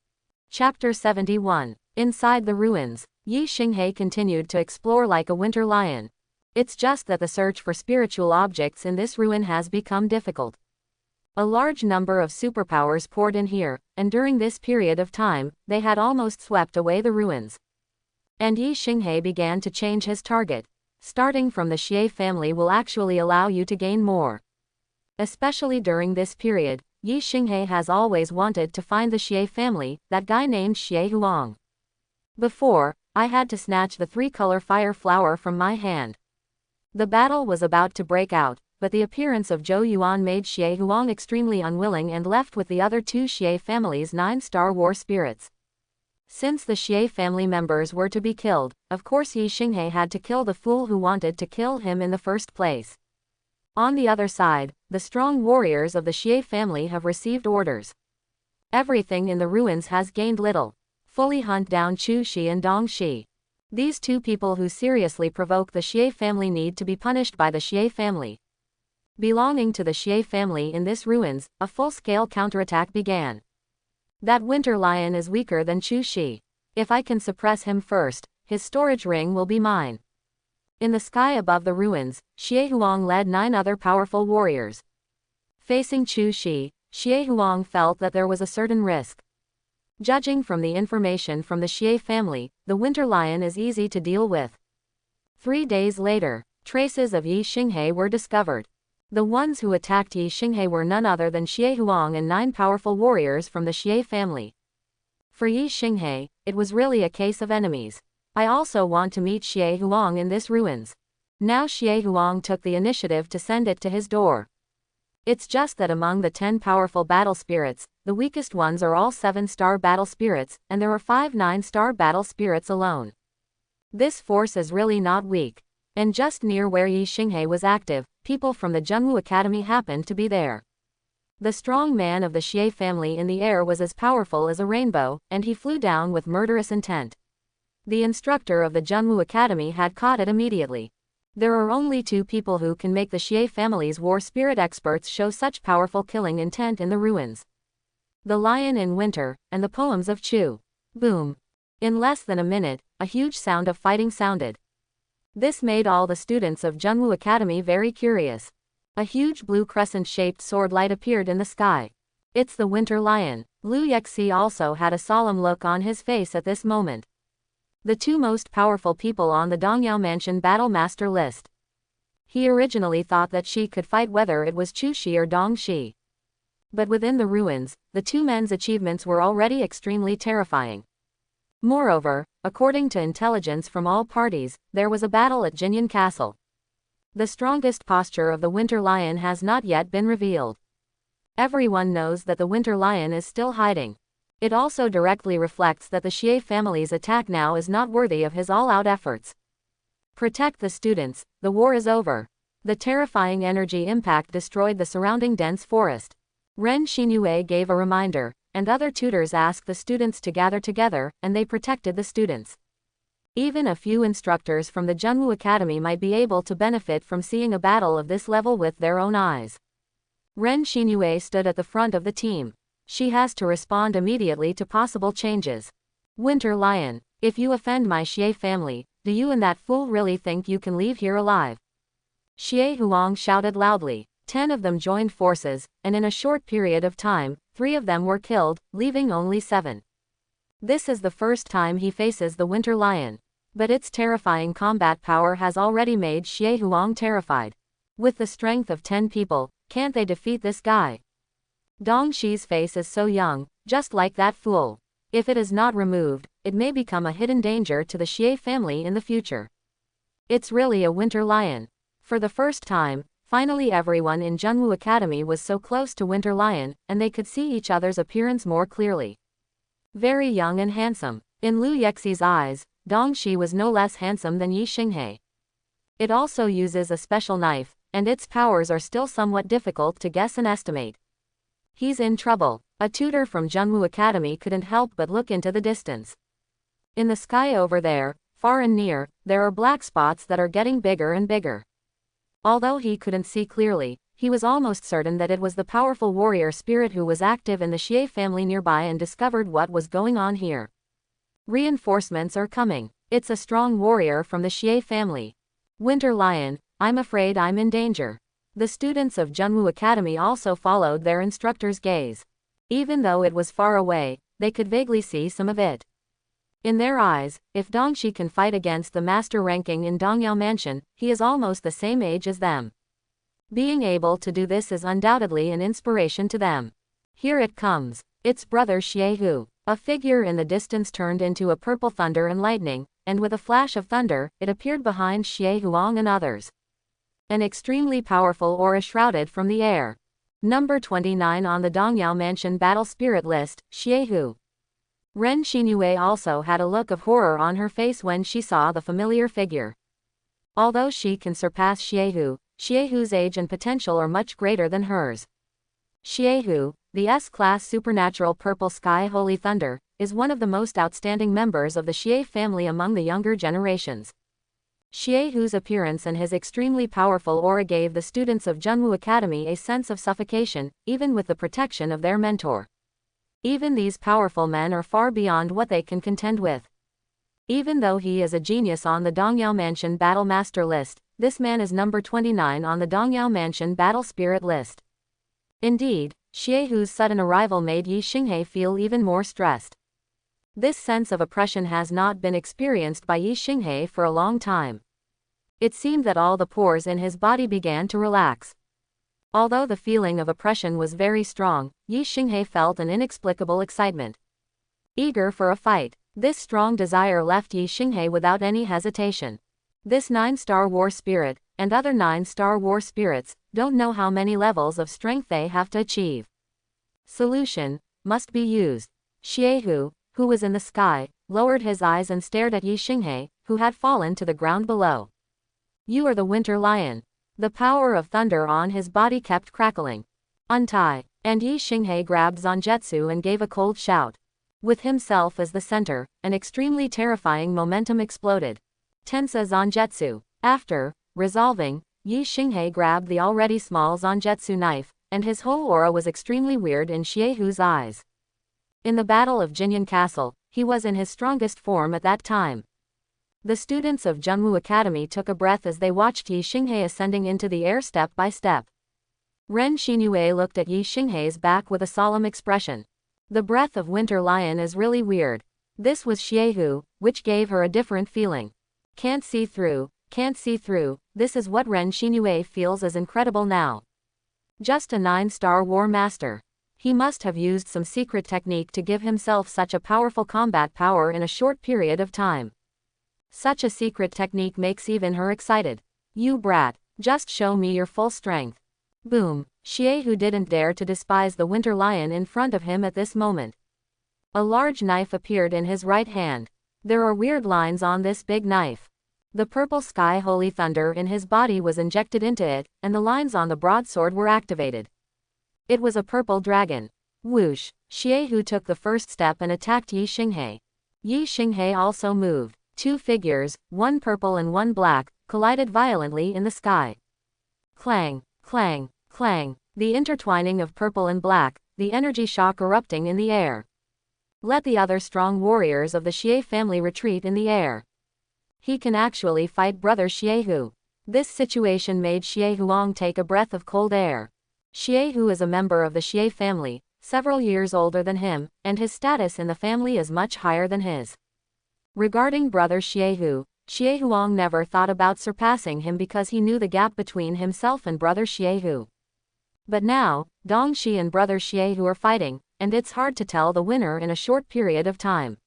Chapter 71. Inside the ruins, Yi Xinghe continued to explore like a winter lion. It's just that the search for spiritual objects in this ruin has become difficult. A large number of superpowers poured in here, and during this period of time, they had almost swept away the ruins. And Yi Xinghe began to change his target. Starting from the Xie family will actually allow you to gain more. Especially during this period, Yi Xinghe has always wanted to find the Xie family, that guy named Xie Huang. Before, I had to snatch the 3-color fire flower from my hand. The battle was about to break out, but the appearance of Zhou Yuan made Xie Huang extremely unwilling and left with the other 2 Xie family's 9-star war spirits. Since the Xie family members were to be killed, of course Yi Xinghe had to kill the fool who wanted to kill him in the first place. On the other side, the strong warriors of the Xie family have received orders. Everything in the ruins has gained little. Fully hunt down Chu Shi and Dong Shi. These 2 people who seriously provoke the Xie family need to be punished by the Xie family. Belonging to the Xie family in this ruins, a full-scale counterattack began. That winter lion is weaker than Chu Shi. If I can suppress him first, his storage ring will be mine. In the sky above the ruins, Xie Huang led 9 other powerful warriors. Facing Chu Shi, Xie Huang felt that there was a certain risk. Judging from the information from the Xie family, the winter lion is easy to deal with. 3 days later, traces of Yi Xinghe were discovered. The ones who attacked Yi Xinghe were none other than Xie Huang and 9 powerful warriors from the Xie family. For Yi Xinghe, it was really a case of enemies. I also want to meet Xie Huang in this ruins. Now Xie Huang took the initiative to send it to his door. It's just that among the 10 powerful battle spirits, the weakest ones are all 7-star battle spirits, and there are 5 9-star battle spirits alone. This force is really not weak. And just near where Yi Xinghe was active, people from the Zhenwu Academy happened to be there. The strong man of the Xie family in the air was as powerful as a rainbow, and he flew down with murderous intent. The instructor of the Zhenwu Academy had caught it immediately. There are only 2 people who can make the Xie family's war spirit experts show such powerful killing intent in the ruins. The Lion in Winter, and the poems of Chu. Boom. In less than a minute, a huge sound of fighting sounded. This made all the students of Zhenwu Academy very curious. A huge blue crescent-shaped sword light appeared in the sky. It's the Winter Lion. Lu Yexi also had a solemn look on his face at this moment. The 2 most powerful people on the Dongyao Mansion Battle Master list. He originally thought that she could fight whether it was Chu Shi or Dong Shi. But within the ruins, the two men's achievements were already extremely terrifying. Moreover, according to intelligence from all parties, there was a battle at Jinyan Castle. The strongest posture of the Winter Lion has not yet been revealed. Everyone knows that the Winter Lion is still hiding. It also directly reflects that the Xie family's attack now is not worthy of his all-out efforts. Protect the students, the war is over. The terrifying energy impact destroyed the surrounding dense forest. Ren Xinyue gave a reminder, and other tutors asked the students to gather together, and they protected the students. Even a few instructors from the Junwu Academy might be able to benefit from seeing a battle of this level with their own eyes. Ren Xinyue stood at the front of the team. She has to respond immediately to possible changes. Winter Lion, if you offend my Xie family, do you and that fool really think you can leave here alive? Xie Huang shouted loudly. 10 of them joined forces, and in a short period of time, 3 of them were killed, leaving only 7. This is the first time he faces the Winter Lion. But its terrifying combat power has already made Xie Huang terrified. With the strength of 10 people, can't they defeat this guy? Dong Shi's face is so young, just like that fool. If it is not removed, it may become a hidden danger to the Xie family in the future. It's really a Winter Lion. For the first time, finally everyone in Junwu Academy was so close to Winter Lion, and they could see each other's appearance more clearly. Very young and handsome. In Liu Yexi's eyes, Dong Shi was no less handsome than Yi Xinghe. It also uses a special knife, and its powers are still somewhat difficult to guess and estimate. He's in trouble. A tutor from Junwu Academy couldn't help but look into the distance. In the sky over there, far and near, there are black spots that are getting bigger and bigger. Although he couldn't see clearly, he was almost certain that it was the powerful warrior spirit who was active in the Xie family nearby and discovered what was going on here. Reinforcements are coming. It's a strong warrior from the Xie family. Winter Lion, I'm afraid I'm in danger. The students of Junwu Academy also followed their instructor's gaze. Even though it was far away, they could vaguely see some of it. In their eyes, if Dongxi can fight against the master ranking in Dongyao Mansion, he is almost the same age as them. Being able to do this is undoubtedly an inspiration to them. Here it comes. Its brother Xiehu. A figure in the distance turned into a purple thunder and lightning, and with a flash of thunder, it appeared behind Xie Huang and others. An extremely powerful aura shrouded from the air. Number 29 on the Dongyao Mansion battle spirit list, Xiehu. Ren Xinyue also had a look of horror on her face when she saw the familiar figure. Although she can surpass Xiehu, Xiehu's age and potential are much greater than hers. Xiehu, the S-class supernatural purple sky holy thunder, is one of the most outstanding members of the Xie family among the younger generations. Xiehu's appearance and his extremely powerful aura gave the students of Junwu Academy a sense of suffocation, even with the protection of their mentor. Even these powerful men are far beyond what they can contend with. Even though he is a genius on the Dongyao Mansion Battle Master list, this man is number 29 on the Dongyao Mansion Battle Spirit list. Indeed, Xiehu's sudden arrival made Yi Xinghe feel even more stressed. This sense of oppression has not been experienced by Yi Xinghe for a long time. It seemed that all the pores in his body began to relax. Although the feeling of oppression was very strong, Yi Xinghe felt an inexplicable excitement. Eager for a fight, this strong desire left Yi Xinghe without any hesitation. This 9-star war spirit, and other 9-star war spirits, don't know how many levels of strength they have to achieve. Solution must be used. Xiehu, who was in the sky, lowered his eyes and stared at Yi Xinghe, who had fallen to the ground below. You are the Winter Lion. The power of thunder on his body kept crackling. Untie. And Yi Xinghe grabbed Zangetsu and gave a cold shout. With himself as the center, an extremely terrifying momentum exploded. Tensa Zangetsu. After resolving, Yi Xinghe grabbed the already small Zangetsu knife, and his whole aura was extremely weird in Xiehu's eyes. In the Battle of Jinyan Castle, he was in his strongest form at that time. The students of Junwu Academy took a breath as they watched Yi Xinghe ascending into the air step by step. Ren Xinyue looked at Yi Xinghe's back with a solemn expression. The breath of Winter Lion is really weird. This was Xiehu, which gave her a different feeling. Can't see through, can't see through, this is what Ren Xinyue feels as incredible now. Just a 9-star war master. He must have used some secret technique to give himself such a powerful combat power in a short period of time. Such a secret technique makes even her excited. You brat, just show me your full strength. Boom. Xiehu didn't dare to despise the winter lion in front of him at this moment. A large knife appeared in his right hand. There are weird lines on this big knife. The purple sky holy thunder in his body was injected into it, and the lines on the broadsword were activated. It was a purple dragon. Whoosh! Xiehu took the first step and attacked Yi Xinghe. Yi Xinghe also moved. Two figures, one purple and one black, collided violently in the sky. Clang, clang, clang, the intertwining of purple and black, the energy shock erupting in the air. Let the other strong warriors of the Xie family retreat in the air. He can actually fight brother Xiehu. This situation made Xie Huang take a breath of cold air. Xiehu is a member of the Xie family, several years older than him, and his status in the family is much higher than his. Regarding brother Xiehu, Xie Huang never thought about surpassing him because he knew the gap between himself and brother Xiehu. But now, Dongxi and brother Xiehu are fighting, and it's hard to tell the winner in a short period of time.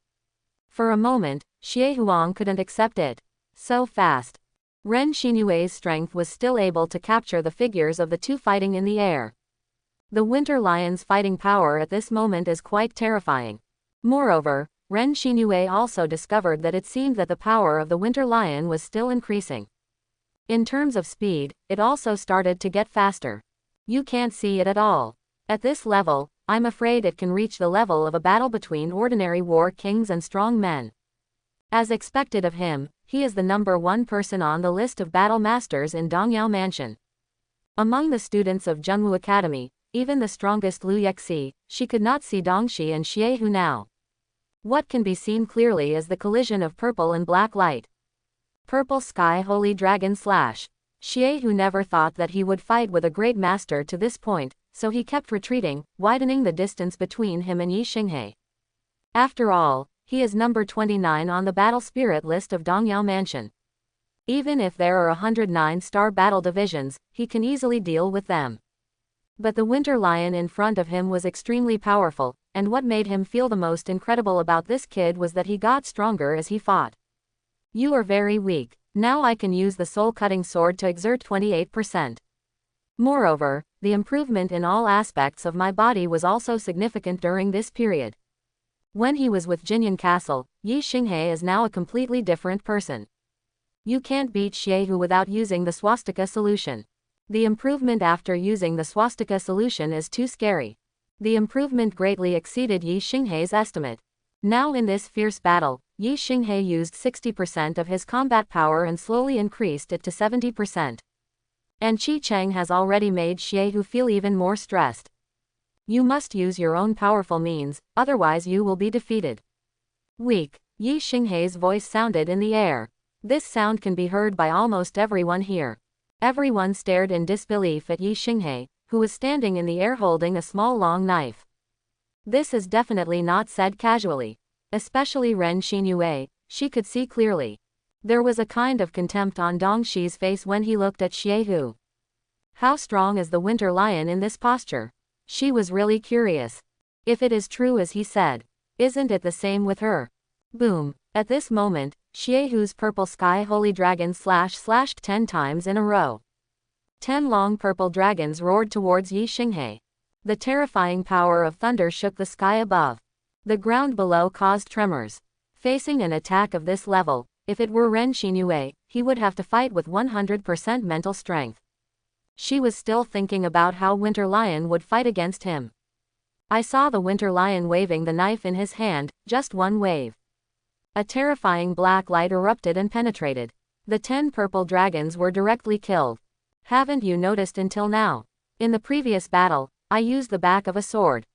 For a moment, Xie Huang couldn't accept it. So fast. Ren Xinyue's strength was still able to capture the figures of the two fighting in the air. The winter lion's fighting power at this moment is quite terrifying. Moreover, Ren Xinyue also discovered that it seemed that the power of the winter lion was still increasing. In terms of speed, it also started to get faster. You can't see it at all. At this level, I'm afraid it can reach the level of a battle between ordinary war kings and strong men. As expected of him, he is the #1 person on the list of battle masters in Dongyao Mansion. Among the students of Zhenwu Academy, even the strongest Lu Yexi, she could not see Dongxi and Xiehu now. What can be seen clearly is the collision of purple and black light. Purple sky holy dragon slash. Xiehu never thought that he would fight with a great master to this point, so he kept retreating, widening the distance between him and Yi Xinghe. After all, he is number 29 on the battle spirit list of Dongyao Mansion. Even if there are 109 star battle divisions, he can easily deal with them. But the winter lion in front of him was extremely powerful, and what made him feel the most incredible about this kid was that he got stronger as he fought. You are very weak. Now I can use the soul-cutting sword to exert 28%. Moreover, the improvement in all aspects of my body was also significant during this period. When he was with Jinyan Castle, Yi Xinghe is now a completely different person. You can't beat Xiehu without using the swastika solution. The improvement after using the swastika solution is too scary. The improvement greatly exceeded Yi Xinghe's estimate. Now in this fierce battle, Yi Xinghe used 60% of his combat power and slowly increased it to 70%. And Qi Cheng has already made Xiehu feel even more stressed. You must use your own powerful means, otherwise you will be defeated. Weak. Yi Xinghe's voice sounded in the air. This sound can be heard by almost everyone here. Everyone stared in disbelief at Yi Xinghe, who was standing in the air holding a small long knife. This is definitely not said casually. Especially Ren Xinyue, she could see clearly. There was a kind of contempt on Dongxi's face when he looked at Xiehu. How strong is the winter lion in this posture? She was really curious. If it is true as he said, isn't it the same with her? Boom. At this moment, Xiehu's purple sky holy dragon slashed 10 times in a row. 10 long purple dragons roared towards Yi Xinghe. The terrifying power of thunder shook the sky above. The ground below caused tremors. Facing an attack of this level, if it were Ren Xinyue, he would have to fight with 100% mental strength. She was still thinking about how Winter Lion would fight against him. I saw the Winter Lion waving the knife in his hand, just one wave. A terrifying black light erupted and penetrated. The 10 purple dragons were directly killed. Haven't you noticed until now? In the previous battle, I used the back of a sword.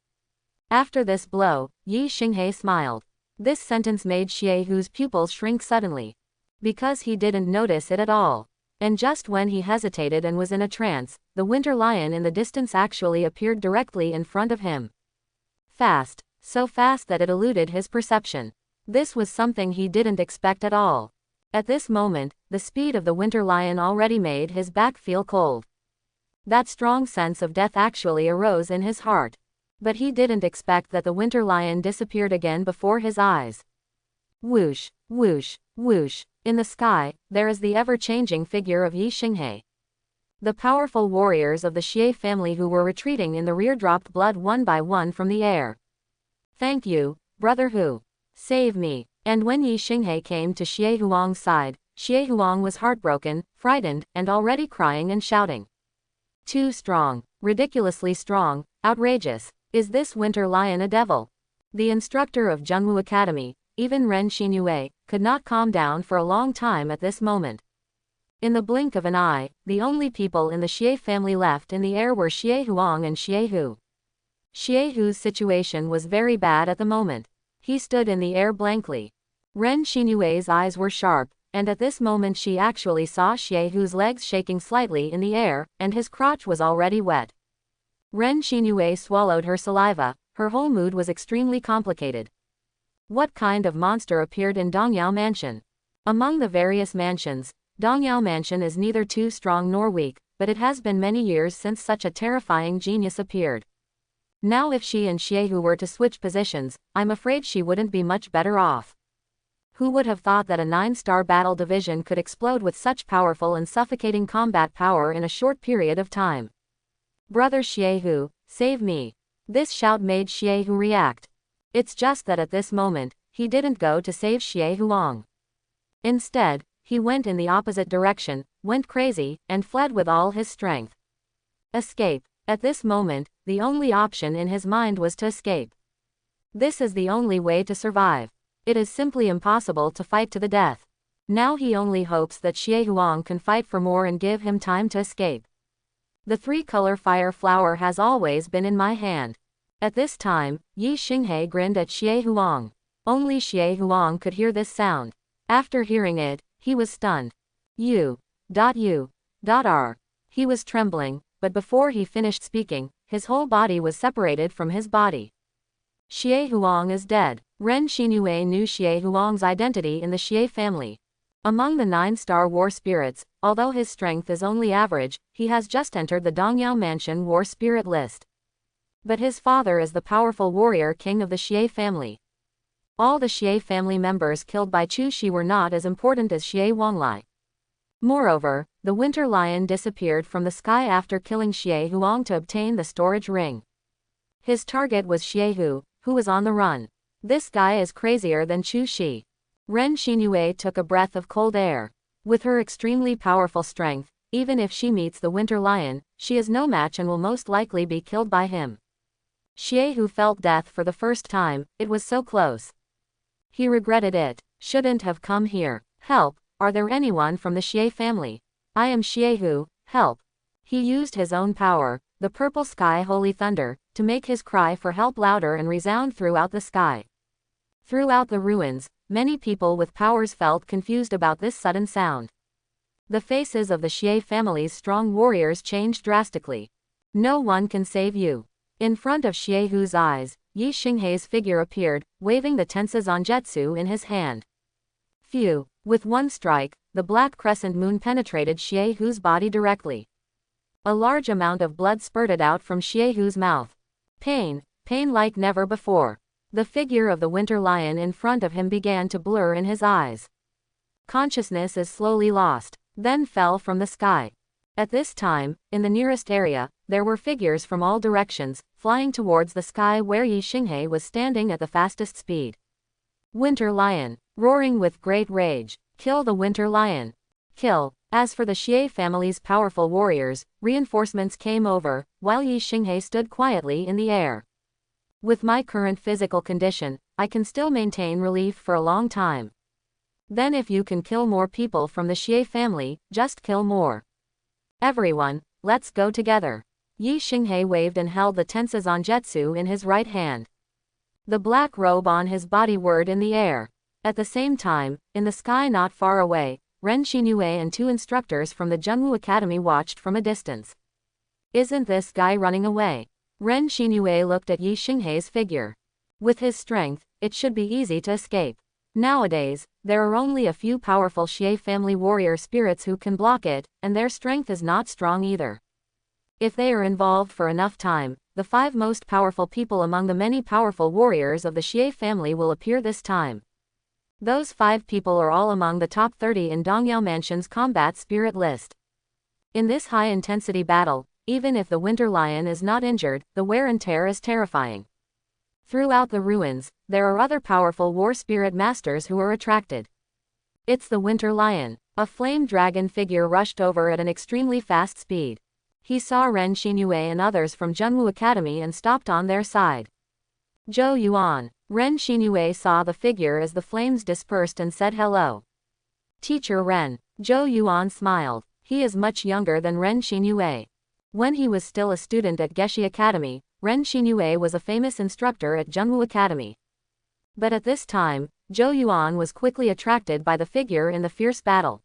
After this blow, Yi Xinghe smiled. This sentence made Xiehu's pupils shrink suddenly. Because he didn't notice it at all. And just when he hesitated and was in a trance, the winter lion in the distance actually appeared directly in front of him. Fast. So fast that it eluded his perception. This was something he didn't expect at all. At this moment, the speed of the winter lion already made his back feel cold. That strong sense of death actually arose in his heart. But he didn't expect that the winter lion disappeared again before his eyes. Whoosh, whoosh, whoosh. In the sky, there is the ever-changing figure of Yi Xinghe. The powerful warriors of the Xie family who were retreating in the rear dropped blood one by one from the air. Thank you, brother Hu. Save me. And when Yi Xinghe came to Xie Huang's side, Xie Huang was heartbroken, frightened, and already crying and shouting. Too strong. Ridiculously strong. Outrageous. Is this winter lion a devil? The instructor of Zhengwu Academy, even Ren Xinyue, could not calm down for a long time at this moment. In the blink of an eye, the only people in the Xie family left in the air were Xie Huang and Xie Hu. Xie Hu's situation was very bad at the moment. He stood in the air blankly. Ren Xinyue's eyes were sharp, and at this moment she actually saw Xie Hu's legs shaking slightly in the air, and his crotch was already wet. Ren Xinyue swallowed her saliva. Her whole mood was extremely complicated. What kind of monster appeared in Dongyao Mansion? Among the various mansions, Dongyao Mansion is neither too strong nor weak, but it has been many years since such a terrifying genius appeared. Now if she and Xie Hu were to switch positions, I'm afraid she wouldn't be much better off. Who would have thought that a 9-star battle division could explode with such powerful and suffocating combat power in a short period of time? Brother Xie Hu, save me. This shout made Xie Hu react. It's just that at this moment, he didn't go to save Xie Huang. Instead, he went in the opposite direction, went crazy, and fled with all his strength. Escape. At this moment, the only option in his mind was to escape. This is the only way to survive. It is simply impossible to fight to the death. Now he only hopes that Xie Huang can fight for more and give him time to escape. The 3-color fire flower has always been in my hand. At this time, Yi Xinghe grinned at Xie Huang. Only Xie Huang could hear this sound. After hearing it, he was stunned. U.R. He was trembling, but before he finished speaking, his whole body was separated from his body. Xie Huang is dead. Ren Xinyue knew Xie Huang's identity in the Xie family. Among the 9-star war spirits, although his strength is only average, he has just entered the Dongyao Mansion war spirit list. But his father is the powerful warrior king of the Xie family. All the Xie family members killed by Chu Shi were not as important as Xie Wanglai. Moreover, the winter lion disappeared from the sky after killing Xie Huang to obtain the storage ring. His target was Xie Hu, who was on the run. This guy is crazier than Chu Shi. Ren Xinyue took a breath of cold air. With her extremely powerful strength, even if she meets the winter lion, she is no match and will most likely be killed by him. Xie Hu felt death for the first time. It was so close. He regretted it. Shouldn't have come here. Help! Are there anyone from the Xie family? I am Xie Hu. Help! He used his own power, the purple sky holy thunder, to make his cry for help louder and resound throughout the sky. Throughout the ruins, many people with powers felt confused about this sudden sound. The faces of the Xie family's strong warriors changed drastically. No one can save you. In front of Xie Hu's eyes, Yi Xinghe's figure appeared, waving the Tensa Zanjetsu in his hand. Phew! With one strike, the black crescent moon penetrated Xie Hu's body directly. A large amount of blood spurted out from Xie Hu's mouth. Pain like never before. The figure of the winter lion in front of him began to blur in his eyes. Consciousness is slowly lost, then fell from the sky. At this time, in the nearest area, there were figures from all directions, flying towards the sky where Yi Xinghe was standing at the fastest speed. Winter lion, roaring with great rage. Kill the winter lion. Kill. As for the Xie family's powerful warriors, reinforcements came over, while Yi Xinghe stood quietly in the air. With my current physical condition, I can still maintain relief for a long time. Then if you can kill more people from the Xie family, just kill more. Everyone, let's go together. Yi Xinghe waved and held the Tensa Zanjetsu in his right hand. The black robe on his body whirred in the air. At the same time, in the sky not far away, Ren Xinyue and 2 instructors from the Zhengwu Academy watched from a distance. Isn't this guy running away? Ren Xinyue looked at Yi Xinghe's figure. With his strength, it should be easy to escape. Nowadays, there are only a few powerful Xie family warrior spirits who can block it, and their strength is not strong either. If they are involved for enough time, the 5 most powerful people among the many powerful warriors of the Xie family will appear this time. Those 5 people are all among the top 30 in Dongyao Mansion's combat spirit list. In this high-intensity battle, even if the Winter Lion is not injured, the wear and tear is terrifying. Throughout the ruins, there are other powerful war spirit masters who are attracted. It's the Winter Lion. A flame dragon figure rushed over at an extremely fast speed. He saw Ren Xinyue and others from Zhenwu Academy and stopped on their side. Zhou Yuan. Ren Xinyue saw the figure as the flames dispersed and said hello. Teacher Ren. Zhou Yuan smiled. He is much younger than Ren Xinyue. When he was still a student at Geshi Academy, Ren Xinyue was a famous instructor at Zhenwu Academy. But at this time, Zhou Yuan was quickly attracted by the figure in the fierce battle.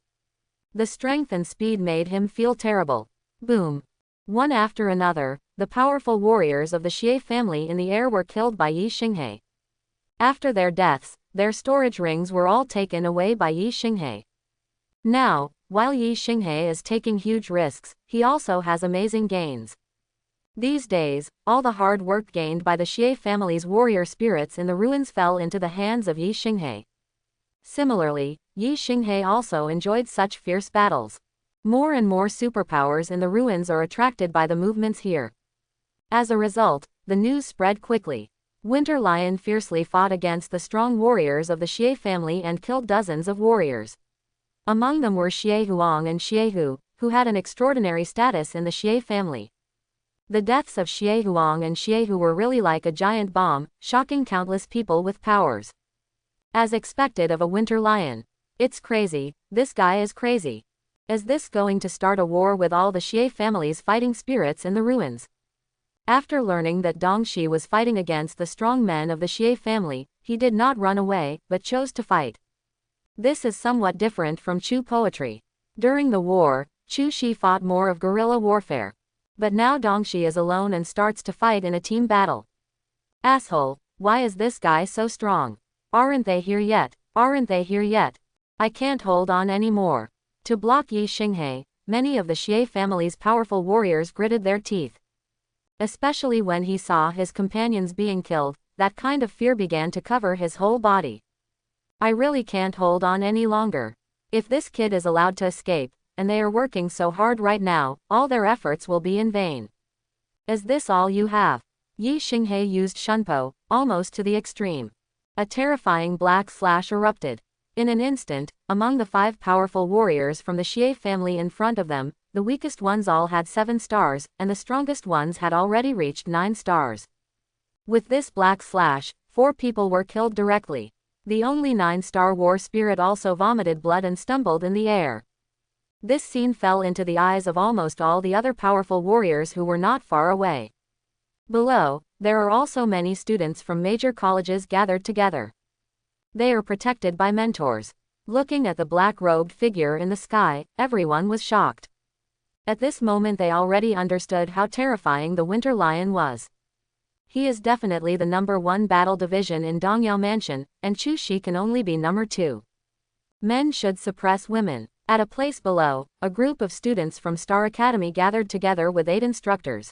The strength and speed made him feel terrible. Boom. One after another, the powerful warriors of the Xie family in the air were killed by Yi Xinghe. After their deaths, their storage rings were all taken away by Yi Xinghe. Now, while Yi Xinghe is taking huge risks, he also has amazing gains. These days, all the hard work gained by the Xie family's warrior spirits in the ruins fell into the hands of Yi Xinghe. Similarly, Yi Xinghe also enjoyed such fierce battles. More and more superpowers in the ruins are attracted by the movements here. As a result, the news spread quickly. Winter Lion fiercely fought against the strong warriors of the Xie family and killed dozens of warriors. Among them were Xie Huang and Xie Hu, who had an extraordinary status in the Xie family. The deaths of Xie Huang and Xie Hu were really like a giant bomb, shocking countless people with powers. As expected of a Winter Lion. It's crazy, this guy is crazy. Is this going to start a war with all the Xie family's fighting spirits in the ruins? After learning that Dongxi was fighting against the strong men of the Xie family, he did not run away, but chose to fight. This is somewhat different from Chu poetry. During the war, Chu Shi fought more of guerrilla warfare. But now Dongxi is alone and starts to fight in a team battle. Asshole, why is this guy so strong? Aren't they here yet? Aren't they here yet? I can't hold on anymore. To block Yi Xinghe, many of the Xie family's powerful warriors gritted their teeth. Especially when he saw his companions being killed, that kind of fear began to cover his whole body. I really can't hold on any longer. If this kid is allowed to escape, and they are working so hard right now, all their efforts will be in vain. Is this all you have? Yi Xinghe used Shunpo, almost to the extreme. A terrifying black slash erupted. In an instant, among the 5 powerful warriors from the Xie family in front of them, the weakest ones all had 7 stars, and the strongest ones had already reached 9 stars. With this black slash, 4 people were killed directly. The only 9-star war spirit also vomited blood and stumbled in the air. This scene fell into the eyes of almost all the other powerful warriors who were not far away. Below, there are also many students from major colleges gathered together. They are protected by mentors. Looking at the black-robed figure in the sky, everyone was shocked. At this moment they already understood how terrifying the Winter Lion was. He is definitely the #1 battle division in Dongyao Mansion, and Chu Shi can only be #2. Men should suppress women. At a place below, a group of students from Star Academy gathered together with 8 instructors.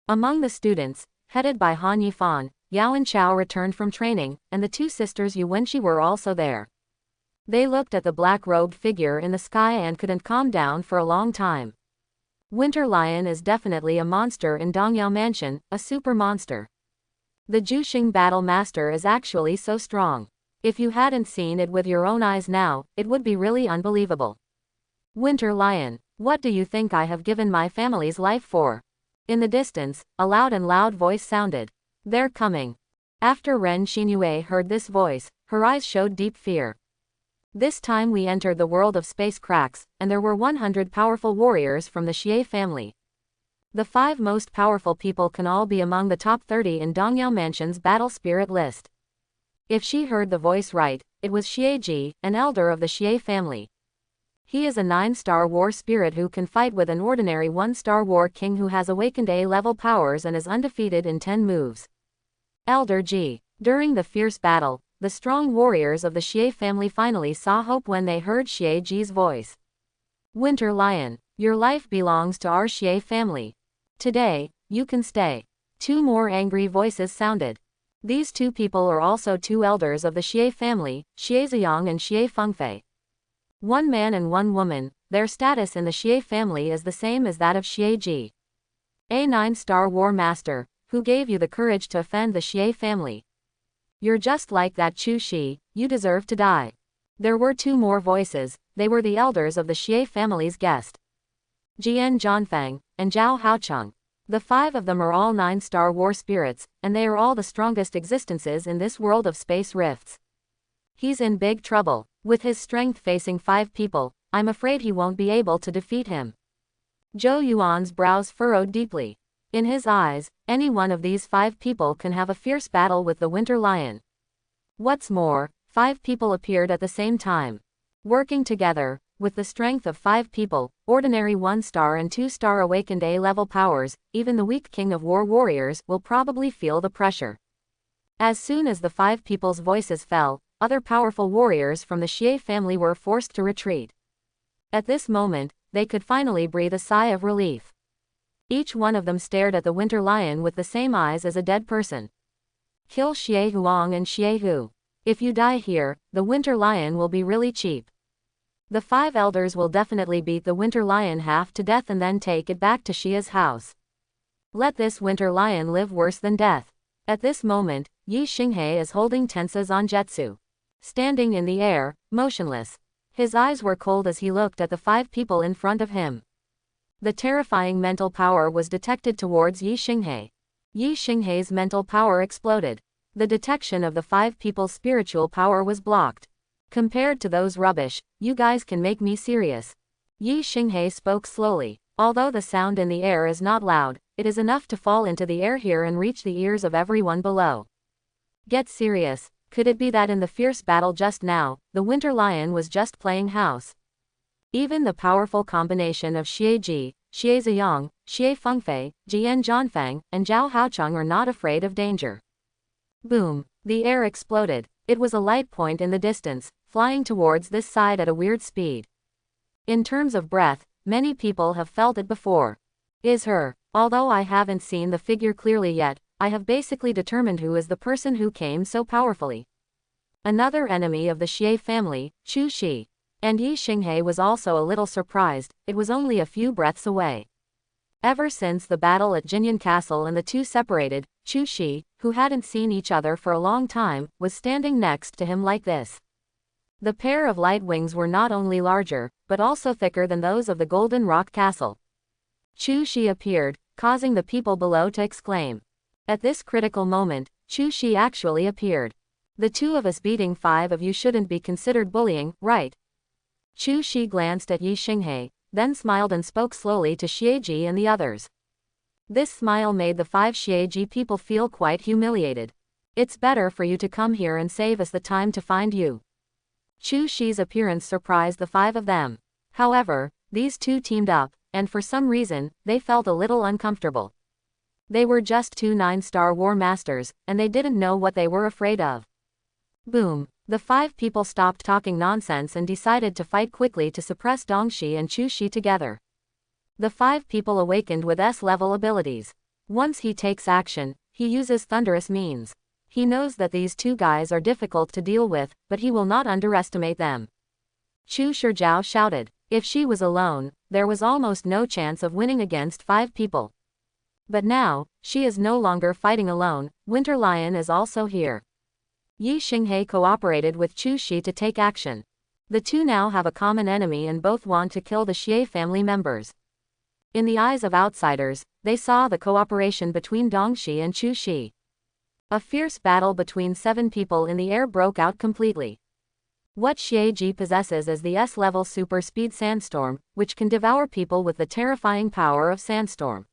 Among the students, headed by Han Yifan, Yao and Chao returned from training, and the 2 sisters Yu Wenxi were also there. They looked at the black-robed figure in the sky and couldn't calm down for a long time. Winter Lion is definitely a monster in Dongyao Mansion, a super monster. The Juxing Battle Master is actually so strong. If you hadn't seen it with your own eyes now, it would be really unbelievable. Winter Lion, what do you think I have given my family's life for? In the distance, a loud voice sounded. They're coming. After Ren Xinyue heard this voice, her eyes showed deep fear. This time we entered the world of space cracks, and there were 100 powerful warriors from the Xie family. The 5 most powerful people can all be among the top 30 in Dongyao Mansion's battle spirit list. If she heard the voice right, it was Xie Ji, an elder of the Xie family. He is a 9-star war spirit who can fight with an ordinary 1-star war king who has awakened A-level powers and is undefeated in 10 moves. Elder Ji. During the fierce battle, the strong warriors of the Xie family finally saw hope when they heard Xie Ji's voice. Winter Lion, your life belongs to our Xie family. Today, you can stay. Two more angry voices sounded. These two people are also two elders of the Xie family, Xie Ziyang and Xie Fengfei. One man and one woman, their status in the Xie family is the same as that of Xie Ji. A 9-star war master, who gave you the courage to offend the Xie family. You're just like that Chu Shi, you deserve to die. There were two more voices, they were the elders of the Xie family's guest. Jian Zhanfang, and Zhao Haocheng. The five of them are all 9-star war spirits, and they are all the strongest existences in this world of space rifts. He's in big trouble. With his strength facing 5 people, I'm afraid he won't be able to defeat him. Zhou Yuan's brows furrowed deeply. In his eyes, any one of these 5 people can have a fierce battle with the Winter Lion. What's more, 5 people appeared at the same time. Working together, with the strength of 5 people, ordinary 1-star and 2-star awakened A-level powers, even the weak King of War warriors will probably feel the pressure. As soon as the 5 people's voices fell, other powerful warriors from the Xie family were forced to retreat. At this moment, they could finally breathe a sigh of relief. Each one of them stared at the Winter Lion with the same eyes as a dead person. Kill Xie Huang and Xie Hu. If you die here, the Winter Lion will be really cheap. The 5 elders will definitely beat the Winter Lion half to death and then take it back to Xia's house. Let this Winter Lion live worse than death. At this moment, Yi Xinghe is holding Tensa Zangetsu. Standing in the air, motionless. His eyes were cold as he looked at the 5 people in front of him. The terrifying mental power was detected towards Yi Xinghe. Yi Xinghe's mental power exploded. The detection of the 5 people's spiritual power was blocked. Compared to those rubbish, you guys can make me serious. Yi Xinghe spoke slowly. Although the sound in the air is not loud, it is enough to fall into the air here and reach the ears of everyone below. Get serious. Could it be that in the fierce battle just now, the Winter Lion was just playing house? Even the powerful combination of Xie Ji, Xie Ziyang, Xie Fengfei, Jian Zhanfang, and Zhao Haocheng are not afraid of danger. Boom! The air exploded. It was a light point in the distance, flying towards this side at a weird speed. In terms of breath, many people have felt it before. Is her. Although I haven't seen the figure clearly yet, I have basically determined who is the person who came so powerfully. Another enemy of the Xie family, Chu Shi. And Yi Xinghe was also a little surprised, it was only a few breaths away. Ever since the battle at Jinyan Castle and the two separated, Chu Shi, who hadn't seen each other for a long time, was standing next to him like this. The pair of light wings were not only larger, but also thicker than those of the Golden Rock Castle. Chu Shi appeared, causing the people below to exclaim. At this critical moment, Chu Shi actually appeared. The two of us beating 5 of you shouldn't be considered bullying, right? Chu Shi glanced at Yi Xinghe, then smiled and spoke slowly to Xie Ji and the others. This smile made the 5 Xie Ji people feel quite humiliated. It's better for you to come here and save us the time to find you. Chu Shi's appearance surprised the 5 of them. However, these two teamed up, and for some reason, they felt a little uncomfortable. They were just 2 9-star war masters, and they didn't know what they were afraid of. Boom! The 5 people stopped talking nonsense and decided to fight quickly to suppress Dongxi and Chu Shi together. The 5 people awakened with S-level abilities. Once he takes action, he uses thunderous means. He knows that these 2 guys are difficult to deal with, but he will not underestimate them. Chu Shijiao shouted. If she was alone, there was almost no chance of winning against 5 people. But now, she is no longer fighting alone, Winter Lion is also here. Yi Xinghe cooperated with Chu Shi to take action. The two now have a common enemy and both want to kill the Xie family members. In the eyes of outsiders, they saw the cooperation between Dongxi and Chu Shi. A fierce battle between 7 people in the air broke out completely. What Xie Ji possesses is the S-level super speed sandstorm, which can devour people with the terrifying power of sandstorm.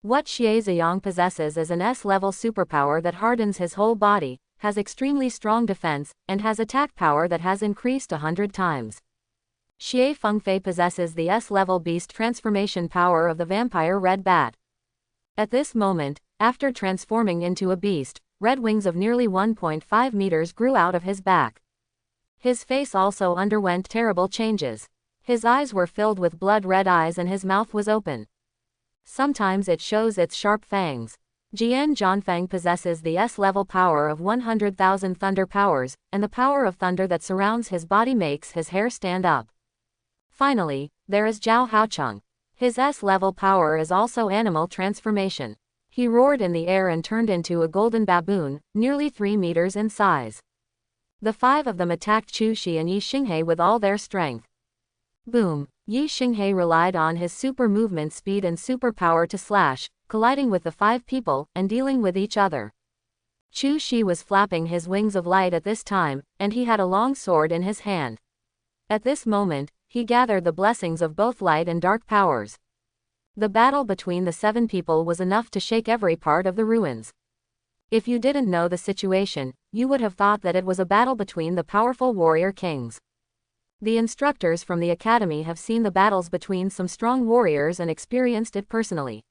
What Xie Ziyang possesses is an S-level superpower that hardens his whole body, has extremely strong defense, and has attack power that has increased 100 times. Xie Fengfei possesses the S-level beast transformation power of the vampire red bat. At this moment, after transforming into a beast, red wings of nearly 1.5 meters grew out of his back. His face also underwent terrible changes. His eyes were filled with blood-red eyes and his mouth was open. Sometimes it shows its sharp fangs. Jian Zhanfang possesses the S-level power of 100,000 thunder powers, and the power of thunder that surrounds his body makes his hair stand up. Finally, there is Zhao Haocheng. His S-level power is also animal transformation. He roared in the air and turned into a golden baboon, nearly 3 meters in size. The 5 of them attacked Chu Shi and Yi Xinghe with all their strength. Boom! Yi Xinghe relied on his super movement speed and superpower to slash, colliding with the 5 people, and dealing with each other. Chu Shi was flapping his wings of light at this time, and he had a long sword in his hand. At this moment, he gathered the blessings of both light and dark powers. The battle between the 7 people was enough to shake every part of the ruins. If you didn't know the situation, you would have thought that it was a battle between the powerful warrior kings. The instructors from the academy have seen the battles between some strong warriors and experienced it personally.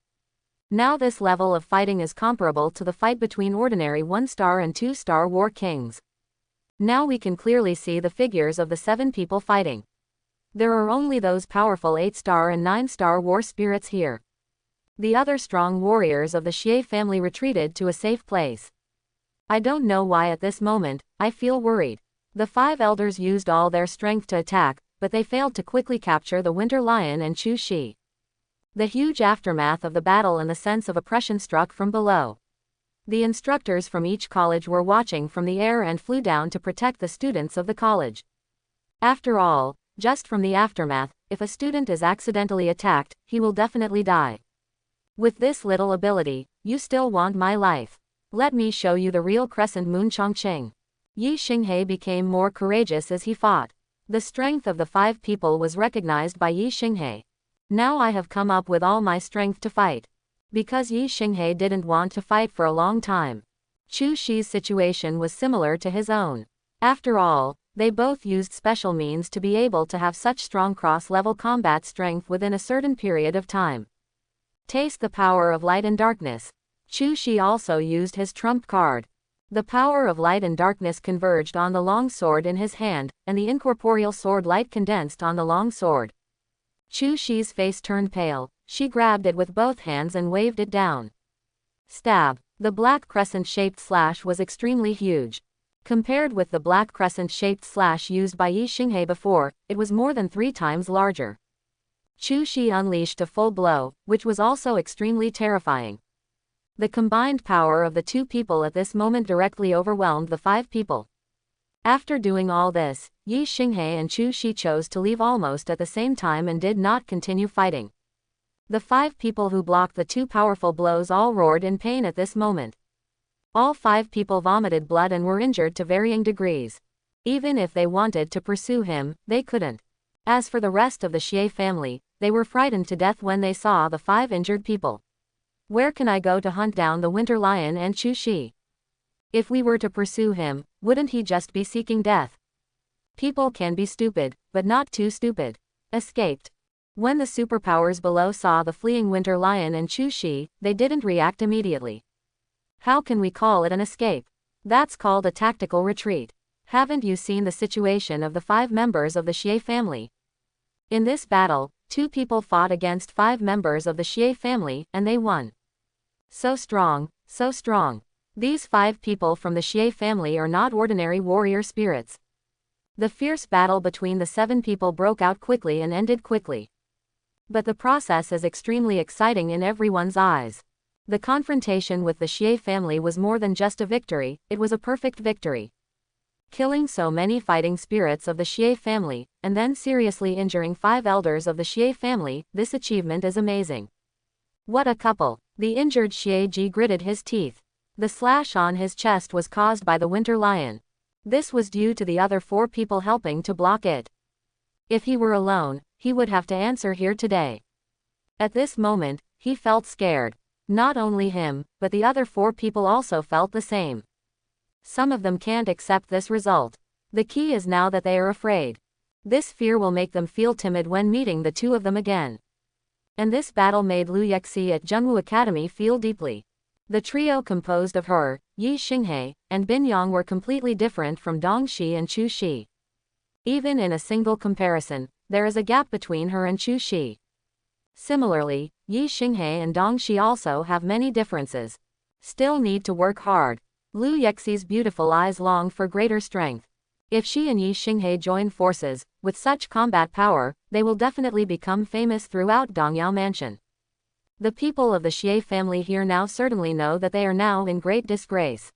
Now this level of fighting is comparable to the fight between ordinary 1-star and 2-star war kings. Now we can clearly see the figures of the 7 people fighting. There are only those powerful 8-star and 9-star war spirits here. The other strong warriors of the Xie family retreated to a safe place. I don't know why at this moment, I feel worried. The 5 elders used all their strength to attack, but they failed to quickly capture the Winter Lion and Chu Shi. The huge aftermath of the battle and the sense of oppression struck from below. The instructors from each college were watching from the air and flew down to protect the students of the college. After all, just from the aftermath, if a student is accidentally attacked, he will definitely die. With this little ability, you still want my life. Let me show you the real Crescent Moon Chongqing. Yi Xinghe became more courageous as he fought. The strength of the 5 people was recognized by Yi Xinghe. Now I have come up with all my strength to fight. Because Yi Xinghe didn't want to fight for a long time. Chu Shi's situation was similar to his own. After all, they both used special means to be able to have such strong cross-level combat strength within a certain period of time. Taste the power of light and darkness. Chu Shi also used his trump card. The power of light and darkness converged on the long sword in his hand, and the incorporeal sword light condensed on the long sword. Chu Shi's face turned pale. She grabbed it with both hands and waved it down. Stab. The black crescent-shaped slash was extremely huge. Compared with the black crescent-shaped slash used by Yi Xinghe before, it was more than 3 times larger. Chu Shi unleashed a full blow, which was also extremely terrifying. The combined power of the 2 people at this moment directly overwhelmed the 5 people. After doing all this, Yi Xinghe and Chu Shi chose to leave almost at the same time and did not continue fighting. The 5 people who blocked the 2 powerful blows all roared in pain at this moment. All 5 people vomited blood and were injured to varying degrees. Even if they wanted to pursue him, they couldn't. As for the rest of the Xie family, they were frightened to death when they saw the 5 injured people. Where can I go to hunt down the Winter Lion and Chu Shi? If we were to pursue him, wouldn't he just be seeking death? People can be stupid, but not too stupid. Escaped. When the superpowers below saw the fleeing Winter Lion and Chu Shi, they didn't react immediately. How can we call it an escape? That's called a tactical retreat. Haven't you seen the situation of the 5 members of the Xie family? In this battle, 2 people fought against 5 members of the Xie family, and they won. So strong, so strong. These 5 people from the Xie family are not ordinary warrior spirits. The fierce battle between the 7 people broke out quickly and ended quickly. But the process is extremely exciting in everyone's eyes. The confrontation with the Xie family was more than just a victory, it was a perfect victory. Killing so many fighting spirits of the Xie family, and then seriously injuring 5 elders of the Xie family, this achievement is amazing. What a couple! The injured Xie Ji gritted his teeth. The slash on his chest was caused by the Winter Lion. This was due to the other 4 people helping to block it. If he were alone, he would have to answer here today. At this moment, he felt scared. Not only him, but the other 4 people also felt the same. Some of them can't accept this result. The key is now that they are afraid. This fear will make them feel timid when meeting the 2 of them again. And this battle made Lu Yexi at Zhengwu Academy feel deeply. The trio composed of her, Yi Xinghe, and Bin Yang were completely different from Dong Shi and Chu Shi. Even in a single comparison, there is a gap between her and Chu Shi. Similarly, Yi Xinghe and Dong Shi also have many differences. Still need to work hard. Lu Yexi's beautiful eyes long for greater strength. If she and Yi Xinghe join forces, with such combat power, they will definitely become famous throughout Dongyao Mansion. The people of the Xie family here now certainly know that they are now in great disgrace.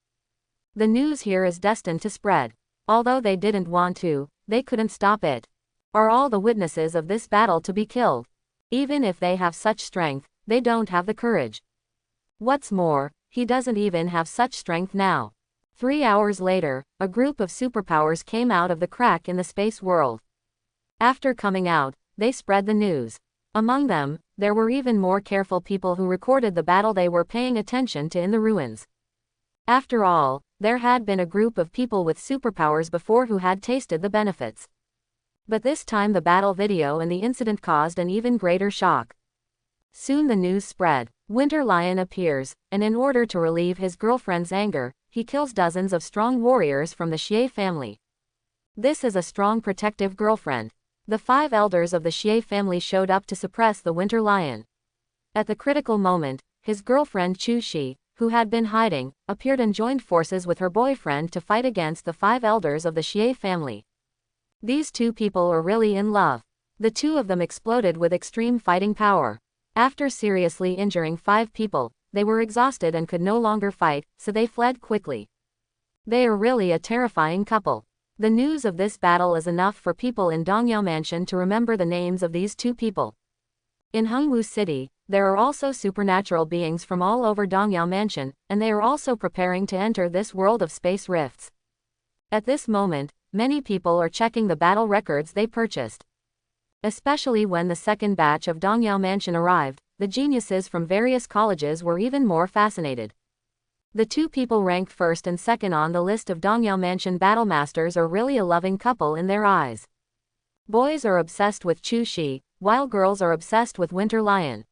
The news here is destined to spread. Although they didn't want to, they couldn't stop it. Are all the witnesses of this battle to be killed? Even if they have such strength, they don't have the courage. What's more, he doesn't even have such strength now. 3 hours later, a group of superpowers came out of the crack in the space world. After coming out, they spread the news. Among them, there were even more careful people who recorded the battle they were paying attention to in the ruins. After all, there had been a group of people with superpowers before who had tasted the benefits. But this time the battle video and the incident caused an even greater shock. Soon the news spread. Winter Lion appears, and in order to relieve his girlfriend's anger, he kills dozens of strong warriors from the Xie family. This is a strong protective girlfriend. The 5 elders of the Xie family showed up to suppress the Winter Lion. At the critical moment, his girlfriend Chu Shi, who had been hiding, appeared and joined forces with her boyfriend to fight against the 5 elders of the Xie family. These two people are really in love. The two of them exploded with extreme fighting power. After seriously injuring 5 people, they were exhausted and could no longer fight, so they fled quickly. They are really a terrifying couple. The news of this battle is enough for people in Dongyao Mansion to remember the names of these two people. In Hengwu City, there are also supernatural beings from all over Dongyao Mansion, and they are also preparing to enter this world of space rifts. At this moment, many people are checking the battle records they purchased. Especially when the second batch of Dongyao Mansion arrived, the geniuses from various colleges were even more fascinated. The two people ranked first and second on the list of Dongyao Mansion battle masters are really a loving couple in their eyes. Boys are obsessed with Chu Shi, while girls are obsessed with Winter Lion.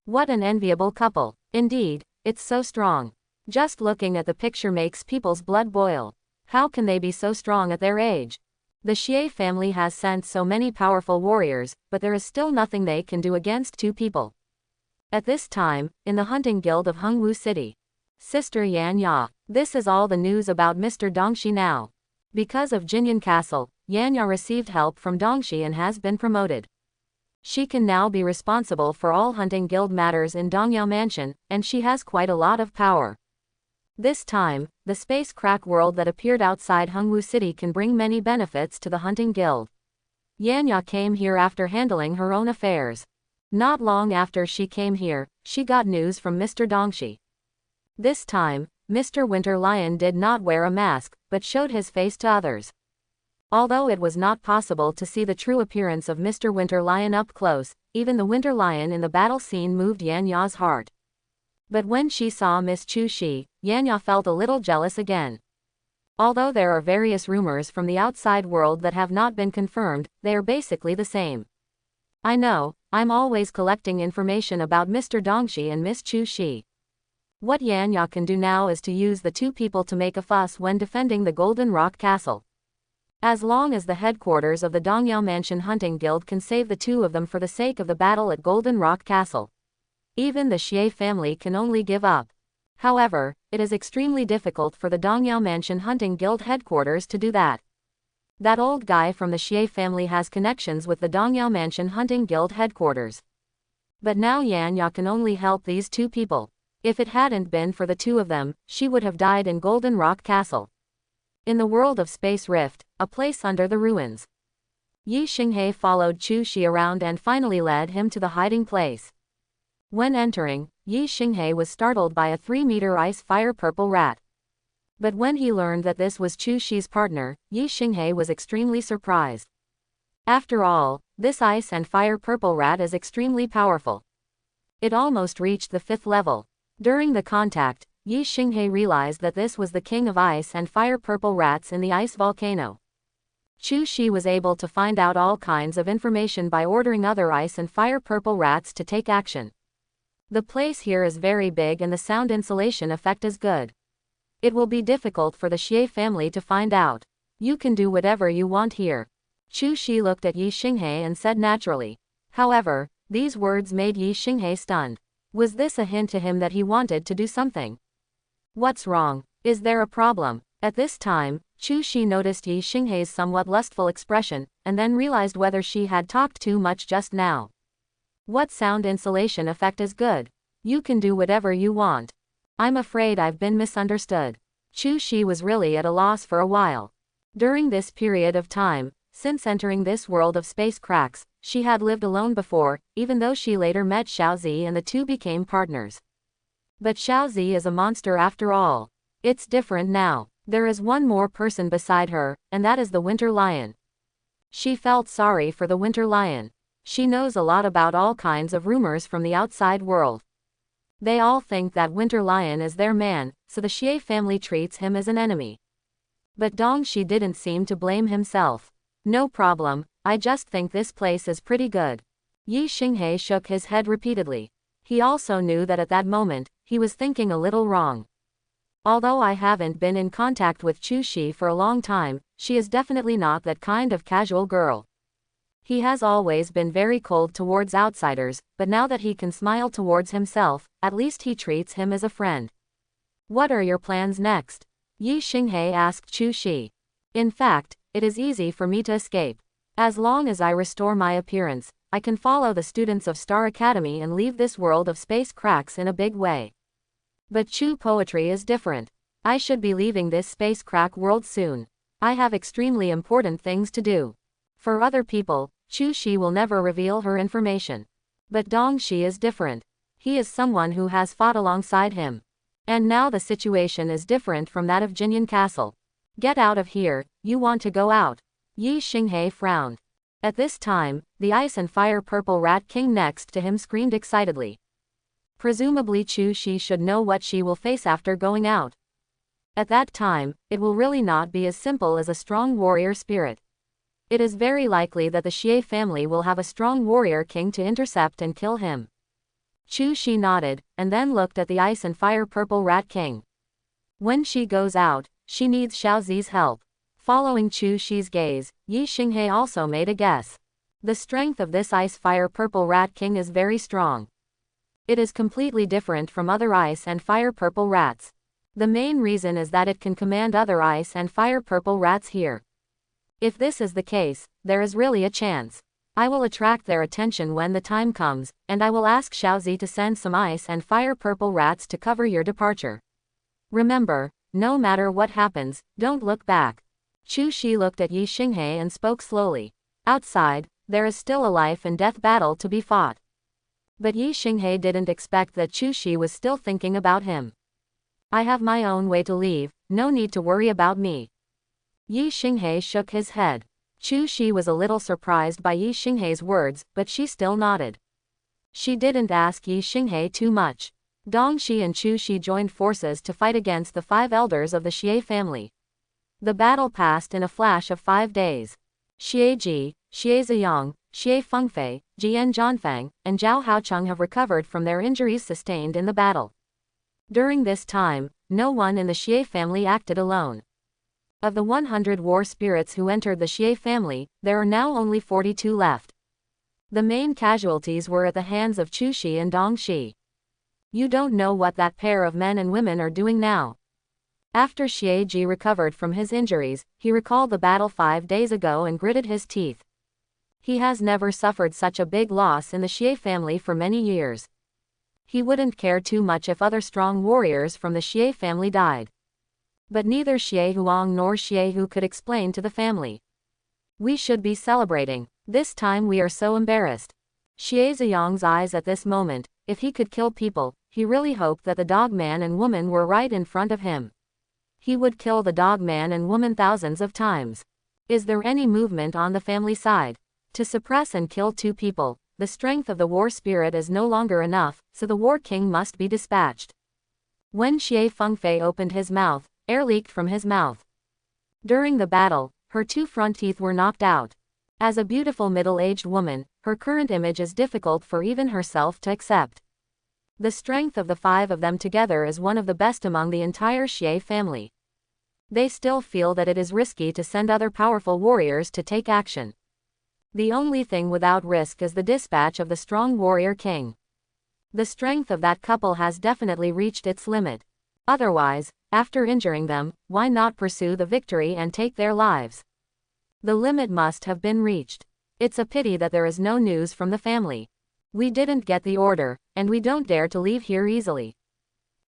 What an enviable couple. Indeed, it's so strong. Just looking at the picture makes people's blood boil. How can they be so strong at their age? The Xie family has sent so many powerful warriors, but there is still nothing they can do against two people. At this time, in the hunting guild of Hengwu City. Sister Yan Ya. This is all the news about Mr. Dongxi now. Because of Jinyan Castle, Yan Ya received help from Dongxi and has been promoted. She can now be responsible for all hunting guild matters in Dongyao Mansion, and she has quite a lot of power. This time, the space crack world that appeared outside Hengwu City can bring many benefits to the hunting guild. Yan Ya came here after handling her own affairs. Not long after she came here, she got news from Mr. Dongxi. This time, Mr. Winter Lion did not wear a mask, but showed his face to others. Although it was not possible to see the true appearance of Mr. Winter Lion up close, even the Winter Lion in the battle scene moved Yan Ya's heart. But when she saw Miss Chu Shi, Yan Ya felt a little jealous again. Although there are various rumors from the outside world that have not been confirmed, they are basically the same. I know, I'm always collecting information about Mr. Dongxi and Miss Chu Shi. What Yan Ya can do now is to use the two people to make a fuss when defending the Golden Rock Castle. As long as the headquarters of the Dongyao Mansion Hunting Guild can save the two of them for the sake of the battle at Golden Rock Castle. Even the Xie family can only give up. However, it is extremely difficult for the Dongyao Mansion Hunting Guild headquarters to do that. That old guy from the Xie family has connections with the Dongyao Mansion Hunting Guild headquarters. But now Yan Ya can only help these two people. If it hadn't been for the two of them, she would have died in Golden Rock Castle. In the world of Space Rift, a place under the ruins. Yi Xinghe followed Chu Shi around and finally led him to the hiding place. When entering, Yi Xinghe was startled by a 3-meter ice fire purple rat. But when he learned that this was Chu Shi's partner, Yi Xinghe was extremely surprised. After all, this ice and fire purple rat is extremely powerful. It almost reached the 5th level. During the contact, Yi Xinghe realized that this was the king of ice and fire purple rats in the ice volcano. Chu Shi was able to find out all kinds of information by ordering other ice and fire purple rats to take action. The place here is very big and the sound insulation effect is good. It will be difficult for the Xie family to find out. You can do whatever you want here. Chu Shi looked at Yi Xinghe and said naturally. However, These words made Yi Xinghe stunned. Was this a hint to him that he wanted to do something? What's wrong? Is there a problem? At this time, Chu Shi noticed Yi Xinghe's somewhat lustful expression, and then realized whether she had talked too much just now. What sound insulation effect is good? You can do whatever you want. I'm afraid I've been misunderstood. Chu Shi was really at a loss for a while. During this period of time, since entering this world of space cracks, she had lived alone before, even though she later met Xiaozi and the two became partners. But Xiaozi is a monster after all. It's different now. There is one more person beside her, and that is the Winter Lion. She felt sorry for the Winter Lion. She knows a lot about all kinds of rumors from the outside world. They all think that Winter Lion is their man, so the Xie family treats him as an enemy. But Dong Shi didn't seem to blame himself. No problem, I just think this place is pretty good. Yi Xinghe shook his head repeatedly. He also knew that at that moment, he was thinking a little wrong. Although I haven't been in contact with Chu Shi for a long time, she is definitely not that kind of casual girl. He has always been very cold towards outsiders, but now that he can smile towards himself, at least he treats him as a friend. What are your plans next? Yi Xinghe asked Chu Shi. In fact, it is easy for me to escape. As long as I restore my appearance, I can follow the students of Star Academy and leave this world of space cracks in a big way. But Chu poetry is different. I should be leaving this space crack world soon. I have extremely important things to do. For other people, Chu Shi will never reveal her information. But Dong Shi is different. He is someone who has fought alongside him. And now the situation is different from that of Jinyan Castle. Get out of here, you want to go out. Yi Xinghe frowned. At this time, the Ice and Fire Purple Rat King next to him screamed excitedly. Presumably Chu Shi should know what she will face after going out. At that time, it will really not be as simple as a strong warrior spirit. It is very likely that the Xie family will have a strong warrior king to intercept and kill him. Chu Shi nodded, and then looked at the Ice and Fire Purple Rat King. When she goes out, she needs Xiaozi's help. Following Chu Shi's gaze, Yi Xinghe also made a guess. The strength of this Ice Fire Purple Rat King is very strong. It is completely different from other Ice and Fire Purple Rats. The main reason is that it can command other Ice and Fire Purple Rats here. If this is the case, there is really a chance. I will attract their attention when the time comes, and I will ask Xiaozi to send some Ice and Fire Purple Rats to cover your departure. Remember, no matter what happens, don't look back. Chu Shi looked at Yi Xinghe and spoke slowly. Outside, there is still a life and death battle to be fought. But Yi Xinghe didn't expect that Chu Shi was still thinking about him. I have my own way to leave, no need to worry about me. Yi Xinghe shook his head. Chu Shi was a little surprised by Yi Xinghe's words, but she still nodded. She didn't ask Yi Xinghe too much. Dong Shi and Chu Shi joined forces to fight against the 5 elders of the Xie family. The battle passed in a flash of 5 days. Xie Ji, Xie Ziyang, Xie Fengfei, Jian Zhanfang, and Zhao Haocheng have recovered from their injuries sustained in the battle. During this time, no one in the Xie family acted alone. Of the 100 war spirits who entered the Xie family, there are now only 42 left. The main casualties were at the hands of Chu Shi and Dong Shi. You don't know what that pair of men and women are doing now. After Xie Ji recovered from his injuries, he recalled the battle 5 days ago and gritted his teeth. He has never suffered such a big loss in the Xie family for many years. He wouldn't care too much if other strong warriors from the Xie family died. But neither Xie Huang nor Xie Hu could explain to the family. We should be celebrating. This time we are so embarrassed. Xie Ziyang's eyes at this moment, if he could kill people, he really hoped that the dog man and woman were right in front of him. He would kill the dog man and woman thousands of times. Is there any movement on the family side? To suppress and kill 2 people, the strength of the war spirit is no longer enough, so the war king must be dispatched. When Xie Fengfei opened his mouth, air leaked from his mouth. During the battle, her 2 front teeth were knocked out. As a beautiful middle-aged woman, her current image is difficult for even herself to accept. The strength of the 5 of them together is one of the best among the entire Xie family. They still feel that it is risky to send other powerful warriors to take action. The only thing without risk is the dispatch of the strong warrior king. The strength of that couple has definitely reached its limit. Otherwise, after injuring them, why not pursue the victory and take their lives? The limit must have been reached. It's a pity that there is no news from the family. We didn't get the order, and we don't dare to leave here easily.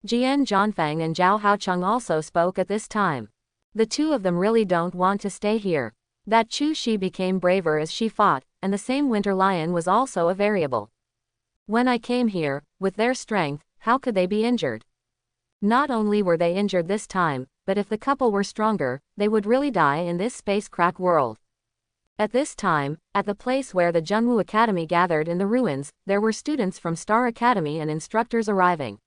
Jian Zhanfang and Zhao Haocheng also spoke at this time. The two of them really don't want to stay here. That Chu Shi became braver as she fought, and the same winter lion was also a variable. When I came here, with their strength, how could they be injured? Not only were they injured this time, but if the couple were stronger, they would really die in this space crack world. At this time, at the place where the Zhenwu Academy gathered in the ruins, there were students from Star Academy and instructors arriving.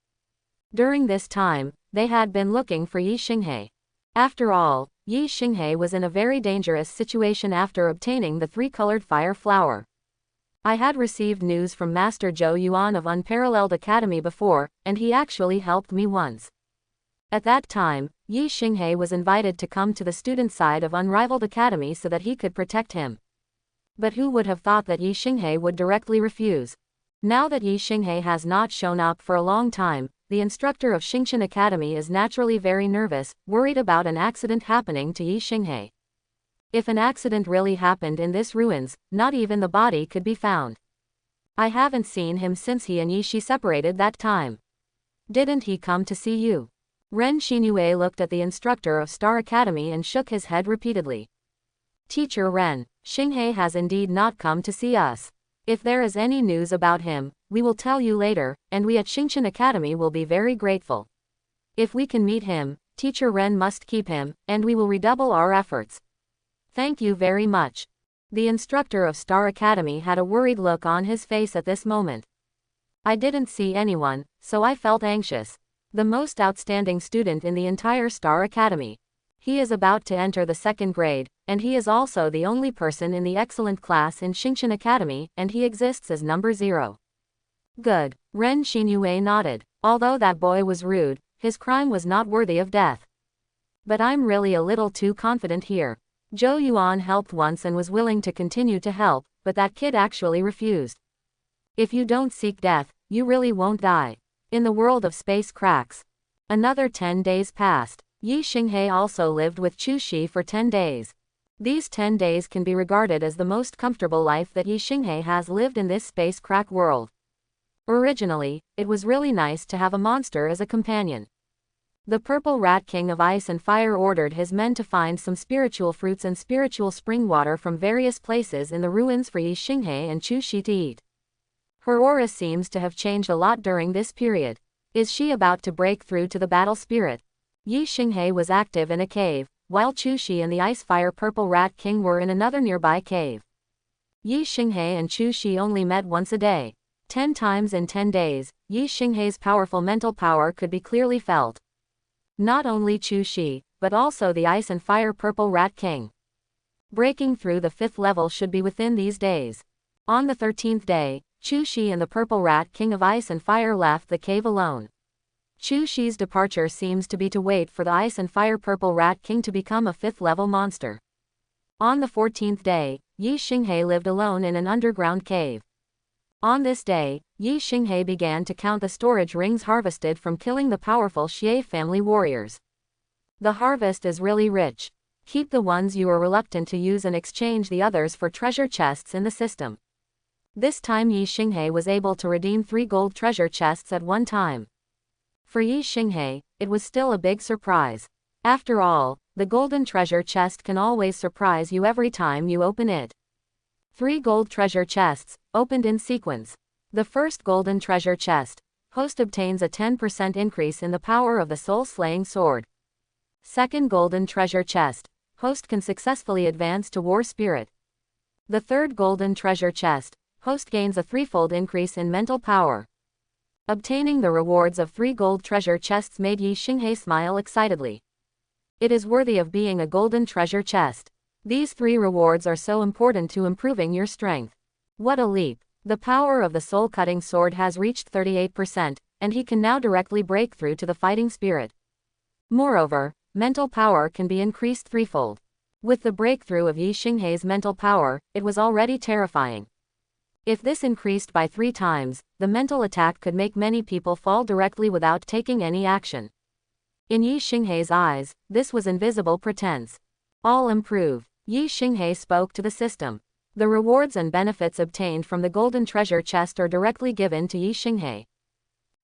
During this time, they had been looking for Yi Xinghe. After all, Yi Xinghe was in a very dangerous situation after obtaining the three-colored fire flower. I had received news from Master Zhou Yuan of Unparalleled Academy before, and he actually helped me once. At that time, Yi Xinghe was invited to come to the student side of Unrivaled Academy so that he could protect him. But who would have thought that Yi Xinghe would directly refuse? Now that Yi Xinghe has not shown up for a long time, the instructor of Xingqian Academy is naturally very nervous, worried about an accident happening to Yi Xinghe. If an accident really happened in this ruins, not even the body could be found. I haven't seen him since he and Yi Shi separated that time. Didn't he come to see you? Ren Xinue looked at the instructor of Star Academy and shook his head repeatedly. Teacher Ren, Xinghe has indeed not come to see us. If there is any news about him, we will tell you later, and we at Xingqian Academy will be very grateful. If we can meet him, Teacher Ren must keep him, and we will redouble our efforts. Thank you very much. The instructor of Star Academy had a worried look on his face at this moment. I didn't see anyone, so I felt anxious. The most outstanding student in the entire Star Academy. He is about to enter the second grade, and he is also the only person in the excellent class in Xingqian Academy, and he exists as number 0. Good. Ren Xinue nodded. Although that boy was rude, his crime was not worthy of death. But I'm really a little too confident here. Zhou Yuan helped once and was willing to continue to help, but that kid actually refused. If you don't seek death, you really won't die. In the world of space cracks. Another 10 days passed. Yi Xinghe also lived with Chu Shi for 10 days. These 10 days can be regarded as the most comfortable life that Yi Xinghe has lived in this space crack world. Originally, it was really nice to have a monster as a companion. The Purple Rat King of Ice and Fire ordered his men to find some spiritual fruits and spiritual spring water from various places in the ruins for Yi Xinghe and Chu Shi to eat. Her aura seems to have changed a lot during this period. Is she about to break through to the battle spirit? Yi Xinghe was active in a cave, while Chu Shi and the Ice Fire Purple Rat King were in another nearby cave. Yi Xinghe and Chu Shi only met once a day. 10 times in 10 days, Yi Xinghe's powerful mental power could be clearly felt. Not only Chu Shi, but also the Ice and Fire Purple Rat King. Breaking through the 5th level should be within these days. On the 13th day, Chu Shi and the Purple Rat King of Ice and Fire left the cave alone. Chu Shi's departure seems to be to wait for the Ice and Fire Purple Rat King to become a 5th level monster. On the 14th day, Yi Xinghe lived alone in an underground cave. On this day, Yi Xinghe began to count the storage rings harvested from killing the powerful Xie family warriors. The harvest is really rich. Keep the ones you are reluctant to use and exchange the others for treasure chests in the system. This time Yi Xinghe was able to redeem 3 gold treasure chests at one time. For Yi Xinghe, it was still a big surprise. After all, the golden treasure chest can always surprise you every time you open it. 3 gold treasure chests, opened in sequence. The first golden treasure chest. Host obtains a 10% increase in the power of the soul-slaying sword. Second golden treasure chest. Host can successfully advance to war spirit. The third golden treasure chest. Host gains a 3-fold increase in mental power. Obtaining the rewards of 3 gold treasure chests made Yi Xinghe smile excitedly. It is worthy of being a golden treasure chest. These 3 rewards are so important to improving your strength. What a leap. The power of the soul-cutting sword has reached 38%, and he can now directly break through to the fighting spirit. Moreover, mental power can be increased 3-fold. With the breakthrough of Yi Xinghei's mental power, it was already terrifying. If this increased by 3 times, the mental attack could make many people fall directly without taking any action. In Yi Xinghei's eyes, this was invisible pretense. All improve. Yi Xinghei spoke to the system. The rewards and benefits obtained from the golden treasure chest are directly given to Yi Xinghei.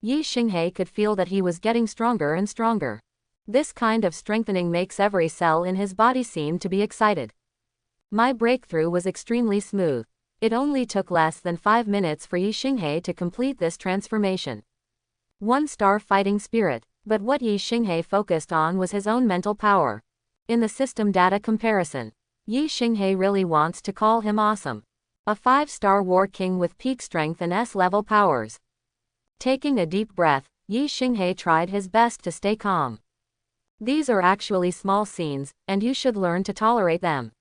Yi Xinghei could feel that he was getting stronger and stronger. This kind of strengthening makes every cell in his body seem to be excited. My breakthrough was extremely smooth. It only took less than 5 minutes for Yi Xinghei to complete this transformation. 1-star fighting spirit. But what Yi Xinghei focused on was his own mental power. In the system data comparison, Yi Xinghei really wants to call him awesome. A 5-star war king with peak strength and S-level powers. Taking a deep breath, Yi Xinghei tried his best to stay calm. These are actually small scenes, and you should learn to tolerate them.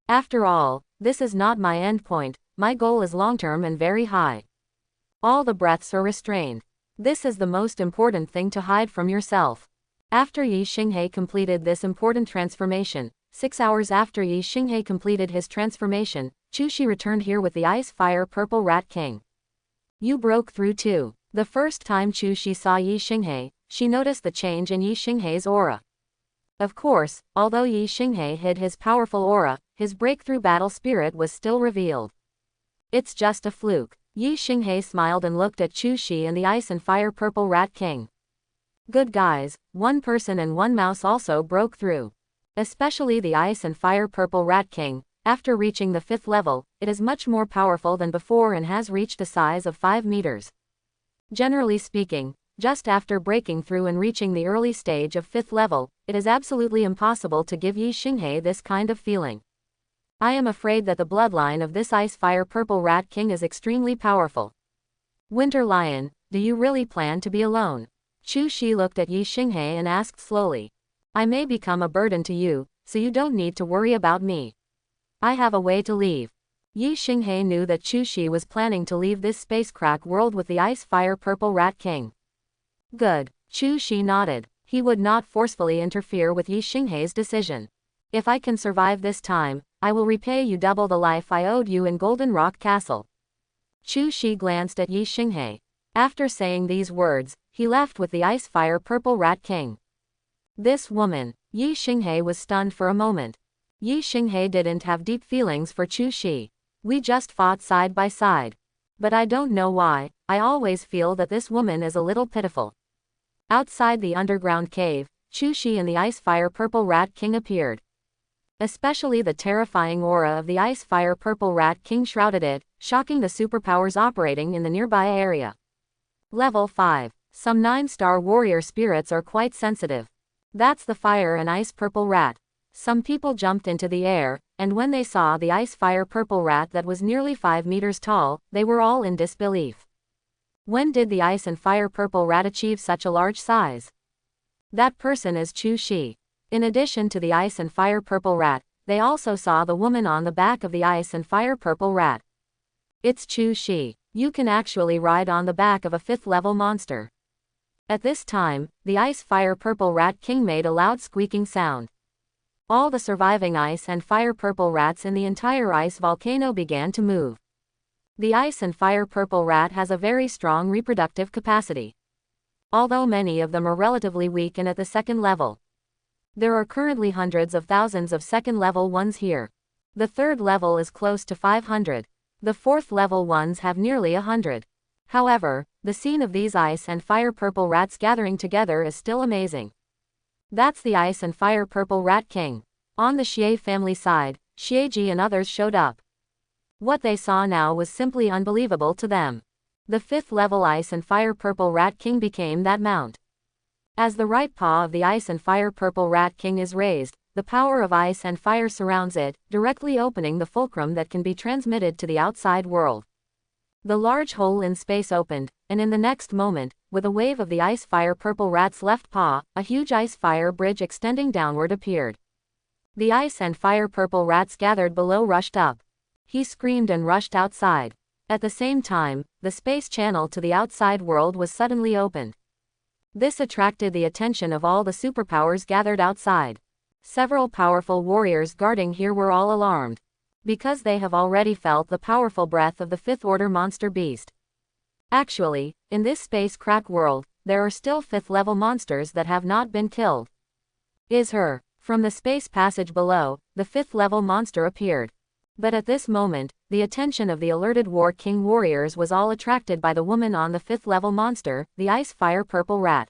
After all, this is not my end point, my goal is long-term and very high. All the breaths are restrained. This is the most important thing to hide from yourself. After Yi Xinghei completed this important transformation, 6 hours after Yi Xinghei completed his transformation, Chu Shi returned here with the Ice Fire Purple Rat King. You broke through too. The first time Chu Shi saw Yi Xinghei, she noticed the change in Yi Xinghei's aura. Of course, although Yi Xinghei hid his powerful aura, his breakthrough battle spirit was still revealed. It's just a fluke. Yi Xinghei smiled and looked at Chu Shi and the Ice and Fire Purple Rat King. Good guys, 1 person and 1 mouse also broke through. Especially the Ice and Fire Purple Rat King, after reaching the 5th level, it is much more powerful than before and has reached a size of 5 meters. Generally speaking, just after breaking through and reaching the early stage of 5th level, it is absolutely impossible to give Yi Xinghei this kind of feeling. I am afraid that the bloodline of this Ice Fire Purple Rat King is extremely powerful. Winter Lion, do you really plan to be alone? Chu Shi looked at Yi Xinghei and asked slowly. I may become a burden to you, so you don't need to worry about me. I have a way to leave. Yi Xinghei knew that Chu Shi was planning to leave this spacecrack world with the Ice Fire Purple Rat King. Good. Chu Shi nodded. He would not forcefully interfere with Yi Xinghei's decision. If I can survive this time, I will repay you double the life I owed you in Golden Rock Castle. Chu Shi glanced at Yi Xinghei. After saying these words, he left with the Ice Fire Purple Rat King. This woman. Yi Xinghei was stunned for a moment. Yi Xinghei didn't have deep feelings for Chu Shi. We just fought side by side. But I don't know why, I always feel that this woman is a little pitiful. Outside the underground cave, Chu Shi and the Ice Fire Purple Rat King appeared. Especially the terrifying aura of the Ice Fire Purple Rat King shrouded it, shocking the superpowers operating in the nearby area. Level 5. Some 9-star warrior spirits are quite sensitive. That's the Fire and Ice Purple Rat. Some people jumped into the air, and when they saw the Ice Fire Purple Rat that was nearly 5 meters tall, they were all in disbelief. When did the Ice and Fire Purple Rat achieve such a large size? That person is Chu Shi. In addition to the Ice and Fire Purple Rat, they also saw the woman on the back of the Ice and Fire Purple Rat. It's Chu Shi. You can actually ride on the back of a 5th-level monster. At this time, the Ice Fire Purple Rat King made a loud squeaking sound. All the surviving Ice and Fire Purple Rats in the entire ice volcano began to move. The Ice and Fire Purple Rat has a very strong reproductive capacity. Although many of them are relatively weak and at the 2nd level. There are currently hundreds of thousands of 2nd-level ones here. The 3rd level is close to 500. The 4th-level ones have nearly 100. However, the scene of these Ice and Fire Purple Rats gathering together is still amazing. That's the Ice and Fire Purple Rat King. On the Xie family side, Xieji and others showed up. What they saw now was simply unbelievable to them. The 5th-level Ice and Fire Purple Rat King became that mount. As the right paw of the Ice and Fire Purple Rat King is raised, the power of ice and fire surrounds it, directly opening the fulcrum that can be transmitted to the outside world. The large hole in space opened, and in the next moment, with a wave of the Ice Fire Purple Rat's left paw, a huge ice fire bridge extending downward appeared. The Ice and Fire Purple Rats gathered below rushed up. He screamed and rushed outside. At the same time, the space channel to the outside world was suddenly opened. This attracted the attention of all the superpowers gathered outside. Several powerful warriors guarding here were all alarmed, because they have already felt the powerful breath of the fifth order monster beast. Actually, in this space crack world, there are still fifth level monsters that have not been killed. Is her. From the space passage below, the fifth level monster appeared. But at this moment, the attention of the alerted War King warriors was all attracted by the woman on the fifth level monster, the ice fire purple rat.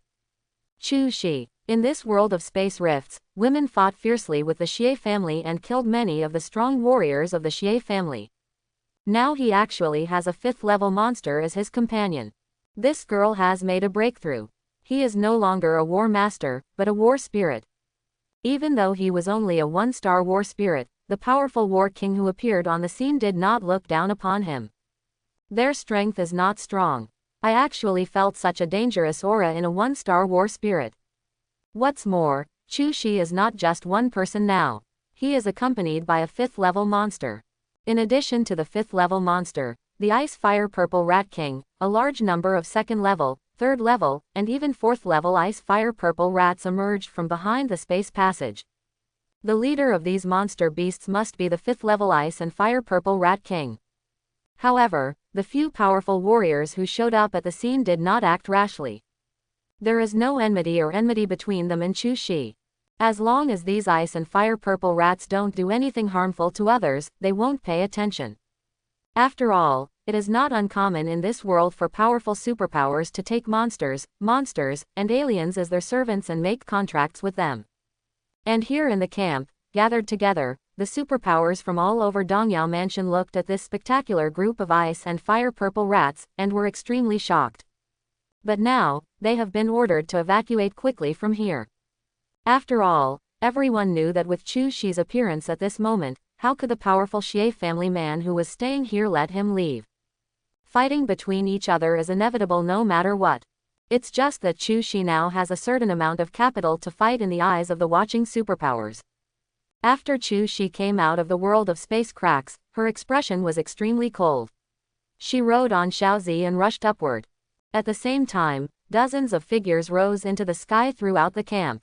Chu Shi. In this world of space rifts, women fought fiercely with the Xie family and killed many of the strong warriors of the Xie family. Now he actually has a fifth level monster as his companion. This girl has made a breakthrough. He is no longer a war master, but a war spirit. Even though he was only a one-star war spirit, the powerful war king who appeared on the scene did not look down upon him. Their strength is not strong. I actually felt such a dangerous aura in a one-star war spirit. What's more, Chu Shi is not just one person now. He is accompanied by a fifth level monster. In addition to the fifth level monster, the ice fire purple rat king, a large number of second level, third level, and even fourth level ice fire purple rats emerged from behind the space passage. The leader of these monster beasts must be the fifth level ice and fire purple rat king. However, the few powerful warriors who showed up at the scene did not act rashly. There is no enmity between them and Chu Shi. As long as these ice and fire purple rats don't do anything harmful to others, they won't pay attention. After all, it is not uncommon in this world for powerful superpowers to take monsters, and aliens as their servants and make contracts with them. And here in the camp, gathered together, the superpowers from all over Dongyao Mansion looked at this spectacular group of ice and fire purple rats, and were extremely shocked. But now, they have been ordered to evacuate quickly from here. After all, everyone knew that with Chu Shi's appearance at this moment, how could the powerful Xie family man who was staying here let him leave? Fighting between each other is inevitable no matter what. It's just that Chu Shi now has a certain amount of capital to fight in the eyes of the watching superpowers. After Chu Shi came out of the world of space cracks, her expression was extremely cold. She rode on Xiaozi and rushed upward. At the same time, dozens of figures rose into the sky throughout the camp.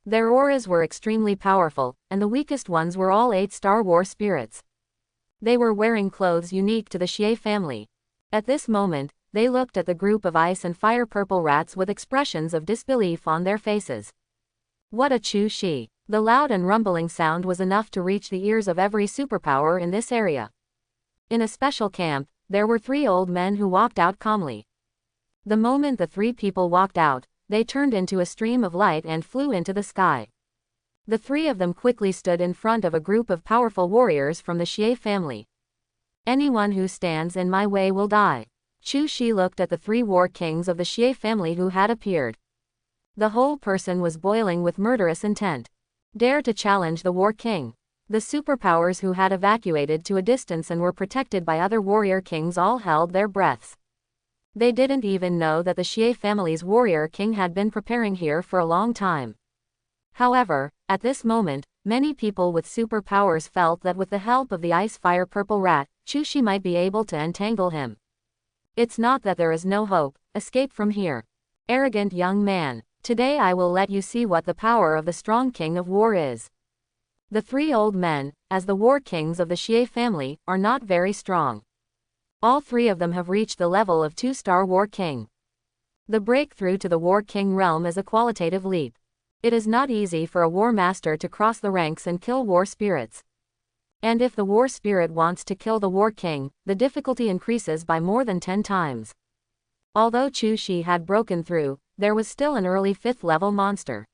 Their auras were extremely powerful, and the weakest ones were all 8-star war spirits. They were wearing clothes unique to the Xie family. At this moment, they looked at the group of ice and fire purple rats with expressions of disbelief on their faces. What a Chu Shi! The loud and rumbling sound was enough to reach the ears of every superpower in this area. In a special camp, there were 3 old men who walked out calmly. The moment the 3 people walked out, they turned into a stream of light and flew into the sky. The 3 of them quickly stood in front of a group of powerful warriors from the Xie family. Anyone who stands in my way will die. Chu Shi looked at the 3 war kings of the Xie family who had appeared. The whole person was boiling with murderous intent. Dare to challenge the war king. The superpowers who had evacuated to a distance and were protected by other warrior kings all held their breaths. They didn't even know that the Xie family's warrior king had been preparing here for a long time. However, at this moment, many people with superpowers felt that with the help of the ice fire purple rat, Chu Shi might be able to entangle him. It's not that there is no hope. Escape from here. Arrogant young man. Today I will let you see what the power of the strong king of war is. The 3 old men, as the war kings of the Xie family, are not very strong. All 3 of them have reached the level of 2-star war king. The breakthrough to the war king realm is a qualitative leap. It is not easy for a war master to cross the ranks and kill war spirits. And if the war spirit wants to kill the war king, the difficulty increases by more than 10 times. Although Chu Shi had broken through, there was still an early 5th level monster.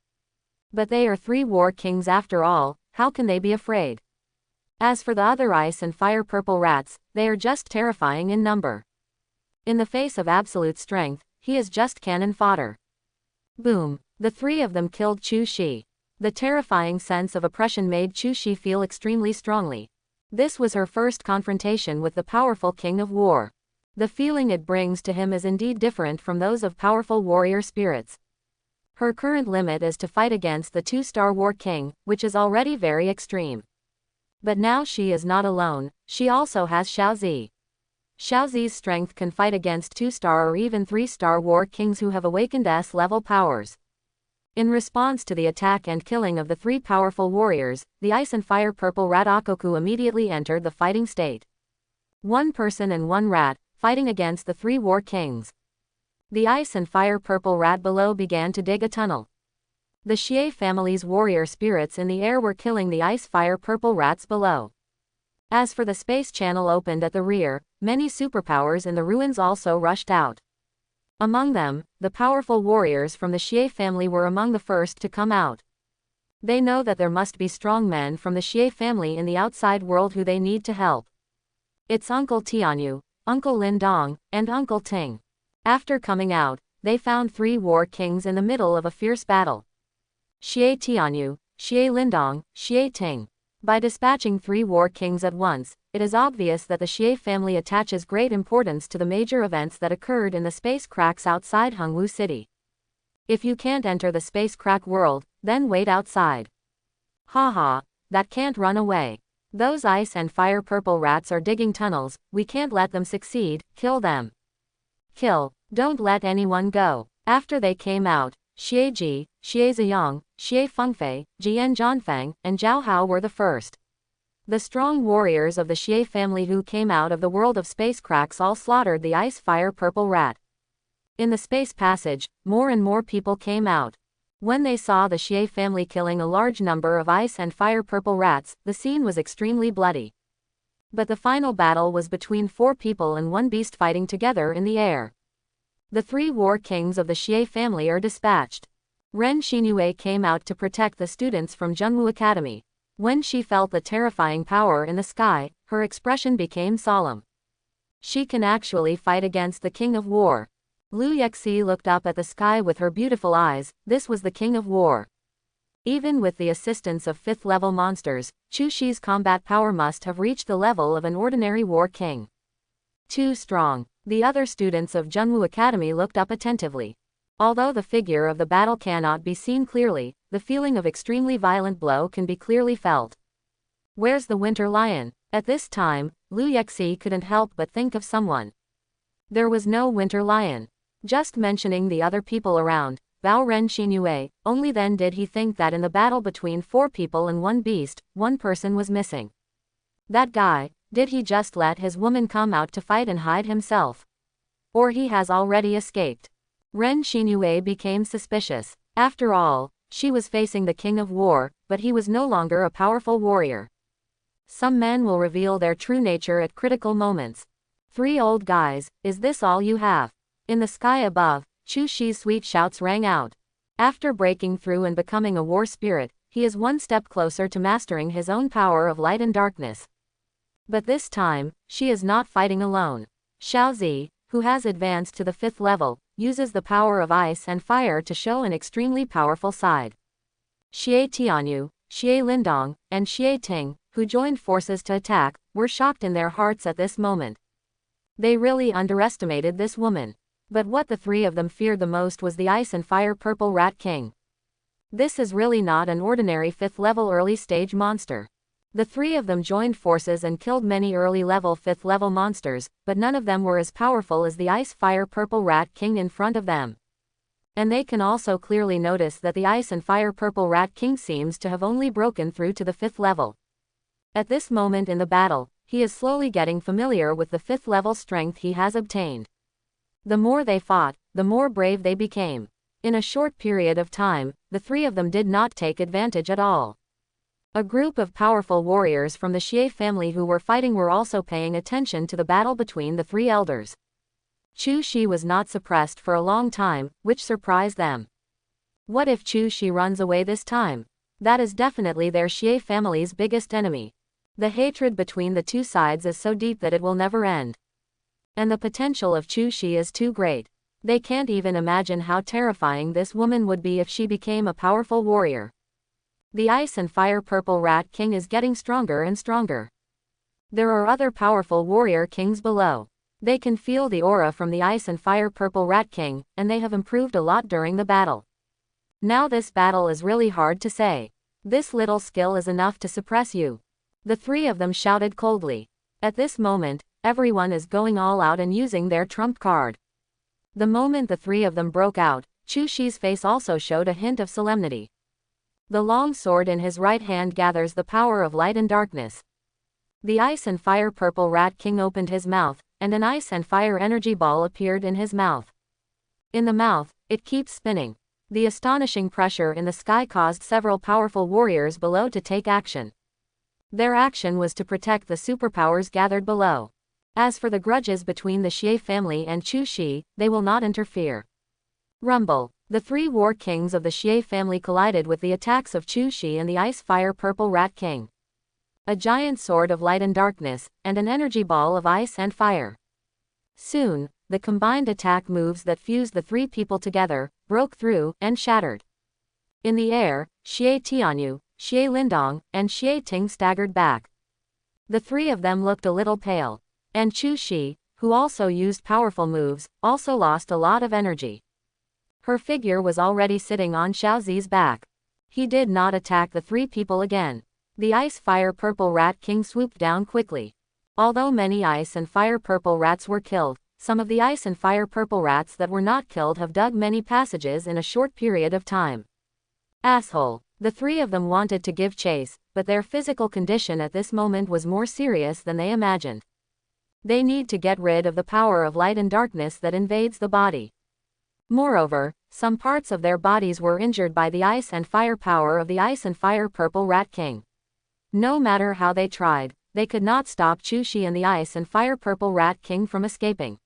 But they are 3 war kings after all, how can they be afraid? As for the other ice and fire purple rats, they are just terrifying in number. In the face of absolute strength, he is just cannon fodder. Boom! The 3 of them killed Chu Shi. The terrifying sense of oppression made Chu Shi feel extremely strongly. This was her first confrontation with the powerful king of war. The feeling it brings to him is indeed different from those of powerful warrior spirits. Her current limit is to fight against the 2-star war king, which is already very extreme. But now she is not alone, she also has Xiaozi. Xiaozi's strength can fight against 2-star or even 3-star war kings who have awakened S-level powers. In response to the attack and killing of the three powerful warriors, the Ice and Fire Purple Rat Akoku immediately entered the fighting state. One person and one rat, fighting against the three war kings. The Ice and Fire Purple Rat below began to dig a tunnel. The Xie family's warrior spirits in the air were killing the Ice Fire Purple Rats below. As for the space channel opened at the rear, many superpowers in the ruins also rushed out. Among them, the powerful warriors from the Xie family were among the first to come out. They know that there must be strong men from the Xie family in the outside world who they need to help. It's Uncle Tianyu, Uncle Lindong, and Uncle Ting. After coming out, they found three war kings in the middle of a fierce battle. Xie Tianyu, Xie Lindong, Xie Ting. By dispatching three war kings at once, it is obvious that the Xie family attaches great importance to the major events that occurred in the space cracks outside Hongwu City. If you can't enter the space crack world, then wait outside. Haha, that can't run away. Those Ice and Fire Purple Rats are digging tunnels, we can't let them succeed, kill them. Kill, don't let anyone go. After they came out, Xie Ji, Xie Ziyang, Xie Fengfei, Jian Zhanfeng, and Zhao Hao were the first. The strong warriors of the Xie family who came out of the world of space cracks all slaughtered the Ice Fire Purple Rat. In the space passage, more and more people came out. When they saw the Xie family killing a large number of Ice and Fire Purple Rats, the scene was extremely bloody. But the final battle was between four people and one beast fighting together in the air. The three war kings of the Xie family are dispatched. Ren Xinyue came out to protect the students from Zhengwu Academy. When she felt the terrifying power in the sky, her expression became solemn. She can actually fight against the King of War. Lu Yexi looked up at the sky with her beautiful eyes. This was the King of War. Even with the assistance of 5th level monsters, Chu Shi's combat power must have reached the level of an ordinary war king. Too strong. The other students of Zhengwu Academy looked up attentively. Although the figure of the battle cannot be seen clearly, the feeling of extremely violent blow can be clearly felt. Where's the Winter Lion? At this time, Lu Yexi couldn't help but think of someone. There was no Winter Lion. Just mentioning the other people around, Bao Ren Xinyue, only then did he think that in the battle between four people and one beast, one person was missing. That guy, did he just let his woman come out to fight and hide himself? Or he has already escaped? Ren Xinyue became suspicious. After all, she was facing the King of War, but he was no longer a powerful warrior. Some men will reveal their true nature at critical moments. Three old guys, is this all you have? In the sky above, Chu Shi's sweet shouts rang out. After breaking through and becoming a war spirit, he is one step closer to mastering his own power of light and darkness. But this time, she is not fighting alone. Xiaozi, who has advanced to the 5th level, uses the power of ice and fire to show an extremely powerful side. Xie Tianyu, Xie Lindong, and Xie Ting, who joined forces to attack, were shocked in their hearts at this moment. They really underestimated this woman. But what the three of them feared the most was the Ice and Fire Purple Rat King. This is really not an ordinary 5th level early stage monster. The three of them joined forces and killed many early level 5th level monsters, but none of them were as powerful as the Ice Fire Purple Rat King in front of them. And they can also clearly notice that the Ice and Fire Purple Rat King seems to have only broken through to the 5th level. At this moment in the battle, he is slowly getting familiar with the 5th level strength he has obtained. The more they fought, the more brave they became. In a short period of time, the three of them did not take advantage at all. A group of powerful warriors from the Xie family who were fighting were also paying attention to the battle between the three elders. Chu Shi was not suppressed for a long time, which surprised them. What if Chu Shi runs away this time? That is definitely their Xie family's biggest enemy. The hatred between the two sides is so deep that it will never end. And the potential of Chu Shi is too great. They can't even imagine how terrifying this woman would be if she became a powerful warrior. The Ice and Fire Purple Rat King is getting stronger and stronger. There are other powerful warrior kings below. They can feel the aura from the Ice and Fire Purple Rat King, and they have improved a lot during the battle. Now this battle is really hard to say. This little skill is enough to suppress you. The three of them shouted coldly. At this moment, everyone is going all out and using their trump card. The moment the three of them broke out, Chu Shi's face also showed a hint of solemnity. The long sword in his right hand gathers the power of light and darkness. The ice and fire purple rat king opened his mouth, and an ice and fire energy ball appeared in his mouth. In the mouth, it keeps spinning. The astonishing pressure in the sky caused several powerful warriors below to take action. Their action was to protect the superpowers gathered below. As for the grudges between the Xie family and Chu Shi, they will not interfere. Rumble. The three war kings of the Xie family collided with the attacks of Chu Shi and the ice fire purple rat king. A giant sword of light and darkness, and an energy ball of ice and fire. Soon, the combined attack moves that fused the three people together, broke through, and shattered. In the air, Xie Tianyu, Xie Lindong, and Xie Ting staggered back. The three of them looked a little pale. And Chu Shi, who also used powerful moves, also lost a lot of energy. Her figure was already sitting on Xiaozi's back. He did not attack the three people again. The ice fire purple rat king swooped down quickly. Although many ice and fire purple rats were killed, some of the ice and fire purple rats that were not killed have dug many passages in a short period of time. Asshole. The three of them wanted to give chase, but their physical condition at this moment was more serious than they imagined. They need to get rid of the power of light and darkness that invades the body. Moreover, some parts of their bodies were injured by the ice and fire power of the ice and fire purple rat king. No matter how they tried, they could not stop Chu Shi and the ice and fire purple rat king from escaping.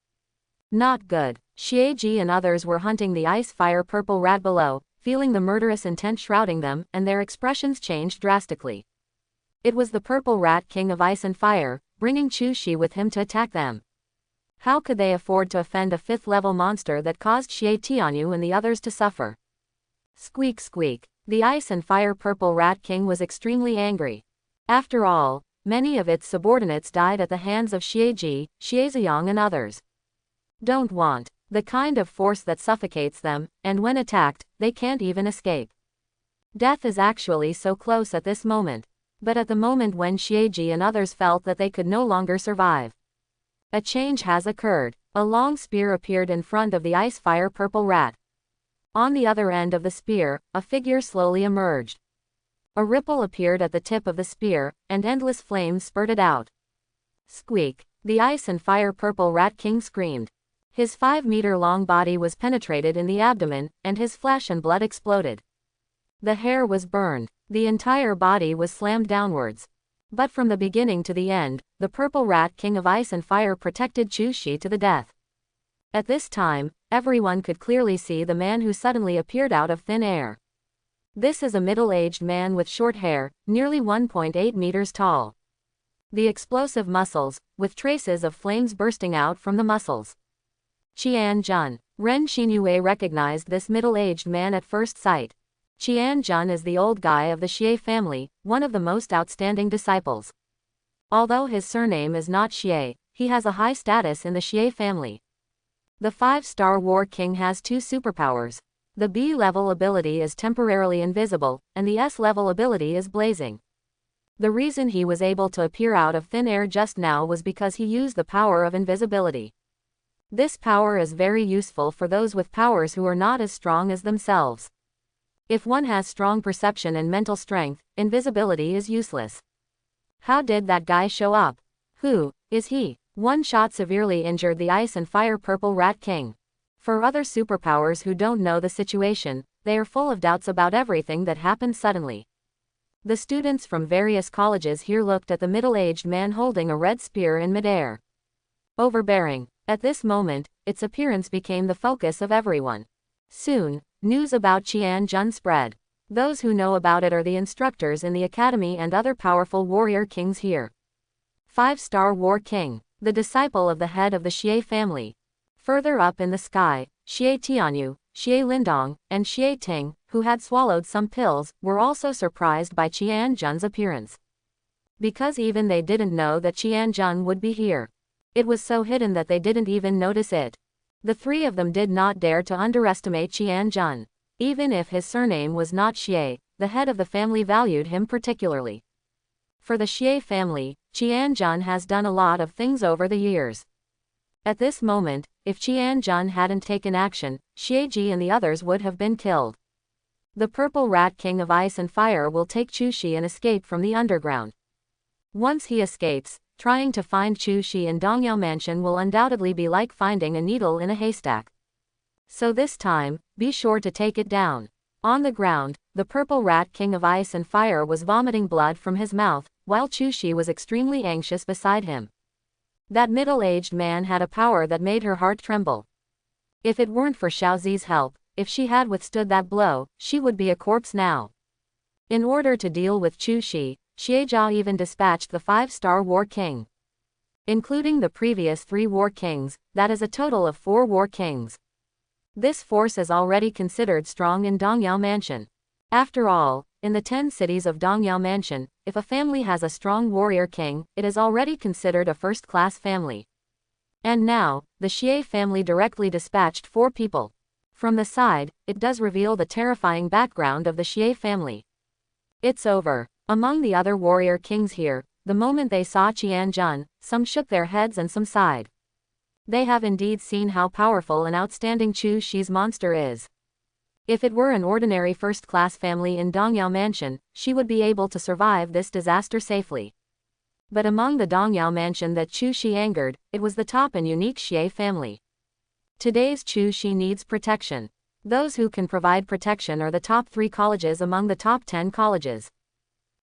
Not good. Xie Ji and others were hunting the ice fire purple rat below, feeling the murderous intent shrouding them, and their expressions changed drastically. It was the purple rat king of ice and fire, bringing Chu Shi with him to attack them. How could they afford to offend a 5th-level monster that caused Xie Tianyu and the others to suffer? Squeak squeak. The ice and fire purple rat king was extremely angry. After all, many of its subordinates died at the hands of Xie Ji, Xie Ziyang and others. Don't want. The kind of force that suffocates them, and when attacked, they can't even escape. Death is actually so close at this moment. But at the moment when Xie Ji and others felt that they could no longer survive, a change has occurred. A long spear appeared in front of the ice fire purple rat. On the other end of the spear, a figure slowly emerged. A ripple appeared at the tip of the spear, and endless flames spurted out. Squeak. The ice and fire purple rat king screamed. His 5-meter-long body was penetrated in the abdomen, and his flesh and blood exploded. The hair was burned. The entire body was slammed downwards. But from the beginning to the end, the purple rat king of ice and fire protected Chu Shi to the death. At this time, everyone could clearly see the man who suddenly appeared out of thin air. This is a middle-aged man with short hair, nearly 1.8 meters tall. The explosive muscles, with traces of flames bursting out from the muscles. Qian Jun. Ren Xinyue recognized this middle-aged man at first sight. Qian Jun is the old guy of the Xie family, one of the most outstanding disciples. Although his surname is not Xie, he has a high status in the Xie family. The 5-star war king has 2 superpowers. The B-level ability is temporarily invisible, and the S-level ability is blazing. The reason he was able to appear out of thin air just now was because he used the power of invisibility. This power is very useful for those with powers who are not as strong as themselves. If one has strong perception and mental strength, invisibility is useless. How did that guy show up? Who is he? One shot severely injured the ice and fire purple rat king. For other superpowers who don't know the situation, they are full of doubts about everything that happened suddenly. The students from various colleges here looked at the middle-aged man holding a red spear in midair. Overbearing. At this moment, its appearance became the focus of everyone. Soon, news about Qian Jun spread. Those who know about it are the instructors in the academy and other powerful warrior kings here. 5-star war king, the disciple of the head of the Xie family. Further up in the sky, Xie Tianyu, Xie Lindong, and Xie Ting, who had swallowed some pills, were also surprised by Qian Jun's appearance. Because even they didn't know that Qian Jun would be here. It was so hidden that they didn't even notice it. The 3 of them did not dare to underestimate Qian Jun. Even if his surname was not Xie, the head of the family valued him particularly. For the Xie family, Qian Jun has done a lot of things over the years. At this moment, if Qianjun hadn't taken action, Xieji and the others would have been killed. The Purple Rat King of Ice and Fire will take Chuxi and escape from the underground. Once he escapes, trying to find Chuxi in Dongyao Mansion will undoubtedly be like finding a needle in a haystack. So this time, be sure to take it down. On the ground, the Purple Rat King of Ice and Fire was vomiting blood from his mouth, while Chuxi was extremely anxious beside him. That middle-aged man had a power that made her heart tremble. If it weren't for Xiaozi's help, if she had withstood that blow, she would be a corpse now. In order to deal with Chuxi, Xiejia even dispatched the 5-star War King. Including the previous 3 War Kings, that is a total of 4 War Kings. This force is already considered strong in Dongyao Mansion. After all, in the 10 cities of Dongyao Mansion, if a family has a strong warrior king, it is already considered a first-class family. And now, the Xie family directly dispatched 4 people. From the side, it does reveal the terrifying background of the Xie family. It's over. Among the other warrior kings here, the moment they saw Qianjun, some shook their heads and some sighed. They have indeed seen how powerful and outstanding Chuxi's monster is. If it were an ordinary first-class family in Dongyao Mansion, she would be able to survive this disaster safely. But among the Dongyao Mansion that Chuxi angered, it was the top and unique Xie family. Today's Chuxi needs protection. Those who can provide protection are the top 3 colleges among the top 10 colleges.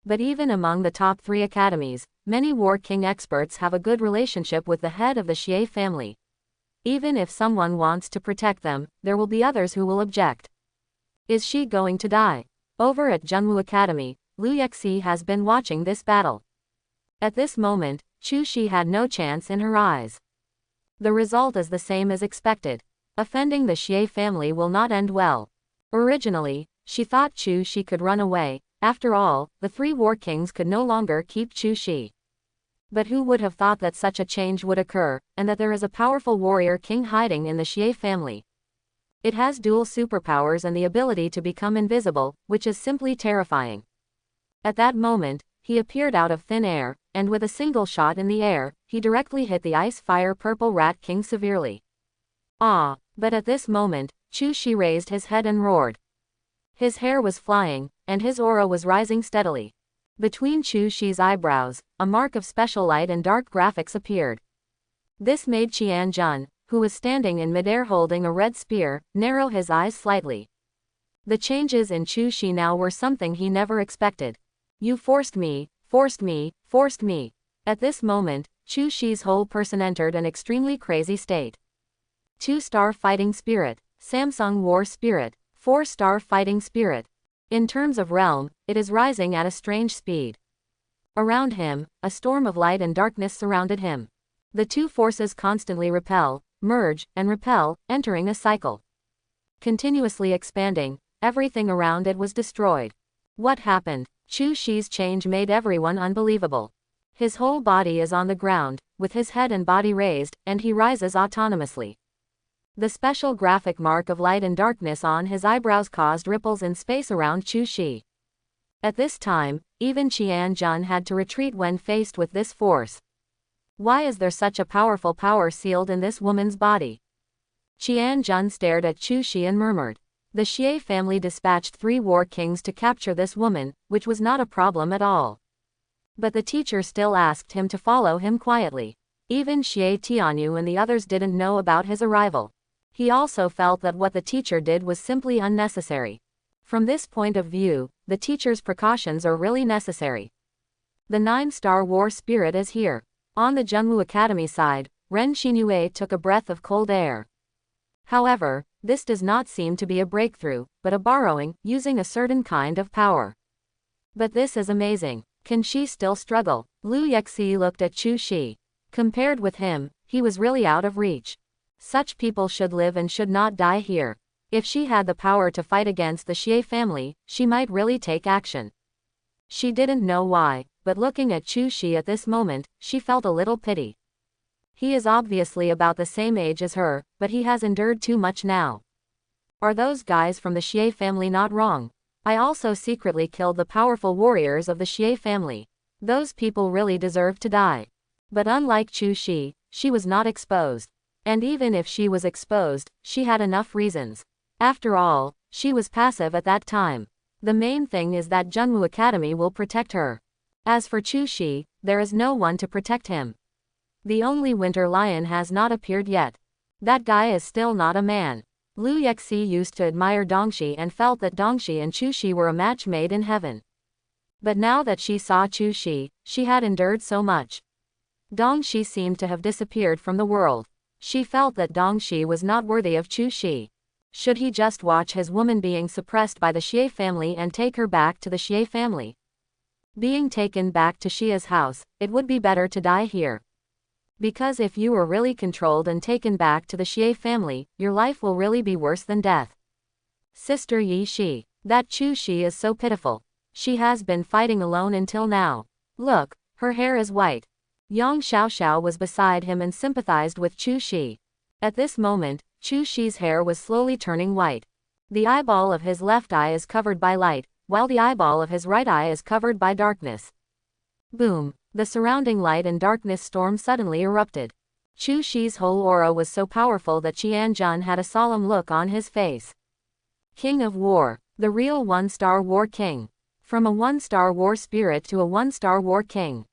But even among the top 3 academies, many War King experts have a good relationship with the head of the Xie family. Even if someone wants to protect them, there will be others who will object. Is she going to die? Over at Junwu Academy, Liu Yexi has been watching this battle. At this moment, Chuxi had no chance in her eyes. The result is the same as expected. Offending the Xie family will not end well. Originally, she thought Chuxi could run away. After all, the 3 War Kings could no longer keep Chuxi. But who would have thought that such a change would occur, and that there is a powerful warrior king hiding in the Xie family? It has dual superpowers and the ability to become invisible, which is simply terrifying. At that moment, he appeared out of thin air, and with a single shot in the air, he directly hit the Ice-Fire Purple Rat King severely. Ah! But at this moment, Chuxi raised his head and roared. His hair was flying, and his aura was rising steadily. Between Chuxi's eyebrows, a mark of special light and dark graphics appeared. This made Qianjun, who was standing in midair holding a red spear, narrow his eyes slightly. The changes in Chuxi now were something he never expected. You forced me, forced me, forced me. At this moment, Chuxi's whole person entered an extremely crazy state. 2-star Fighting Spirit, Samsung War Spirit, 4-star Fighting Spirit. In terms of realm, it is rising at a strange speed. Around him, a storm of light and darkness surrounded him. The 2 forces constantly repel, merge, and repel, entering a cycle. Continuously expanding, everything around it was destroyed. What happened? Chuxi's change made everyone unbelievable. His whole body is on the ground, with his head and body raised, and he rises autonomously. The special graphic mark of light and darkness on his eyebrows caused ripples in space around Chuxi. At this time, even Qianjun had to retreat when faced with this force. Why is there such a powerful power sealed in this woman's body? Qianjun stared at Chuxi and murmured. The Xie family dispatched 3 War Kings to capture this woman, which was not a problem at all. But the teacher still asked him to follow him quietly. Even Xie Tianyu and the others didn't know about his arrival. He also felt that what the teacher did was simply unnecessary. From this point of view, the teacher's precautions are really necessary. The 9-star War Spirit is here. On the Junwu Academy side, Ren Xinue took a breath of cold air. However, this does not seem to be a breakthrough, but a borrowing, using a certain kind of power. But this is amazing. Can she still struggle? Liu Yexi looked at Chuxi. Compared with him, he was really out of reach. Such people should live and should not die here. If she had the power to fight against the Xie family, she might really take action. She didn't know why, but looking at Chuxi at this moment, she felt a little pity. He is obviously about the same age as her, but he has endured too much now. Are those guys from the Xie family not wrong? I also secretly killed the powerful warriors of the Xie family. Those people really deserve to die. But unlike Chuxi, she was not exposed. And even if she was exposed, she had enough reasons. After all, she was passive at that time. The main thing is that Junwoo Academy will protect her. As for Chu Shi, there is no one to protect him. The only winter lion has not appeared yet. That guy is still not a man. Liu Yexi used to admire Dongxi and felt that Dongxi and Chu Shi were a match made in heaven. But now that she saw Chu Shi, she had endured so much. Dongxi seemed to have disappeared from the world. She felt that Dongxi was not worthy of Chu Shi. Should he just watch his woman being suppressed by the Xie family and take her back to the Xie family? Being taken back to Xia's house, it would be better to die here. Because if you were really controlled and taken back to the Xie family, your life will really be worse than death. Sister Yi Shi. That Chu Shi is so pitiful. She has been fighting alone until now. Look, her hair is white. Yang Xiaoxiao was beside him and sympathized with Chu Shi. At this moment, Chu Shi's hair was slowly turning white. The eyeball of his left eye is covered by light, while the eyeball of his right eye is covered by darkness. Boom! The surrounding light and darkness storm suddenly erupted. Chu Shi's whole aura was so powerful that Qianjun had a solemn look on his face. King of War. The real one-star war king. From a one-star war spirit to a one-star war king.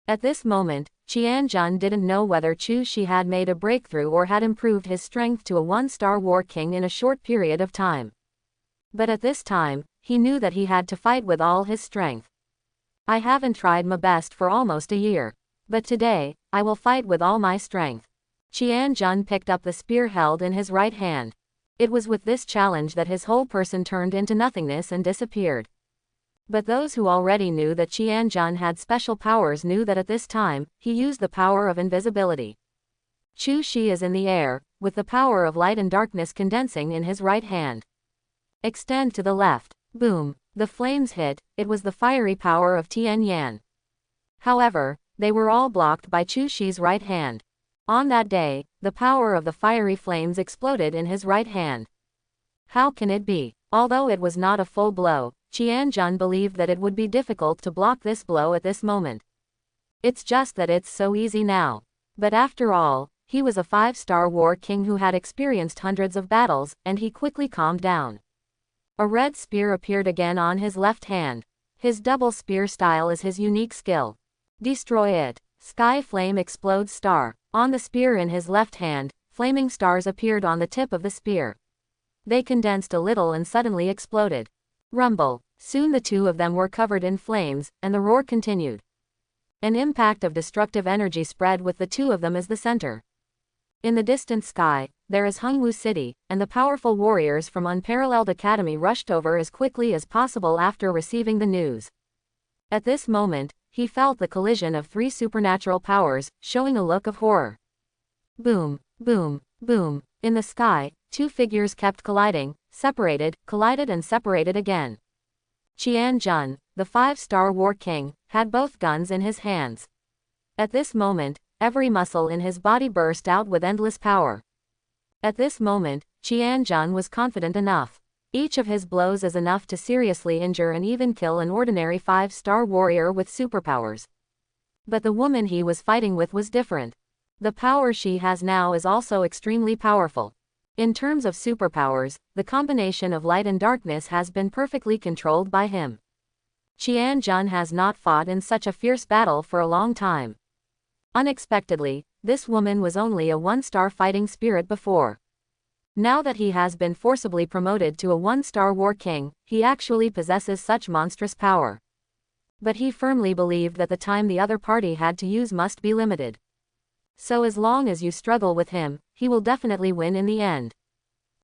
At this moment, Qianjun didn't know whether Chu Shi had made a breakthrough or had improved his strength to a one-star war king in a short period of time. But at this time, he knew that he had to fight with all his strength. I haven't tried my best for almost a year. But today, I will fight with all my strength. Qianjun picked up the spear held in his right hand. It was with this challenge that his whole person turned into nothingness and disappeared. But those who already knew that Qianjun had special powers knew that at this time, he used the power of invisibility. Chu Shi is in the air, with the power of light and darkness condensing in his right hand. Extend to the left. Boom. The flames hit, it was the fiery power of Tian Yan. However, they were all blocked by Chu Shi's right hand. On that day, the power of the fiery flames exploded in his right hand. How can it be? Although it was not a full blow, Qianjun believed that it would be difficult to block this blow at this moment. It's just that it's so easy now. But after all, he was a 5-star war king who had experienced hundreds of battles, and he quickly calmed down. A red spear appeared again on his left hand. His double spear style is his unique skill. Destroy it. Sky flame explodes star. On the spear in his left hand, flaming stars appeared on the tip of the spear. They condensed a little and suddenly exploded. Rumble. Soon the two of them were covered in flames, and the roar continued. An impact of destructive energy spread with the two of them as the center. In the distant sky, there is Hongwu City, and the powerful warriors from Unparalleled Academy rushed over as quickly as possible after receiving the news. At this moment, he felt the collision of 3 supernatural powers, showing a look of horror. Boom, boom, boom. In the sky, 2 figures kept colliding, collided and separated again. Qianjun, the 5-star war king, had both guns in his hands. At this moment, every muscle in his body burst out with endless power. At this moment, Qianjun was confident enough. Each of his blows is enough to seriously injure and even kill an ordinary 5-star warrior with superpowers. But the woman he was fighting with was different. The power she has now is also extremely powerful. In terms of superpowers, the combination of light and darkness has been perfectly controlled by him. Qianjun has not fought in such a fierce battle for a long time. Unexpectedly, this woman was only a 1-star fighting spirit before. Now that he has been forcibly promoted to a 1-star war king, he actually possesses such monstrous power. But he firmly believed that the time the other party had to use must be limited. So as long as you struggle with him, he will definitely win in the end.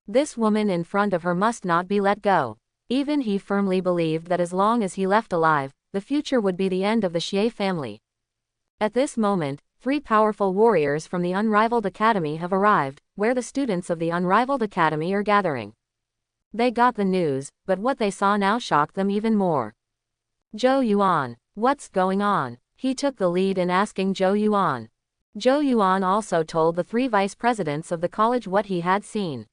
This woman in front of her must not be let go. Even he firmly believed that as long as he left alive, the future would be the end of the Xie family. At this moment, 3 powerful warriors from the Unrivaled Academy have arrived, where the students of the Unrivaled Academy are gathering. They got the news, but what they saw now shocked them even more. Zhou Yuan. What's going on? He took the lead in asking Zhou Yuan. Zhou Yuan also told the 3 vice presidents of the college what he had seen.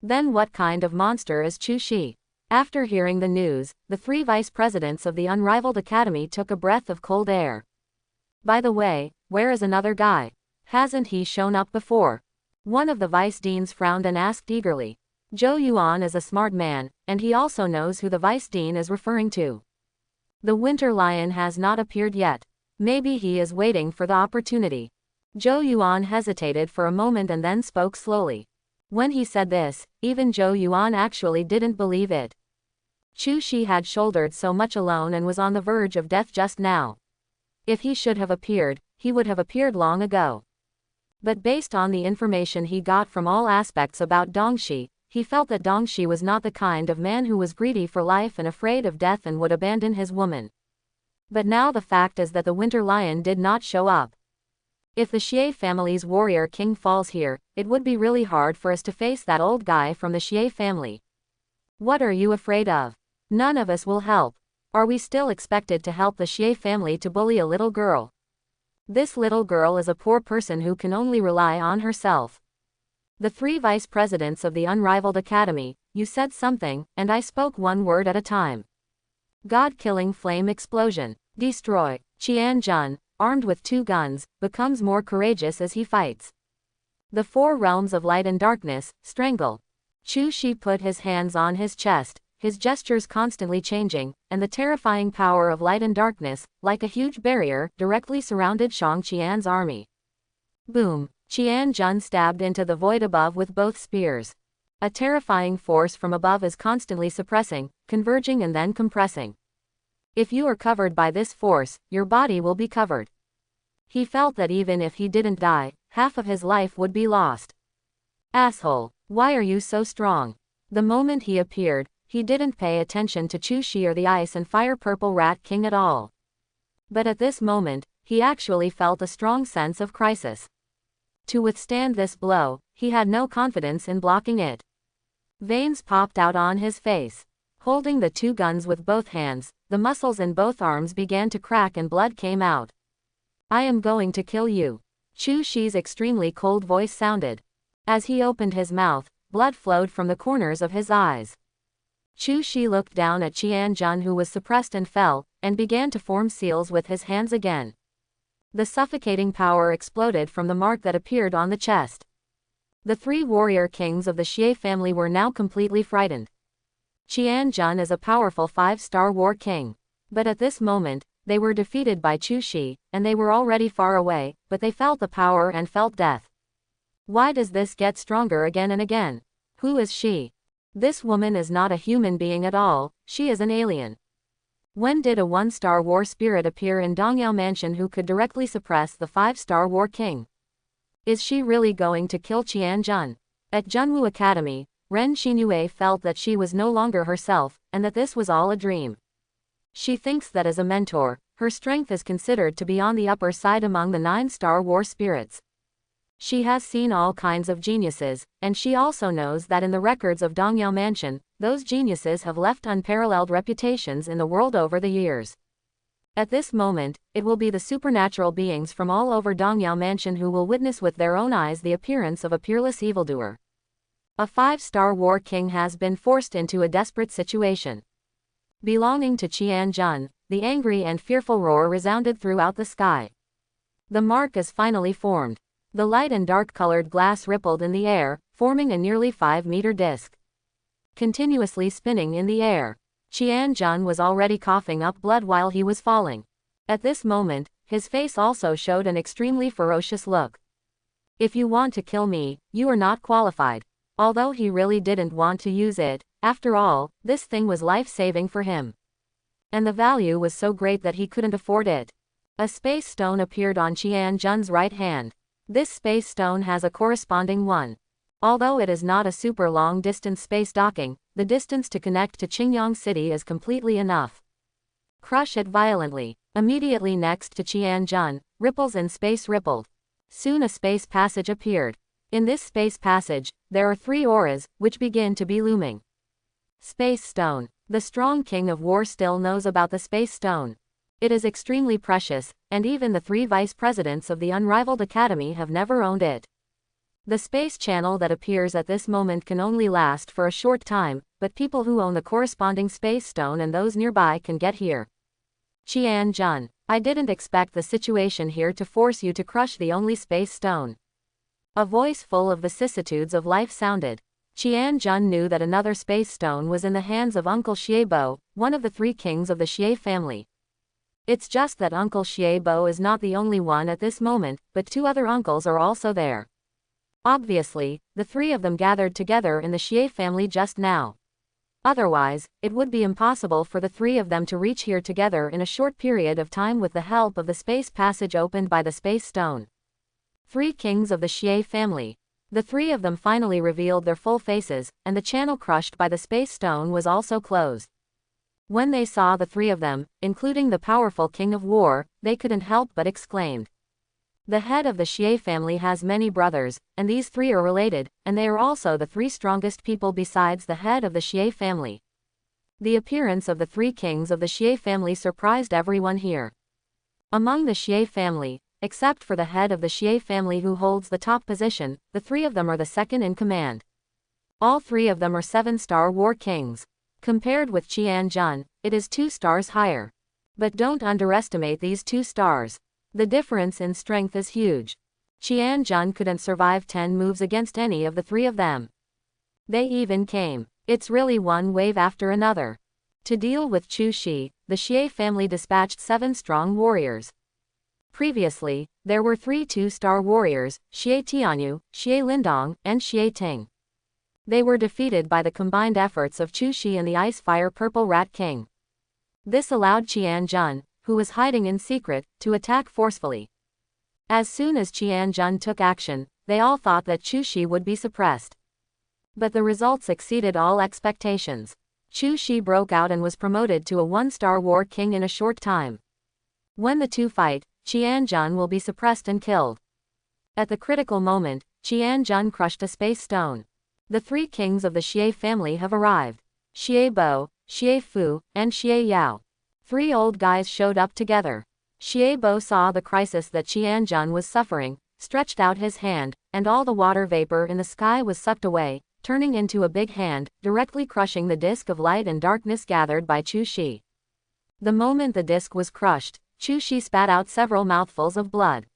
Then what kind of monster is Chu Shi? After hearing the news, the 3 vice presidents of the Unrivaled Academy took a breath of cold air. By the way, where is another guy? Hasn't he shown up before? One of the vice deans frowned and asked eagerly. Zhou Yuan is a smart man, and he also knows who the vice dean is referring to. The Winter Lion has not appeared yet. Maybe he is waiting for the opportunity. Zhou Yuan hesitated for a moment and then spoke slowly. When he said this, even Zhou Yuan actually didn't believe it. Chu Shi had shouldered so much alone and was on the verge of death just now. If he should have appeared, he would have appeared long ago. But based on the information he got from all aspects about Dongxi, he felt that Dongxi was not the kind of man who was greedy for life and afraid of death and would abandon his woman. But now the fact is that the Winter Lion did not show up. If the Xie family's warrior king falls here, it would be really hard for us to face that old guy from the Xie family. What are you afraid of? None of us will help. Are we still expected to help the Xie family to bully a little girl? This little girl is a poor person who can only rely on herself. The three vice presidents of the unrivaled academy, you said something, and I spoke one word at a time. God-killing flame explosion. Destroy. Qian Jun, armed with 2 guns, becomes more courageous as he fights. The 4 realms of light and darkness, strangle. Chu Shi put his hands on his chest, his gestures constantly changing, and the terrifying power of light and darkness, like a huge barrier, directly surrounded Shang Qian's army. Boom! Qian Jun stabbed into the void above with both spears. A terrifying force from above is constantly suppressing, converging and then compressing. If you are covered by this force, your body will be covered. He felt that even if he didn't die, half of his life would be lost. Asshole! Why are you so strong? The moment he appeared, he didn't pay attention to Chu Shi or the Ice and Fire Purple Rat King at all. But at this moment, he actually felt a strong sense of crisis. To withstand this blow, he had no confidence in blocking it. Veins popped out on his face. Holding the 2 guns with both hands, the muscles in both arms began to crack and blood came out. I am going to kill you. Chu Shi's extremely cold voice sounded. As he opened his mouth, blood flowed from the corners of his eyes. Chu Shi looked down at Qian Jun, who was suppressed and fell, and began to form seals with his hands again. The suffocating power exploded from the mark that appeared on the chest. The 3 warrior kings of the Xie family were now completely frightened. Qian Jun is a powerful 5-star war king. But at this moment, they were defeated by Chu Shi, and they were already far away, but they felt the power and felt death. Why does this get stronger again and again? Who is she? This woman is not a human being at all, she is an alien. When did a 1-star war spirit appear in Dongyao Mansion who could directly suppress the 5-star war king? Is she really going to kill Qian Jun? At Junwu Academy, Ren Xinyue felt that she was no longer herself, and that this was all a dream. She thinks that as a mentor, her strength is considered to be on the upper side among the 9-star war spirits. She has seen all kinds of geniuses, and she also knows that in the records of Dongyao Mansion, those geniuses have left unparalleled reputations in the world over the years. At this moment, it will be the supernatural beings from all over Dongyao Mansion who will witness with their own eyes the appearance of a peerless evildoer. A 5-star war king has been forced into a desperate situation. Belonging to Qian Jun, the angry and fearful roar resounded throughout the sky. The mark is finally formed. The light and dark-colored glass rippled in the air, forming a nearly 5-meter disc. Continuously spinning in the air. Qian Jun was already coughing up blood while he was falling. At this moment, his face also showed an extremely ferocious look. If you want to kill me, you are not qualified. Although he really didn't want to use it, after all, this thing was life-saving for him. And the value was so great that he couldn't afford it. A space stone appeared on Qian Jun's right hand. This space stone has a corresponding one. Although it is not a super long-distance space docking, the distance to connect to Qingyang City is completely enough. Crush it violently. Immediately next to Qian Jun, ripples in space rippled. Soon a space passage appeared. In this space passage, there are 3 auras, which begin to be looming. Space Stone. The strong king of war still knows about the Space Stone. It is extremely precious, and even the 3 vice presidents of the unrivaled academy have never owned it. The space channel that appears at this moment can only last for a short time, but people who own the corresponding space stone and those nearby can get here. Qian Jun, I didn't expect the situation here to force you to crush the only space stone. A voice full of vicissitudes of life sounded. Qian-jun knew that another space stone was in the hands of Uncle Xiebo, one of the 3 kings of the Xie family. It's just that Uncle Xiebo is not the only one at this moment, but 2 other uncles are also there. Obviously, the 3 of them gathered together in the Xie family just now. Otherwise, it would be impossible for the 3 of them to reach here together in a short period of time with the help of the space passage opened by the space stone. 3 kings of the Xie family. The 3 of them finally revealed their full faces, and the channel crushed by the space stone was also closed. When they saw the 3 of them, including the powerful king of war, they couldn't help but exclaimed. The head of the Xie family has many brothers, and these 3 are related, and they are also the 3 strongest people besides the head of the Xie family. The appearance of the 3 kings of the Xie family surprised everyone here. Among the Xie family, except for the head of the Xie family who holds the top position, the 3 of them are the second in command. All 3 of them are 7-star war kings. Compared with Qian-jun, it is 2 stars higher. But don't underestimate these 2 stars. The difference in strength is huge. Qian-jun couldn't survive 10 moves against any of the 3 of them. They even came. It's really one wave after another. To deal with Chu Shi, the Xie family dispatched 7 strong warriors. Previously, there were 3 2-star warriors, Xie Tianyu, Xie Lindong, and Xie Ting. They were defeated by the combined efforts of Chu Shi and the Ice Fire Purple Rat King. This allowed Qian-jun, who was hiding in secret, to attack forcefully. As soon as Qian-jun took action, they all thought that Chu Shi would be suppressed. But the results exceeded all expectations. Chu Shi broke out and was promoted to a 1-star war king in a short time. When the 2 fight, Qian-jun will be suppressed and killed. At the critical moment, Qian-jun crushed a space stone. The 3 kings of the Xie family have arrived. Xiebo, Xie Fu, and Xie Yao. 3 old guys showed up together. Xiebo saw the crisis that Qian-jun was suffering, stretched out his hand, and all the water vapor in the sky was sucked away, turning into a big hand, directly crushing the disk of light and darkness gathered by Chu Shi. The moment the disk was crushed, Chu Shi spat out several mouthfuls of blood.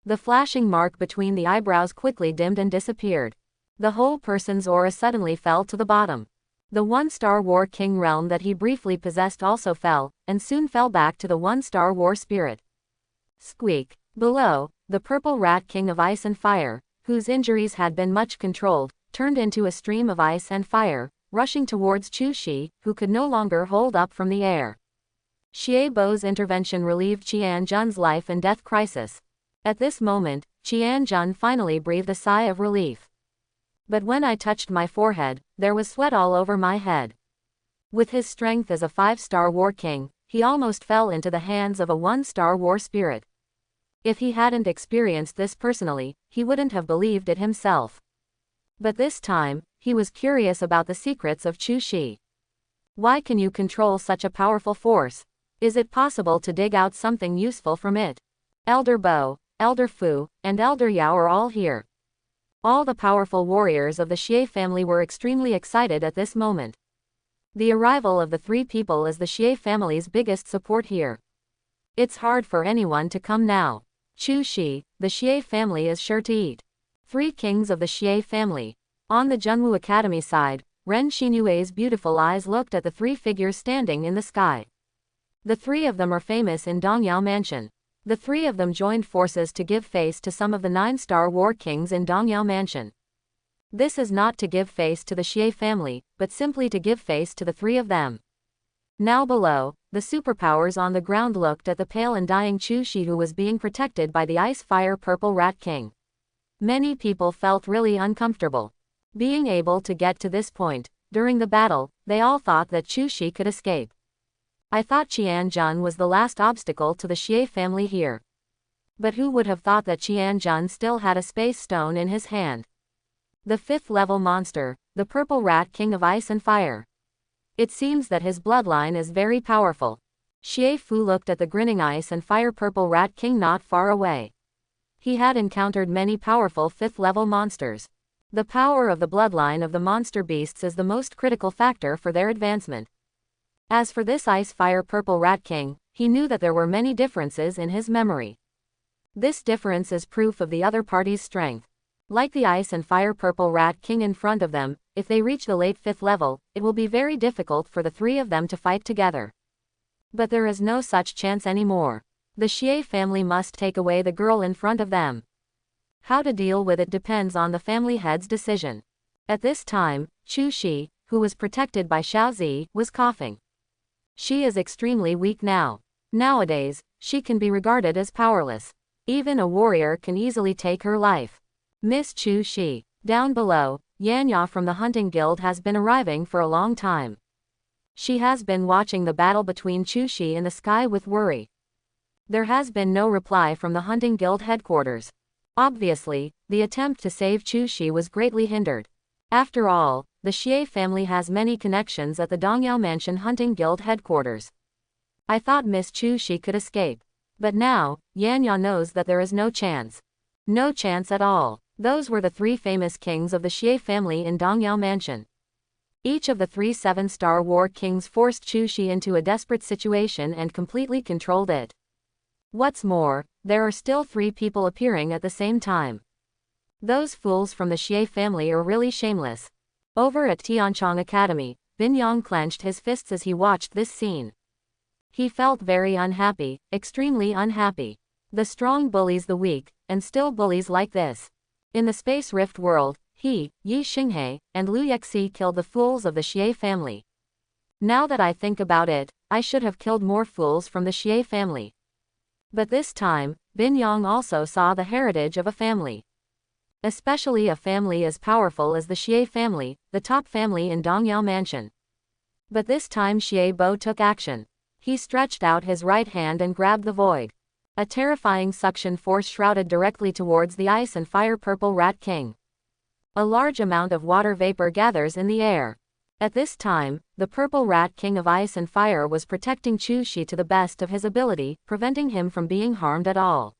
The flashing mark between the eyebrows quickly dimmed and disappeared. The whole person's aura suddenly fell to the bottom. The 1-star war king realm that he briefly possessed also fell, and soon fell back to the 1-star war spirit. Squeak. Below, the purple rat king of ice and fire, whose injuries had been much controlled, turned into a stream of ice and fire, rushing towards Chu Shi, who could no longer hold up from the air. Xiebo's intervention relieved Qian-jun's life and death crisis. At this moment, Qian-jun finally breathed a sigh of relief. But when I touched my forehead, there was sweat all over my head. With his strength as a 5-star war king, he almost fell into the hands of a 1-star war spirit. If he hadn't experienced this personally, he wouldn't have believed it himself. But this time, he was curious about the secrets of Chu Shi. Why can you control such a powerful force? Is it possible to dig out something useful from it? Elder Bo, Elder Fu, and Elder Yao are all here. All the powerful warriors of the Xie family were extremely excited at this moment. The arrival of the 3 people is the Xie family's biggest support here. It's hard for anyone to come now. Chu Shi, the Xie family is sure to eat. 3 kings of the Xie family. On the Junwu Academy side, Ren Xinyue's beautiful eyes looked at the 3 figures standing in the sky. The 3 of them are famous in Dongyao Mansion. The 3 of them joined forces to give face to some of the 9-star war kings in Dongyao Mansion. This is not to give face to the Xie family, but simply to give face to the 3 of them. Now below, the superpowers on the ground looked at the pale and dying Chu Shi who was being protected by the Ice Fire Purple Rat King. Many people felt really uncomfortable. Being able to get to this point, during the battle, they all thought that Chu Shi could escape. I thought Qian-jun was the last obstacle to the Xie family here. But who would have thought that Qian-jun still had a space stone in his hand? The 5th level monster, the Purple Rat King of Ice and Fire. It seems that his bloodline is very powerful. Xie Fu looked at the grinning Ice and Fire Purple Rat King not far away. He had encountered many powerful 5th level monsters. The power of the bloodline of the monster beasts is the most critical factor for their advancement. As for this Ice Fire Purple Rat King, he knew that there were many differences in his memory. This difference is proof of the other party's strength. Like the Ice and Fire Purple Rat King in front of them, if they reach the late 5th level, it will be very difficult for the three of them to fight together. But there is no such chance anymore. The Xie family must take away the girl in front of them. How to deal with it depends on the family head's decision. At this time, Chu Shi, who was protected by Xiaozi, was coughing. She is extremely weak now. Nowadays, she can be regarded as powerless. Even a warrior can easily take her life. Miss Chu Shi. Down below, Yanya from the hunting guild has been arriving for a long time. She has been watching the battle between Chu Shi in the sky with worry. There has been no reply from the hunting guild headquarters. Obviously, the attempt to save Chu Shi was greatly hindered. After all, the Xie family has many connections at the Dongyao Mansion Hunting Guild headquarters. I thought Miss Chu Shi could escape. But now, Yanya knows that there is no chance. No chance at all. Those were the three famous kings of the Xie family in Dongyao Mansion. Each of the 3 7-star war kings forced Chu Shi into a desperate situation and completely controlled it. What's more, there are still 3 people appearing at the same time. Those fools from the Xie family are really shameless. Over at Tianchong Academy, Bin Yang clenched his fists as he watched this scene. He felt very unhappy, extremely unhappy. The strong bullies the weak, and still bullies like this. In the Space Rift world, he, Yi Xinghe, and Lu Yexi killed the fools of the Xie family. Now that I think about it, I should have killed more fools from the Xie family. But this time, Bin Yang also saw the heritage of a family. Especially a family as powerful as the Xie family, the top family in Dongyao Mansion. But this time Xie Bo took action. He stretched out his right hand and grabbed the void. A terrifying suction force shrouded directly towards the Ice and Fire Purple Rat King. A large amount of water vapor gathers in the air. At this time, the Purple Rat King of Ice and Fire was protecting Chu Shi to the best of his ability, preventing him from being harmed at all.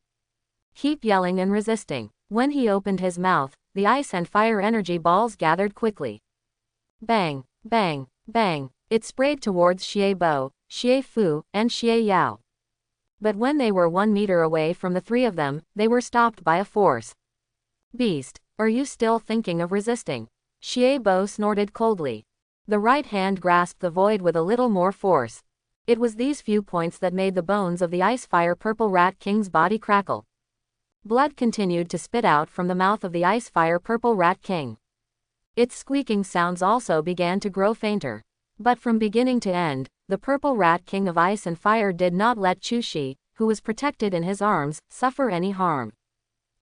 Keep yelling and resisting. When he opened his mouth, the ice and fire energy balls gathered quickly. Bang, bang, bang. It sprayed towards Xie Bo, Xie Fu, and Xie Yao. But when they were 1 meter away from the 3 of them, they were stopped by a force. Beast, are you still thinking of resisting? Xie Bo snorted coldly. The right hand grasped the void with a little more force. It was these few points that made the bones of the Ice Fire Purple Rat King's body crackle. Blood continued to spit out from the mouth of the Ice Fire Purple Rat King. Its squeaking sounds also began to grow fainter. But from beginning to end, the Purple Rat King of Ice and Fire did not let Chu Shi, who was protected in his arms, suffer any harm.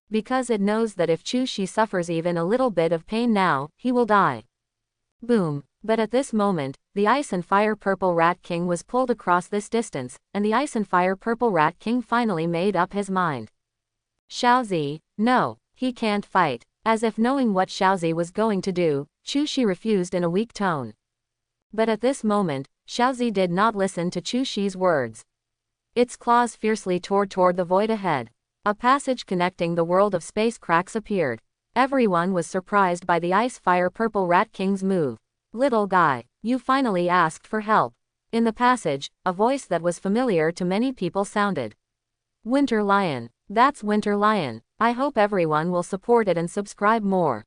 Because it knows that if Chu Shi suffers even a little bit of pain now, he will die. Boom. But at this moment, the Ice and Fire Purple Rat King was pulled across this distance, and the Ice and Fire Purple Rat King finally made up his mind. Xiaozi, no, he can't fight. As if knowing what Xiaozi was going to do, Chu Shi refused in a weak tone. But at this moment, Xiaozi did not listen to Chu Shi's words. Its claws fiercely tore toward the void ahead. A passage connecting the world of space cracks appeared. Everyone was surprised by the Ice Fire Purple Rat King's move. Little guy, you finally asked for help. In the passage, a voice that was familiar to many people sounded. Winter Lion. That's Winter Lion. I hope everyone will support it and subscribe more.